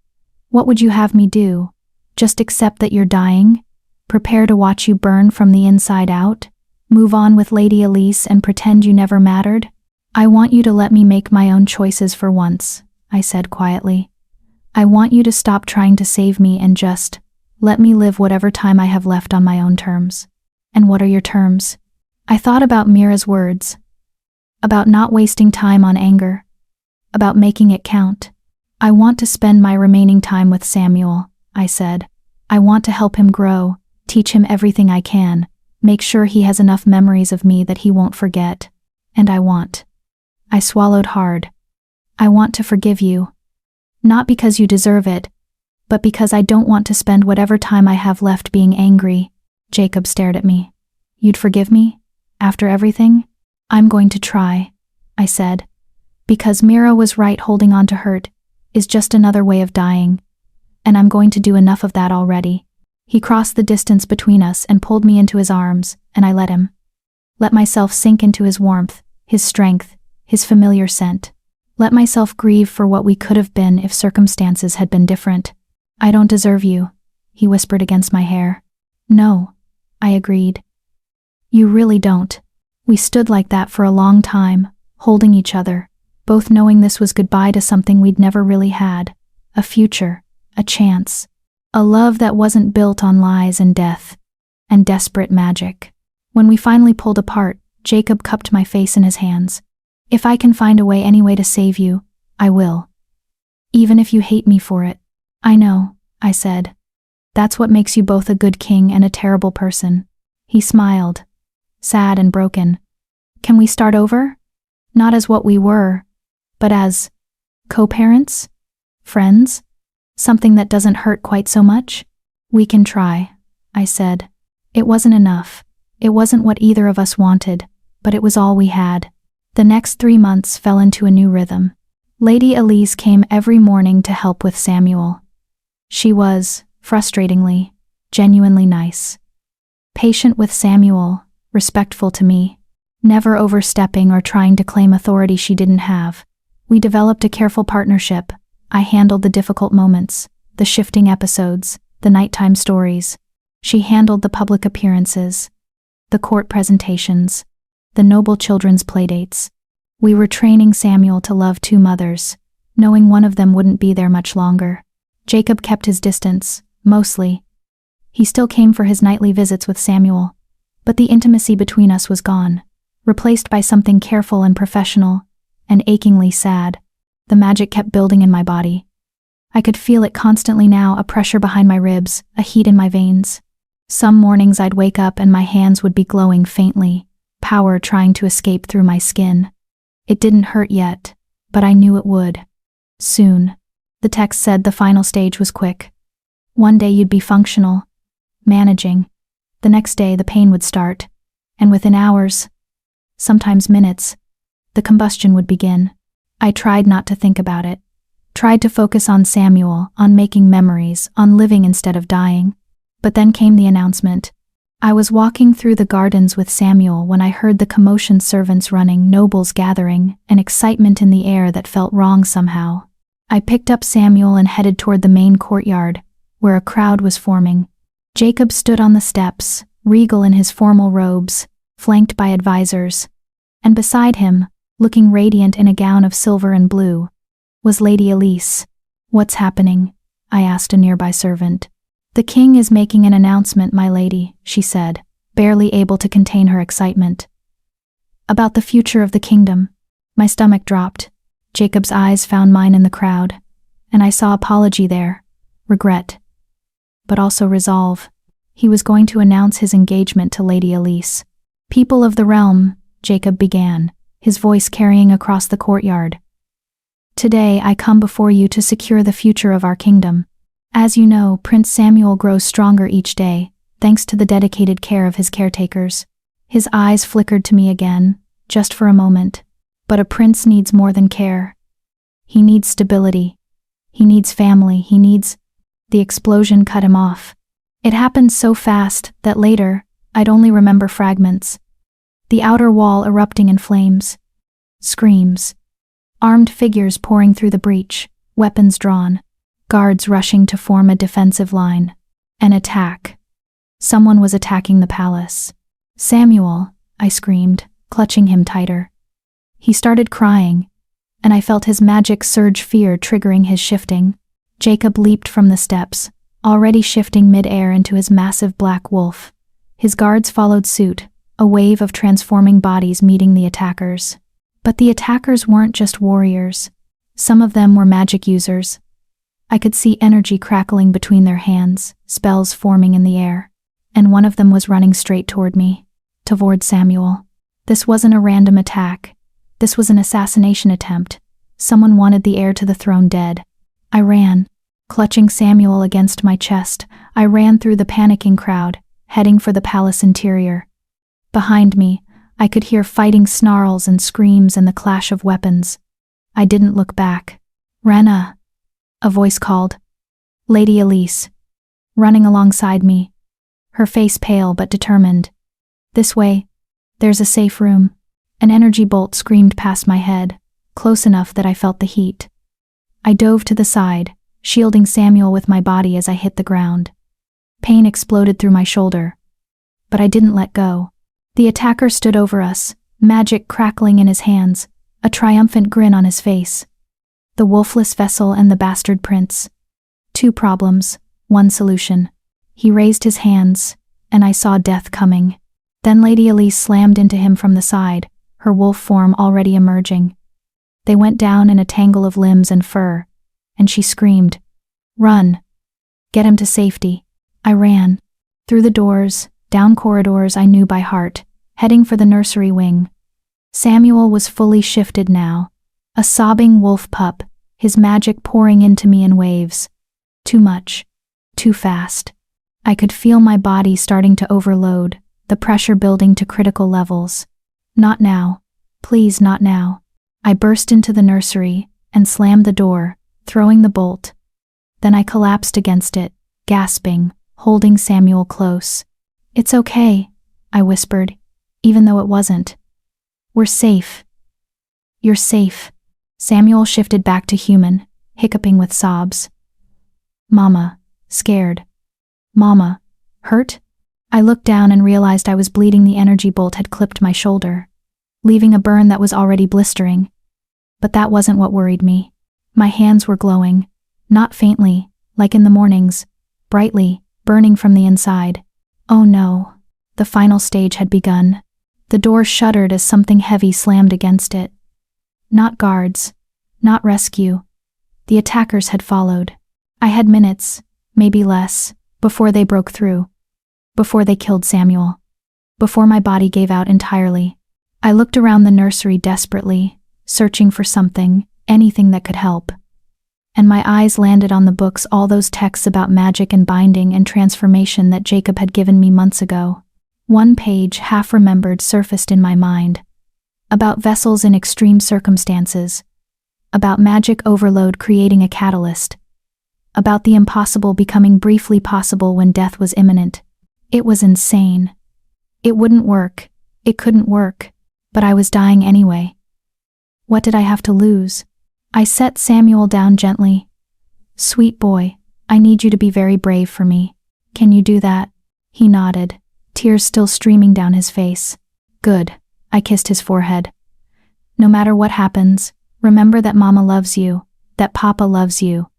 What would you have me do? Just accept that you're dying? Prepare to watch you burn from the inside out? Move on with Lady Elise and pretend you never mattered? I want you to let me make my own choices for once, I said quietly. I want you to stop trying to save me and just let me live whatever time I have left on my own terms. And what are your terms? I thought about Mira's words, about not wasting time on anger, about making it count. I want to spend my remaining time with Samuel, I said. I want to help him grow, teach him everything I can, make sure he has enough memories of me that he won't forget. And I swallowed hard. I want to forgive you. Not because you deserve it, but because I don't want to spend whatever time I have left being angry. Jacob stared at me. You'd forgive me? After everything? I'm going to try, I said. Because Mira was right, holding on to hurt is just another way of dying. And I'm going to do enough of that already. He crossed the distance between us and pulled me into his arms, and I let him. Let myself sink into his warmth, his strength, his familiar scent. Let myself grieve for what we could have been if circumstances had been different. I don't deserve you, he whispered against my hair. No, I agreed. You really don't. We stood like that for a long time, holding each other, both knowing this was goodbye to something we'd never really had, a future, a chance, a love that wasn't built on lies and death, and desperate magic. When we finally pulled apart, Jacob cupped my face in his hands. If I can find a way, any way to save you, I will. Even if you hate me for it. I know, I said. That's what makes you both a good king and a terrible person. He smiled, sad and broken. Can we start over? Not as what we were, but as co-parents? Friends? Something that doesn't hurt quite so much? We can try, I said. It wasn't enough. It wasn't what either of us wanted, but it was all we had. The next 3 months fell into a new rhythm. Lady Elise came every morning to help with Samuel. She was, frustratingly, genuinely nice. Patient with Samuel, respectful to me, never overstepping or trying to claim authority she didn't have. We developed a careful partnership. I handled the difficult moments, the shifting episodes, the nighttime stories. She handled the public appearances, the court presentations, the noble children's playdates. We were training Samuel to love 2 mothers, knowing one of them wouldn't be there much longer. Jacob kept his distance, mostly. He still came for his nightly visits with Samuel, but the intimacy between us was gone, replaced by something careful and professional, and achingly sad. The magic kept building in my body. I could feel it constantly now, a pressure behind my ribs, a heat in my veins. Some mornings I'd wake up and my hands would be glowing faintly, power trying to escape through my skin. It didn't hurt yet, but I knew it would. Soon. The text said the final stage was quick. One day you'd be functional, managing. The next day the pain would start, and within hours, sometimes minutes, the combustion would begin. I tried not to think about it, tried to focus on Samuel, on making memories, on living instead of dying. But then came the announcement. I was walking through the gardens with Samuel when I heard the commotion, servants running, nobles gathering, an excitement in the air that felt wrong somehow. I picked up Samuel and headed toward the main courtyard, where a crowd was forming. Jacob stood on the steps, regal in his formal robes, flanked by advisors, and beside him, looking radiant in a gown of silver and blue, was Lady Elise. What's happening? I asked a nearby servant. The king is making an announcement, my lady, she said, barely able to contain her excitement. About the future of the kingdom. My stomach dropped. Jacob's eyes found mine in the crowd, and I saw apology there, regret, but also resolve. He was going to announce his engagement to Lady Elise. People of the realm, Jacob began, his voice carrying across the courtyard. Today I come before you to secure the future of our kingdom. As you know, Prince Samuel grows stronger each day, thanks to the dedicated care of his caretakers. His eyes flickered to me again, just for a moment. But a prince needs more than care. He needs stability. He needs family. He needs... The explosion cut him off. It happened so fast that later, I'd only remember fragments. The outer wall erupting in flames. Screams. Armed figures pouring through the breach, weapons drawn. Guards rushing to form a defensive line. An attack. Someone was attacking the palace. "Samuel," I screamed, clutching him tighter. He started crying, and I felt his magic surge, fear triggering his shifting. Jacob leaped from the steps, already shifting mid-air into his massive black wolf. His guards followed suit, a wave of transforming bodies meeting the attackers. But the attackers weren't just warriors. Some of them were magic users. I could see energy crackling between their hands, spells forming in the air. And one of them was running straight toward me, toward Samuel. This wasn't a random attack. This was an assassination attempt. Someone wanted the heir to the throne dead. I ran, clutching Samuel against my chest. I ran through the panicking crowd, heading for the palace interior. Behind me, I could hear fighting snarls and screams and the clash of weapons. I didn't look back. "Rena," a voice called. Lady Elise, running alongside me, her face pale but determined. "This way. There's a safe room." An energy bolt screamed past my head, close enough that I felt the heat. I dove to the side, shielding Samuel with my body as I hit the ground. Pain exploded through my shoulder. But I didn't let go. The attacker stood over us, magic crackling in his hands, a triumphant grin on his face. The Wolfless vessel and the bastard prince. 2 problems, 1 solution. He raised his hands, and I saw death coming. Then Lady Elise slammed into him from the side, her wolf form already emerging. They went down in a tangle of limbs and fur, and she screamed, "Run! Get him to safety." I ran. Through the doors, down corridors I knew by heart, heading for the nursery wing. Samuel was fully shifted now, a sobbing wolf pup, his magic pouring into me in waves. Too much. Too fast. I could feel my body starting to overload, the pressure building to critical levels. "Not now. Please, not now." I burst into the nursery and slammed the door, throwing the bolt. Then I collapsed against it, gasping, holding Samuel close. "It's okay," I whispered, even though it wasn't. "We're safe." "You're safe." Samuel shifted back to human, hiccuping with sobs. "Mama, scared." "Mama, hurt?" I looked down and realized I was bleeding. The energy bolt had clipped my shoulder, leaving a burn that was already blistering. But that wasn't what worried me. My hands were glowing, not faintly, like in the mornings, brightly, burning from the inside. Oh no, the final stage had begun. The door shuddered as something heavy slammed against it. Not guards, not rescue. The attackers had followed. I had minutes, maybe less, before they broke through. Before they killed Samuel. Before my body gave out entirely. I looked around the nursery desperately, searching for something, anything that could help. And my eyes landed on the books, all those texts about magic and binding and transformation that Jacob had given me months ago. One page, half remembered, surfaced in my mind. About vessels in extreme circumstances. About magic overload creating a catalyst. About the impossible becoming briefly possible when death was imminent. It was insane. It wouldn't work. It couldn't work. But I was dying anyway. What did I have to lose? I set Samuel down gently. "Sweet boy, I need you to be very brave for me. Can you do that?" He nodded, tears still streaming down his face. "Good." I kissed his forehead. "No matter what happens, remember that Mama loves you, that Papa loves you,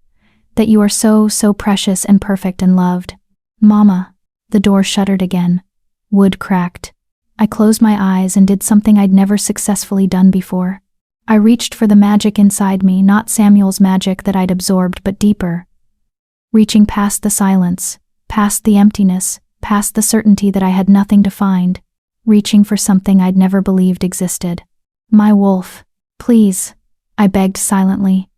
that you are so, so precious and perfect and loved." "Mama." The door shuddered again. Wood cracked. I closed my eyes and did something I'd never successfully done before. I reached for the magic inside me, not Samuel's magic that I'd absorbed, but deeper. Reaching past the silence, past the emptiness, past the certainty that I had nothing to find. Reaching for something I'd never believed existed. "My wolf, please," I begged silently.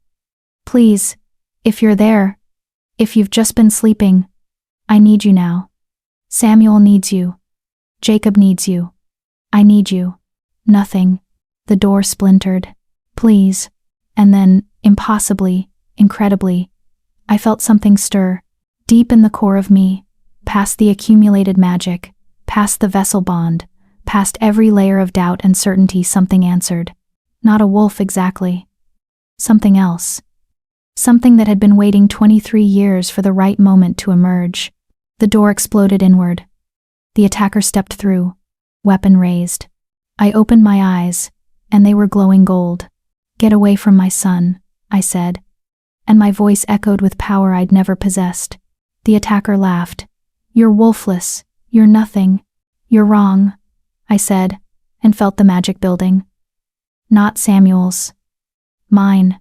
"Please, if you're there, if you've just been sleeping, I need you now. Samuel needs you. Jacob needs you. I need you." Nothing. The door splintered. "Please." And then, impossibly, incredibly, I felt something stir, deep in the core of me, past the accumulated magic, past the vessel bond, past every layer of doubt and certainty. Something answered. Not a wolf exactly. Something else. Something that had been waiting 23 years for the right moment to emerge. The door exploded inward, The attacker stepped through, weapon raised. I opened my eyes, and they were glowing gold. "Get away from my son," I said, and my voice echoed with power I'd never possessed. The attacker laughed. "You're wolfless. You're nothing. You're wrong," I said, and felt the magic building. Not Samuel's. Mine.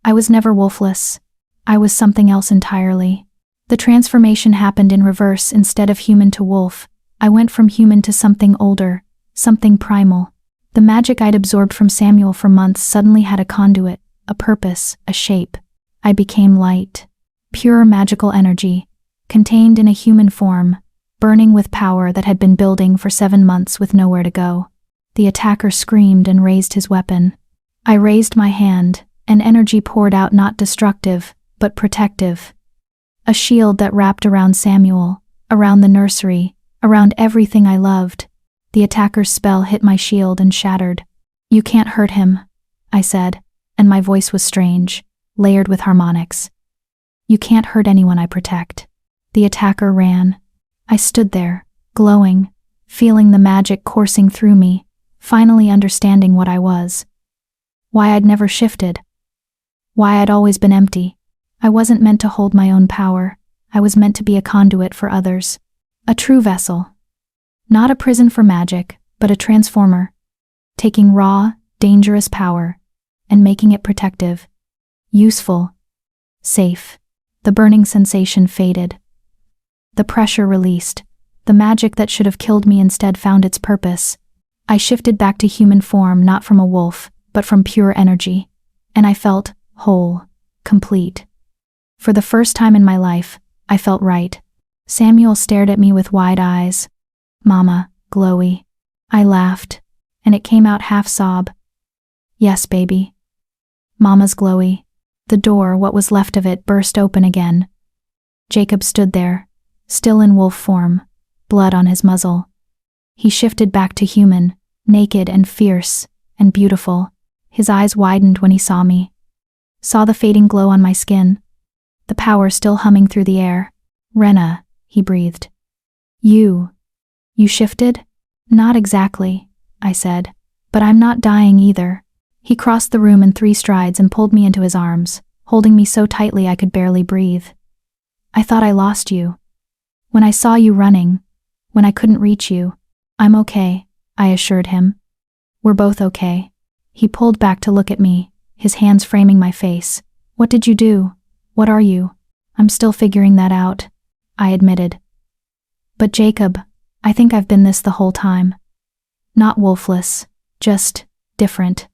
I was never wolfless. I was something else entirely. The transformation happened in reverse. Instead of human to wolf, I went from human to something older, something primal. The magic I'd absorbed from Samuel for months suddenly had a conduit, a purpose, a shape. I became light. Pure magical energy, contained in a human form, burning with power that had been building for 7 months with nowhere to go. The attacker screamed and raised his weapon. I raised my hand, and energy poured out, not destructive, but protective. A shield that wrapped around Samuel, around the nursery, around everything I loved. The attacker's spell hit my shield and shattered. "You can't hurt him," I said, and my voice was strange, layered with harmonics. "You can't hurt anyone I protect." The attacker ran. I stood there, glowing, feeling the magic coursing through me, finally understanding what I was. Why I'd never shifted. Why I'd always been empty. I wasn't meant to hold my own power. I was meant to be a conduit for others. A true vessel. Not a prison for magic, but a transformer. Taking raw, dangerous power and making it protective, useful, safe. The burning sensation faded. The pressure released. The magic that should have killed me instead found its purpose. I shifted back to human form, not from a wolf, but from pure energy. And I felt whole, complete. For the first time in my life, I felt right. Samuel stared at me with wide eyes. "Mama, glowy." I laughed, and it came out half sob. "Yes, baby. Mama's glowy." The door, what was left of it, burst open again. Jacob stood there, still in wolf form, blood on his muzzle. He shifted back to human, naked and fierce and beautiful. His eyes widened when he saw me. Saw the fading glow on my skin. The power still humming through the air. "Rena," he breathed. You shifted?" "Not exactly," I said, "but I'm not dying either." He crossed the room in 3 strides and pulled me into his arms, holding me so tightly I could barely breathe. "I thought I lost you. When I saw you running, when I couldn't reach you." "I'm okay," I assured him. "We're both okay." He pulled back to look at me, his hands framing my face. "What did you do? What are you?" "I'm still figuring that out," I admitted. "But Jacob, I think I've been this the whole time. Not wolfless, just different.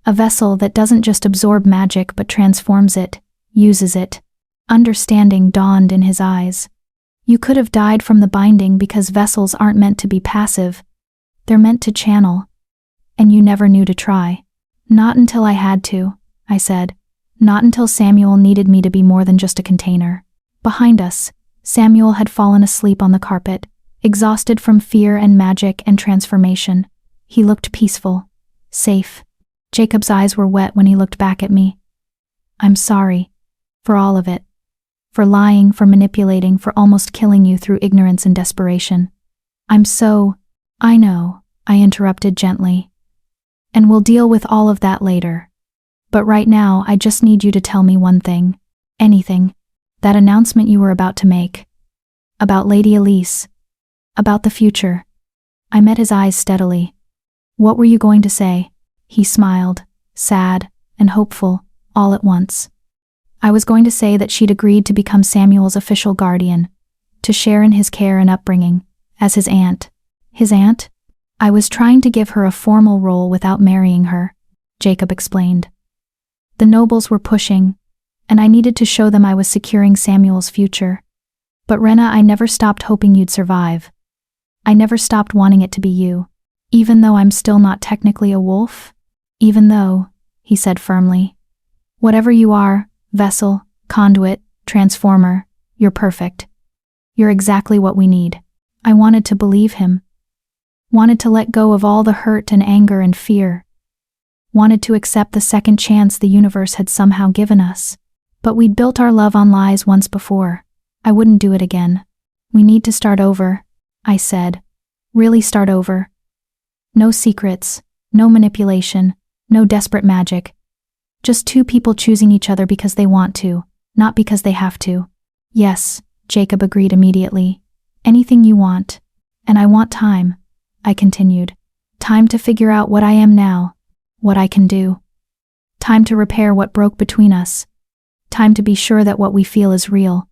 A vessel that doesn't just absorb magic but transforms it, uses it." Understanding dawned in his eyes. "You could have died from the binding because vessels aren't meant to be passive. They're meant to channel. And you never knew to try." "Not until I had to," I said. "Not until Samuel needed me to be more than just a container." Behind us, Samuel had fallen asleep on the carpet, exhausted from fear and magic and transformation. He looked peaceful, safe. Jacob's eyes were wet when he looked back at me. "I'm sorry. For all of it. For lying, for manipulating, for almost killing you through ignorance and desperation. I know," I interrupted gently. "And we'll deal with all of that later. But right now, I just need you to tell me one thing. Anything. That announcement you were about to make. About Lady Elise. About the future." I met his eyes steadily. "What were you going to say?" He smiled, sad and hopeful, all at once. "I was going to say that she'd agreed to become Samuel's official guardian, to share in his care and upbringing, as his aunt." "His aunt?" "I was trying to give her a formal role without marrying her," Jacob explained. "The nobles were pushing, and I needed to show them I was securing Samuel's future. But Rena, I never stopped hoping you'd survive. I never stopped wanting it to be you. Even though I'm still not technically a wolf? Even though," he said firmly. "Whatever you are, vessel, conduit, transformer, you're perfect. You're exactly what we need." I wanted to believe him. Wanted to let go of all the hurt and anger and fear. Wanted to accept the second chance the universe had somehow given us. But we'd built our love on lies once before. I wouldn't do it again. We need to start over. I said. Really start over. No secrets, no manipulation, no desperate magic. Just two people choosing each other because they want to, not because they have to. Yes, Jacob agreed immediately. Anything you want. And I want time, I continued. Time to figure out what I am now, what I can do. Time to repair what broke between us. Time to be sure that what we feel is real,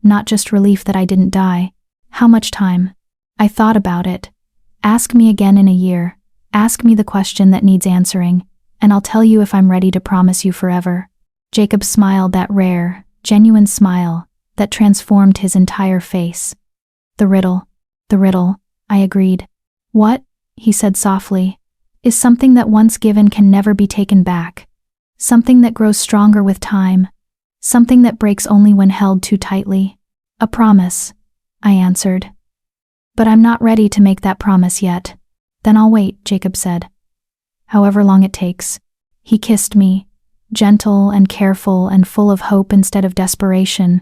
not just relief that I didn't die. How much time? I thought about it. Ask me again in a year. Ask me the question that needs answering, and I'll tell you if I'm ready to promise you forever. Jacob smiled, that rare, genuine smile that transformed his entire face. The riddle, I agreed. What, he said softly, is something that once given can never be taken back. Something that grows stronger with time. Something that breaks only when held too tightly. A promise, I answered. But I'm not ready to make that promise yet. Then I'll wait, Jacob said. However long it takes. He kissed me, gentle and careful and full of hope instead of desperation,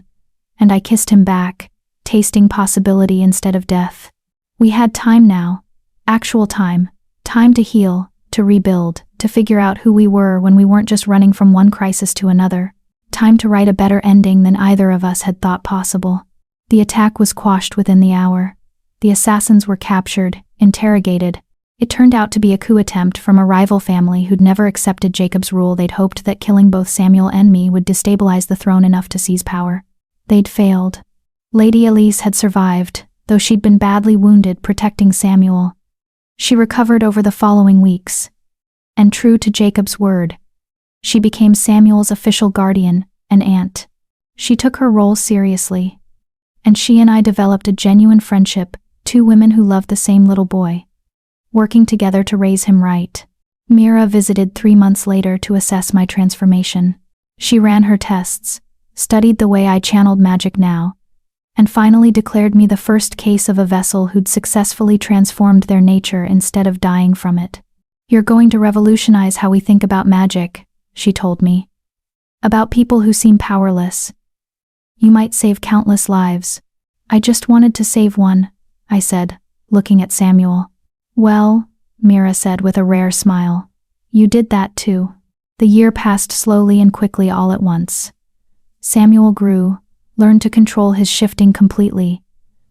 and I kissed him back, tasting possibility instead of death. We had time now, actual time to heal, to rebuild, to figure out who we were when we weren't just running from one crisis to another. Time to write a better ending than either of us had thought possible. The attack was quashed within the hour. The assassins were captured, interrogated. It turned out to be a coup attempt from a rival family who'd never accepted Jacob's rule. They'd hoped that killing both Samuel and me would destabilize the throne enough to seize power. They'd failed. Lady Elise had survived, though she'd been badly wounded protecting Samuel. She recovered over the following weeks. And true to Jacob's word, she became Samuel's official guardian, an aunt. She took her role seriously. And she and I developed a genuine friendship, two women who loved the same little boy, working together to raise him right. Mira visited 3 months later to assess my transformation. She ran her tests, studied the way I channeled magic now, and finally declared me the first case of a vessel who'd successfully transformed their nature instead of dying from it. You're going to revolutionize how we think about magic, she told me. About people who seem powerless. You might save countless lives. I just wanted to save one, I said, looking at Samuel. Well, Mira said with a rare smile. You did that too. The year passed slowly and quickly all at once. Samuel grew, learned to control his shifting completely,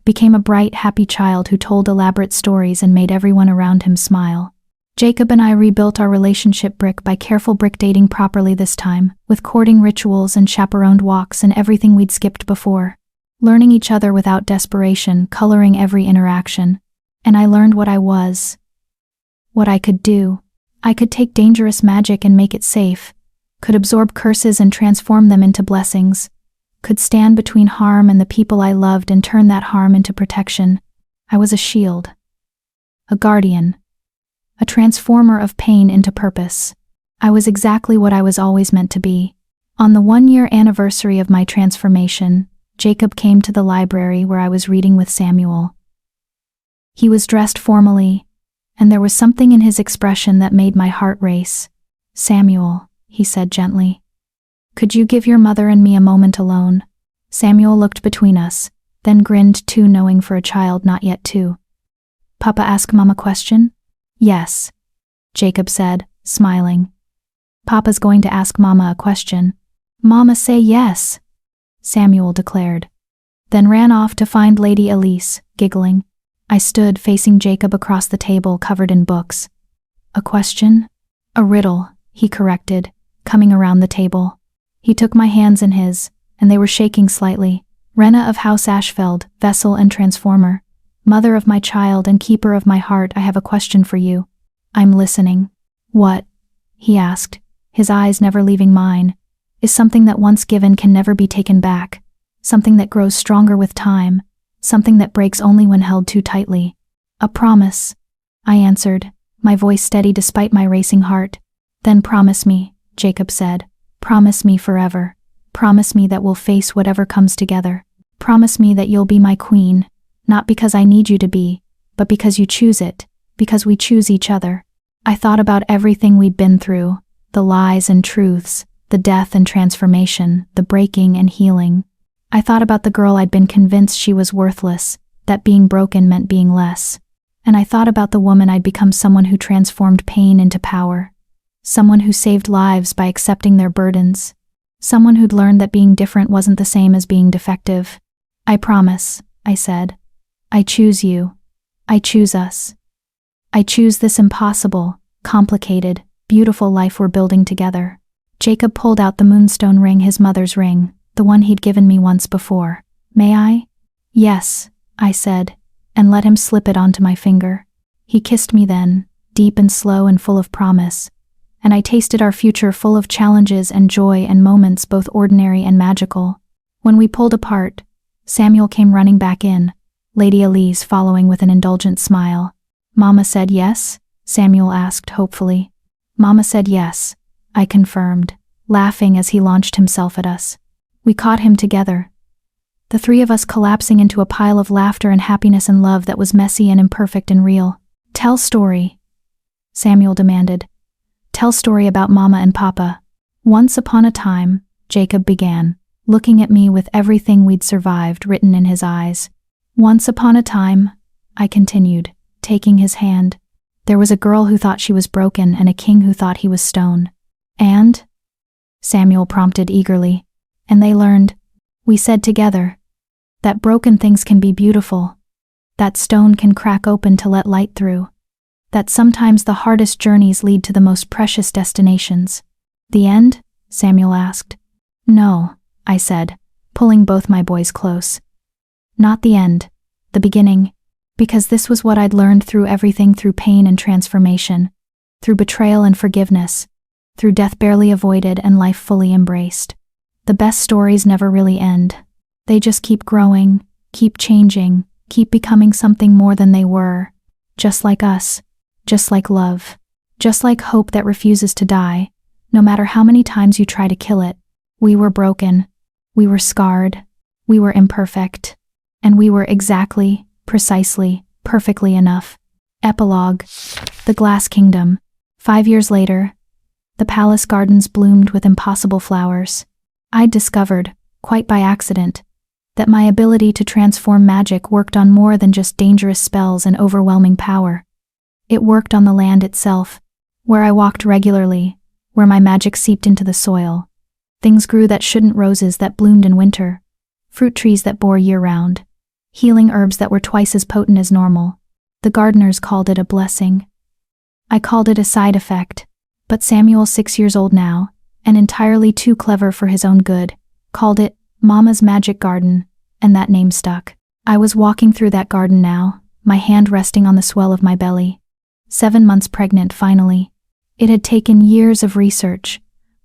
became a bright, happy child who told elaborate stories and made everyone around him smile. Jacob and I rebuilt our relationship brick by careful brick dating properly this time, with courting rituals and chaperoned walks and everything we'd skipped before. Learning each other without desperation, coloring every interaction. And I learned what I was. What I could do. I could take dangerous magic and make it safe. Could absorb curses and transform them into blessings. Could stand between harm and the people I loved and turn that harm into protection. I was a shield. A guardian. A transformer of pain into purpose. I was exactly what I was always meant to be. On the 1-year anniversary of my transformation, Jacob came to the library where I was reading with Samuel. He was dressed formally, and there was something in his expression that made my heart race. Samuel, he said gently. Could you give your mother and me a moment alone? Samuel looked between us, then grinned too, knowing for a child not yet 2. Papa, ask Mom a question? Yes, Jacob said, smiling. Papa's going to ask Mama a question. Mama, say yes, Samuel declared. Then ran off to find Lady Elise, giggling. I stood facing Jacob across the table covered in books. A question? A riddle, he corrected, coming around the table. He took my hands in his, and they were shaking slightly. Rena of House Ashfeld, vessel and transformer. Mother of my child and keeper of my heart, I have a question for you. I'm listening. What? He asked, his eyes never leaving mine. Is something that once given can never be taken back. Something that grows stronger with time. Something that breaks only when held too tightly. A promise, I answered, my voice steady despite my racing heart. Then promise me, Jacob said. Promise me forever. Promise me that we'll face whatever comes together. Promise me that you'll be my queen. Not because I need you to be, but because you choose it, because we choose each other. I thought about everything we'd been through, the lies and truths, the death and transformation, the breaking and healing. I thought about the girl I'd been convinced she was worthless, that being broken meant being less. And I thought about the woman I'd become, someone who transformed pain into power. Someone who saved lives by accepting their burdens. Someone who'd learned that being different wasn't the same as being defective. I promise, I said. I choose you. I choose us. I choose this impossible, complicated, beautiful life we're building together. Jacob pulled out the moonstone ring, his mother's ring, the one he'd given me once before. May I? Yes, I said, and let him slip it onto my finger. He kissed me then, deep and slow and full of promise, and I tasted our future full of challenges and joy and moments both ordinary and magical. When we pulled apart, Samuel came running back in, Lady Elise following with an indulgent smile. Mama said yes? Samuel asked hopefully. Mama said yes, I confirmed, laughing as he launched himself at us. We caught him together, the three of us collapsing into a pile of laughter and happiness and love that was messy and imperfect and real. Tell story, Samuel demanded. Tell story about Mama and Papa. Once upon a time, Jacob began, looking at me with everything we'd survived written in his eyes. Once upon a time, I continued, taking his hand, there was a girl who thought she was broken and a king who thought he was stone. And? Samuel prompted eagerly. And they learned, we said together, that broken things can be beautiful, that stone can crack open to let light through, that sometimes the hardest journeys lead to the most precious destinations. The end? Samuel asked. No, I said, pulling both my boys close. Not the end, the beginning, because this was what I'd learned through everything, through pain and transformation, through betrayal and forgiveness, through death barely avoided and life fully embraced. The best stories never really end. They just keep growing, keep changing, keep becoming something more than they were. Just like us, just like love, just like hope that refuses to die, no matter how many times you try to kill it. We were broken, we were scarred, we were imperfect, and we were exactly, precisely, perfectly enough. Epilogue. The Glass Kingdom. 5 years later, the palace gardens bloomed with impossible flowers. I'd discovered, quite by accident, that my ability to transform magic worked on more than just dangerous spells and overwhelming power. It worked on the land itself, where I walked regularly, where my magic seeped into the soil. Things grew that shouldn't, roses that bloomed in winter, fruit trees that bore year-round, healing herbs that were twice as potent as normal. The gardeners called it a blessing. I called it a side effect, but Samuel, 6 years old now, and entirely too clever for his own good, called it Mama's Magic Garden, and that name stuck. I was walking through that garden now, my hand resting on the swell of my belly. 7 months pregnant finally. It had taken years of research,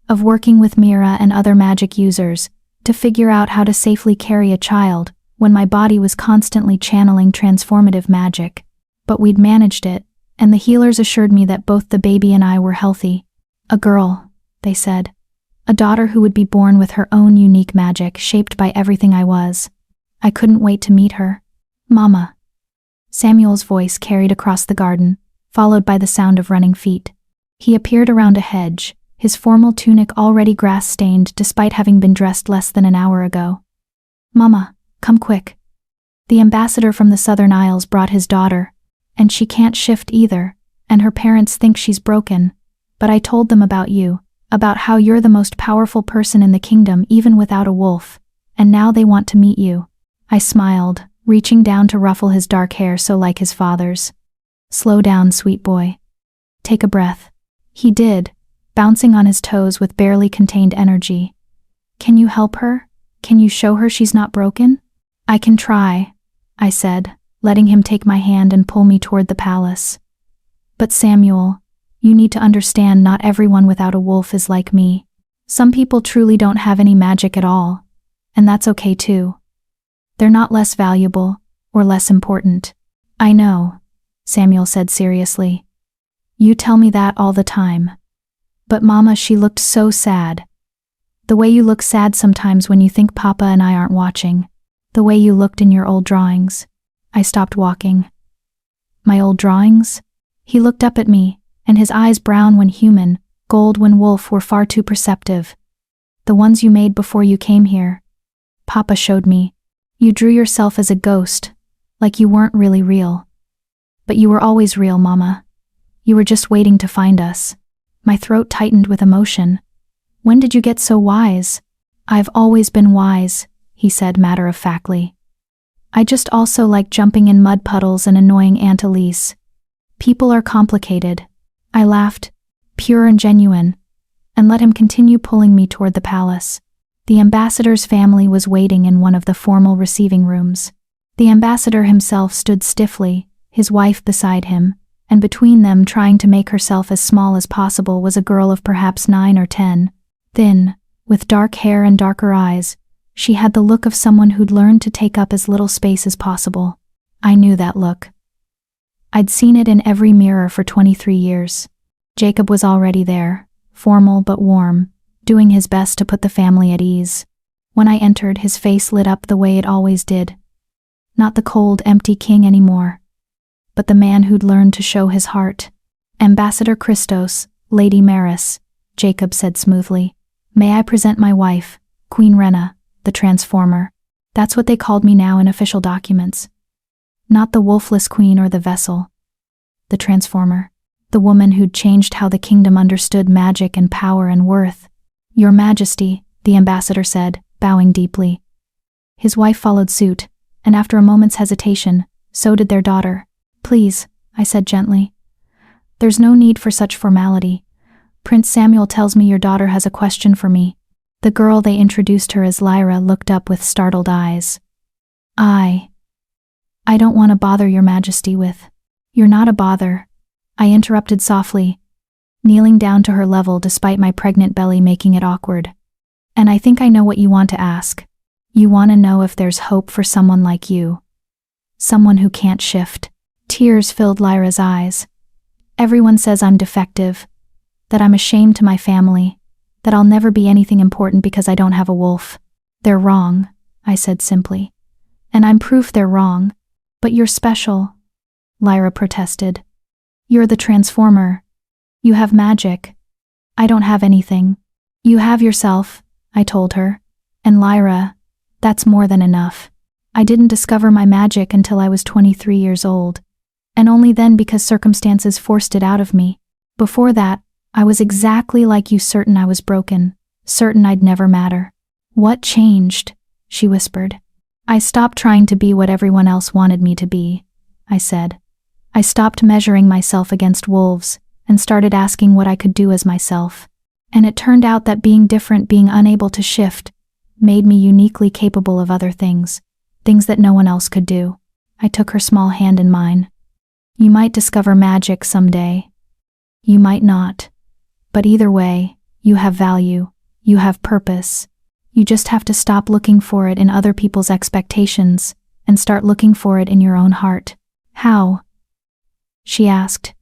of working with Mira and other magic users, to figure out how to safely carry a child when my body was constantly channeling transformative magic. But we'd managed it, and the healers assured me that both the baby and I were healthy. A girl, they said. A daughter who would be born with her own unique magic, shaped by everything I was. I couldn't wait to meet her. Mama. Samuel's voice carried across the garden, followed by the sound of running feet. He appeared around a hedge, his formal tunic already grass-stained despite having been dressed less than an hour ago. Mama, come quick. The ambassador from the Southern Isles brought his daughter, and she can't shift either, and her parents think she's broken. But I told them about you, about how you're the most powerful person in the kingdom even without a wolf, and now they want to meet you. I smiled, reaching down to ruffle his dark hair so like his father's. Slow down, sweet boy. Take a breath. He did, bouncing on his toes with barely contained energy. Can you help her? Can you show her she's not broken? I can try, I said, letting him take my hand and pull me toward the palace. But Samuel, you need to understand not everyone without a wolf is like me. Some people truly don't have any magic at all, and that's okay too. They're not less valuable or less important. I know, Samuel said seriously. You tell me that all the time. But Mama, she looked so sad. The way you look sad sometimes when you think Papa and I aren't watching. The way you looked in your old drawings. I stopped walking. My old drawings? He looked up at me, and his eyes, brown when human, gold when wolf, were far too perceptive. The ones you made before you came here. Papa showed me. You drew yourself as a ghost, Like you weren't really real. But you were always real, Mama. You were just waiting to find us. My throat tightened with emotion. When did you get so wise? I've always been wise, he said matter-of-factly. I just also like jumping in mud puddles and annoying Aunt Elise. People are complicated. I laughed, pure and genuine, and let him continue pulling me toward the palace. The ambassador's family was waiting in one of the formal receiving rooms. The ambassador himself stood stiffly, his wife beside him, and between them, trying to make herself as small as possible, was a girl of perhaps 9 or 10. Thin, with dark hair and darker eyes, she had the look of someone who'd learned to take up as little space as possible. I knew that look. I'd seen it in every mirror for 23 years. Jacob was already there, formal but warm, doing his best to put the family at ease. When I entered, his face lit up the way it always did. Not the cold, empty king anymore, but the man who'd learned to show his heart. Ambassador Christos, Lady Maris, Jacob said smoothly. May I present my wife, Queen Rena, the Transformer. That's what they called me now in official documents. Not the Wolfless Queen or the vessel. The Transformer. The woman who'd changed how the kingdom understood magic and power and worth. Your Majesty, the ambassador said, bowing deeply. His wife followed suit, and after a moment's hesitation, so did their daughter. Please, I said gently. There's no need for such formality. Prince Samuel tells me your daughter has a question for me. The girl they introduced her as Lyra looked up with startled eyes. I don't want to bother your Majesty with. You're not a bother, I interrupted softly, kneeling down to her level despite my pregnant belly making it awkward. And I think I know what you want to ask. You want to know if there's hope for someone like you. Someone who can't shift. Tears filled Lyra's eyes. Everyone says I'm defective, that I'm a shame to my family, that I'll never be anything important because I don't have a wolf. They're wrong, I said simply. And I'm proof they're wrong. But you're special, Lyra protested. You're the Transformer. You have magic. I don't have anything. You have yourself, I told her. And Lyra, that's more than enough. I didn't discover my magic until I was 23 years old. And only then because circumstances forced it out of me. Before that, I was exactly like you, certain I was broken, certain I'd never matter. What changed? She whispered. I stopped trying to be what everyone else wanted me to be, I said. I stopped measuring myself against wolves and started asking what I could do as myself. And it turned out that being different, being unable to shift, made me uniquely capable of other things, things that no one else could do. I took her small hand in mine. You might discover magic someday. You might not. But either way, you have value, you have purpose. You just have to stop looking for it in other people's expectations and start looking for it in your own heart. How? She asked,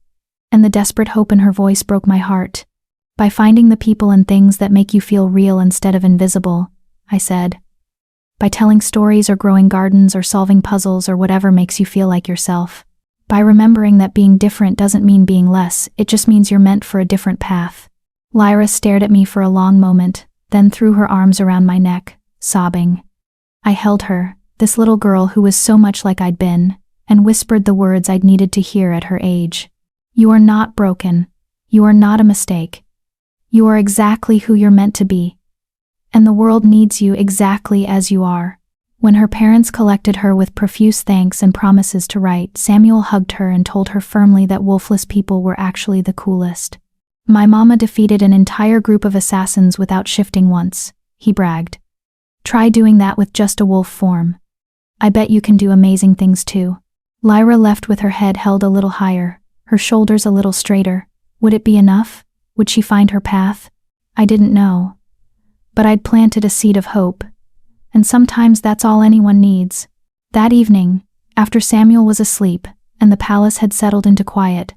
and the desperate hope in her voice broke my heart. By finding the people and things that make you feel real instead of invisible, I said. By telling stories or growing gardens or solving puzzles or whatever makes you feel like yourself. By remembering that being different doesn't mean being less, it just means you're meant for a different path. Lyra stared at me for a long moment, then threw her arms around my neck, sobbing. I held her, this little girl who was so much like I'd been, and whispered the words I'd needed to hear at her age. You are not broken. You are not a mistake. You are exactly who you're meant to be. And the world needs you exactly as you are. When her parents collected her with profuse thanks and promises to write, Samuel hugged her and told her firmly that wolfless people were actually the coolest. My mama defeated an entire group of assassins without shifting once, he bragged. Try doing that with just a wolf form. I bet you can do amazing things too. Lyra left with her head held a little higher, her shoulders a little straighter. Would it be enough? Would she find her path? I didn't know. But I'd planted a seed of hope. And sometimes that's all anyone needs. That evening, after Samuel was asleep and the palace had settled into quiet,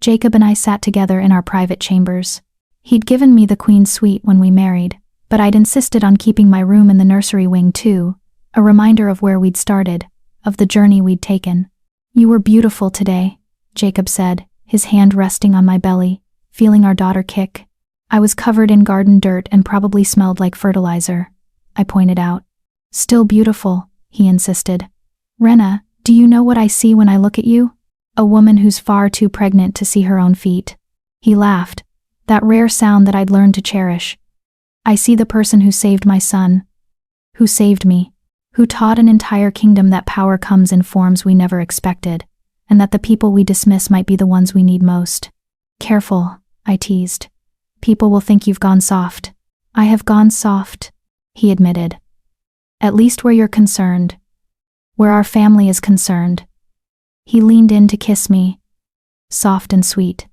Jacob and I sat together in our private chambers. He'd given me the queen's suite when we married, but I'd insisted on keeping my room in the nursery wing too, a reminder of where we'd started, of the journey we'd taken. You were beautiful today, Jacob said, his hand resting on my belly, feeling our daughter kick. I was covered in garden dirt and probably smelled like fertilizer, I pointed out. Still beautiful, he insisted. Rena, Do you know what I see when I look at you? A woman who's far too pregnant to see her own feet. He laughed, that rare sound that I'd learned to cherish. I see the person who saved my son, who saved me, who taught an entire kingdom that power comes in forms we never expected, and that the people we dismiss might be the ones we need most. Careful, I teased. People will think you've gone soft. I have gone soft, he admitted. At least where you're concerned. Where our family is concerned. He leaned in to kiss me, soft and sweet.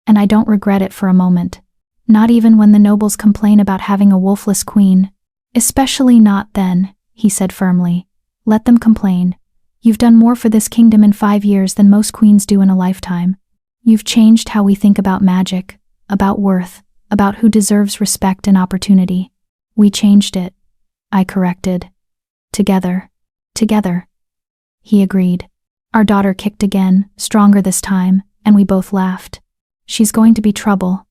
And I don't regret it for a moment. Not even when the nobles complain about having a wolfless queen. Especially not then, he said firmly. Let them complain. You've done more for this kingdom in 5 years than most queens do in a lifetime. You've changed how we think about magic, about worth, about who deserves respect and opportunity. We changed it, I corrected. Together. Together. He agreed. Our daughter kicked again, stronger this time, and we both laughed. She's going to be trouble,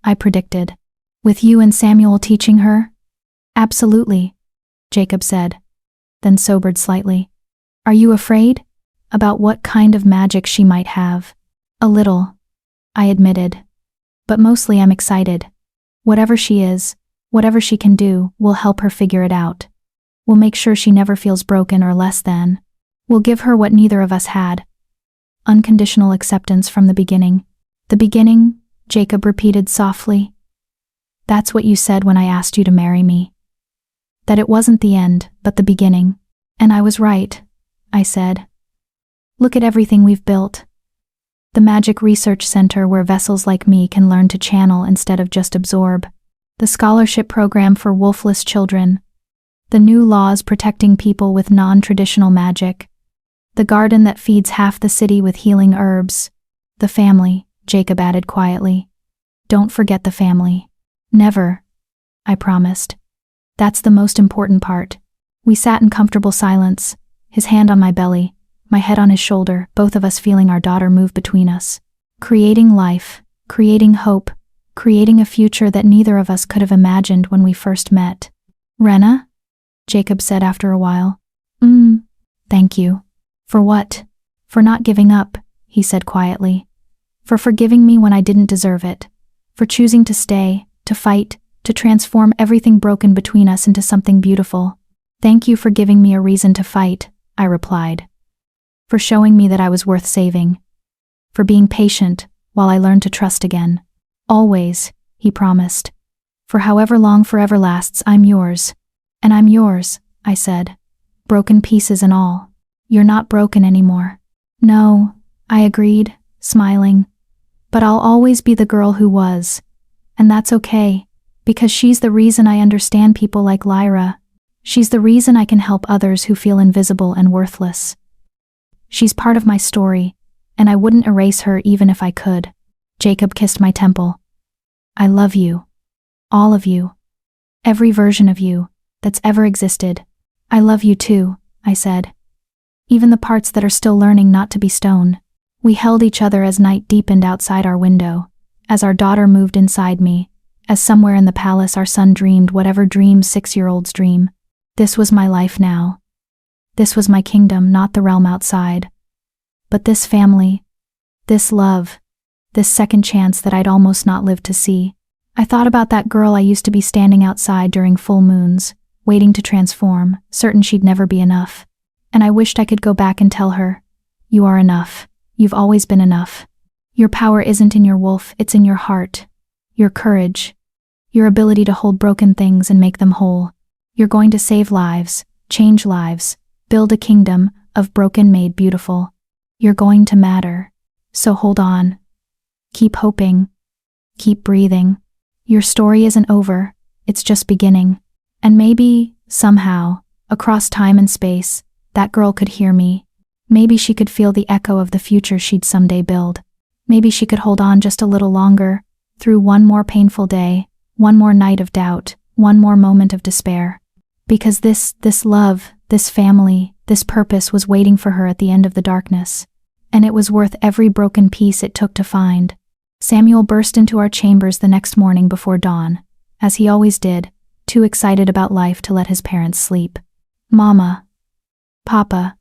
I predicted. With you and Samuel teaching her? Absolutely, Jacob said, then sobered slightly. Are you afraid? About what kind of magic she might have? A little, I admitted. But mostly I'm excited. Whatever she is, whatever she can do, we'll help her figure it out. We'll make sure she never feels broken or less than. We'll give her what neither of us had. Unconditional acceptance from the beginning. The beginning, Jacob repeated softly. That's what you said when I asked you to marry me. That it wasn't the end, but the beginning. And I was right, I said. Look at everything we've built. The Magic Research Center where vessels like me can learn to channel instead of just absorb. The scholarship program for wolfless children. The new laws protecting people with non-traditional magic. The garden that feeds half the city with healing herbs. The family, Jacob added quietly. Don't forget the family. Never, I promised. That's the most important part. We sat in comfortable silence, his hand on my belly, my head on his shoulder, both of us feeling our daughter move between us. Creating life, creating hope, creating a future that neither of us could have imagined when we first met. Rena? Jacob said after a while. Thank you. For what? For not giving up, he said quietly. For forgiving me when I didn't deserve it. For choosing to stay, to fight, to transform everything broken between us into something beautiful. Thank you for giving me a reason to fight, I replied. For showing me that I was worth saving. For being patient while I learned to trust again. Always, he promised. For however long forever lasts, I'm yours. And I'm yours, I said. Broken pieces and all. You're not broken anymore. No, I agreed, smiling. But I'll always be the girl who was. And that's okay, because she's the reason I understand people like Lyra. She's the reason I can help others who feel invisible and worthless. She's part of my story, and I wouldn't erase her even if I could. Jacob kissed my temple. I love you. All of you. Every version of you that's ever existed. I love you too, I said. Even the parts that are still learning not to be stone. We held each other as night deepened outside our window, as our daughter moved inside me, as somewhere in the palace our son dreamed whatever dreams 6-year-olds dream. This was my life now. This was my kingdom, not the realm outside. But this family, this love, this second chance that I'd almost not lived to see. I thought about that girl I used to be standing outside during full moons, waiting to transform, certain she'd never be enough. And I wished I could go back and tell her, you are enough. You've always been enough. Your power isn't in your wolf, it's in your heart. Your courage. Your ability to hold broken things and make them whole. You're going to save lives, change lives, build a kingdom of broken made beautiful. You're going to matter. So hold on. Keep hoping. Keep breathing. Your story isn't over, it's just beginning. And maybe, somehow, across time and space, that girl could hear me. Maybe she could feel the echo of the future she'd someday build. Maybe she could hold on just a little longer, through one more painful day, one more night of doubt, one more moment of despair. Because this love, this family, this purpose was waiting for her at the end of the darkness. And it was worth every broken piece it took to find. Samuel burst into our chambers the next morning before dawn, as he always did, too excited about life to let his parents sleep. Mama. Papa.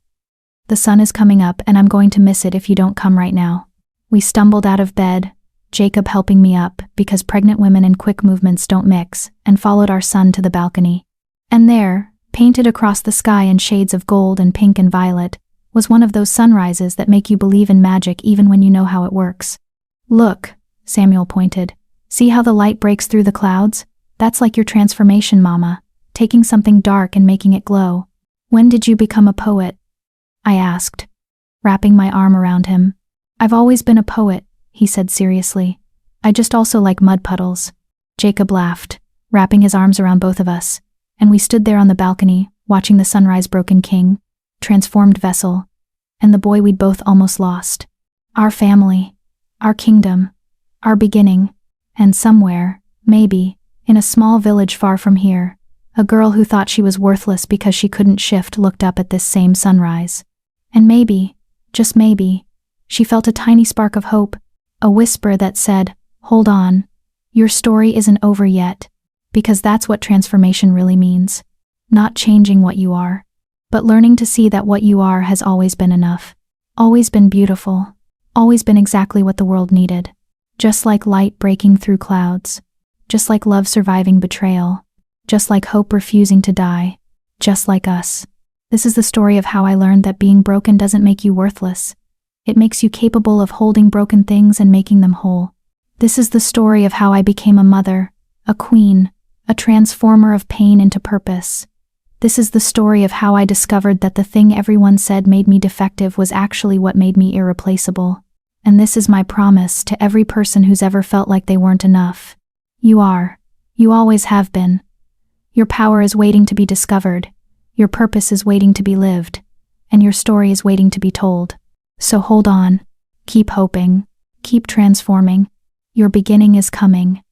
The sun is coming up and I'm going to miss it if you don't come right now." We stumbled out of bed, Jacob helping me up because pregnant women and quick movements don't mix, and followed our son to the balcony. And there, painted across the sky in shades of gold and pink and violet, was one of those sunrises that make you believe in magic even when you know how it works. "Look," Samuel pointed. "See how the light breaks through the clouds? That's like your transformation, Mama, taking something dark and making it glow." "When did you become a poet?" I asked, wrapping my arm around him. "I've always been a poet," he said seriously. "I just also like mud puddles." Jacob laughed, wrapping his arms around both of us, and we stood there on the balcony, watching the sunrise broken king, transformed vessel, and the boy we'd both almost lost. Our family, our kingdom, our beginning, and somewhere, maybe, in a small village far from here, a girl who thought she was worthless because she couldn't shift looked up at this same sunrise. And maybe, just maybe, she felt a tiny spark of hope, a whisper that said, "Hold on, your story isn't over yet," because that's what transformation really means. Not changing what you are, but learning to see that what you are has always been enough, always been beautiful, always been exactly what the world needed. Just like light breaking through clouds, just like love surviving betrayal, just like hope refusing to die, just like us. This is the story of how I learned that being broken doesn't make you worthless. It makes you capable of holding broken things and making them whole. This is the story of how I became a mother, a queen, a transformer of pain into purpose. This is the story of how I discovered that the thing everyone said made me defective was actually what made me irreplaceable. And this is my promise to every person who's ever felt like they weren't enough. You are. You always have been. Your power is waiting to be discovered. Your purpose is waiting to be lived. And your story is waiting to be told. So hold on. Keep hoping. Keep transforming. Your beginning is coming.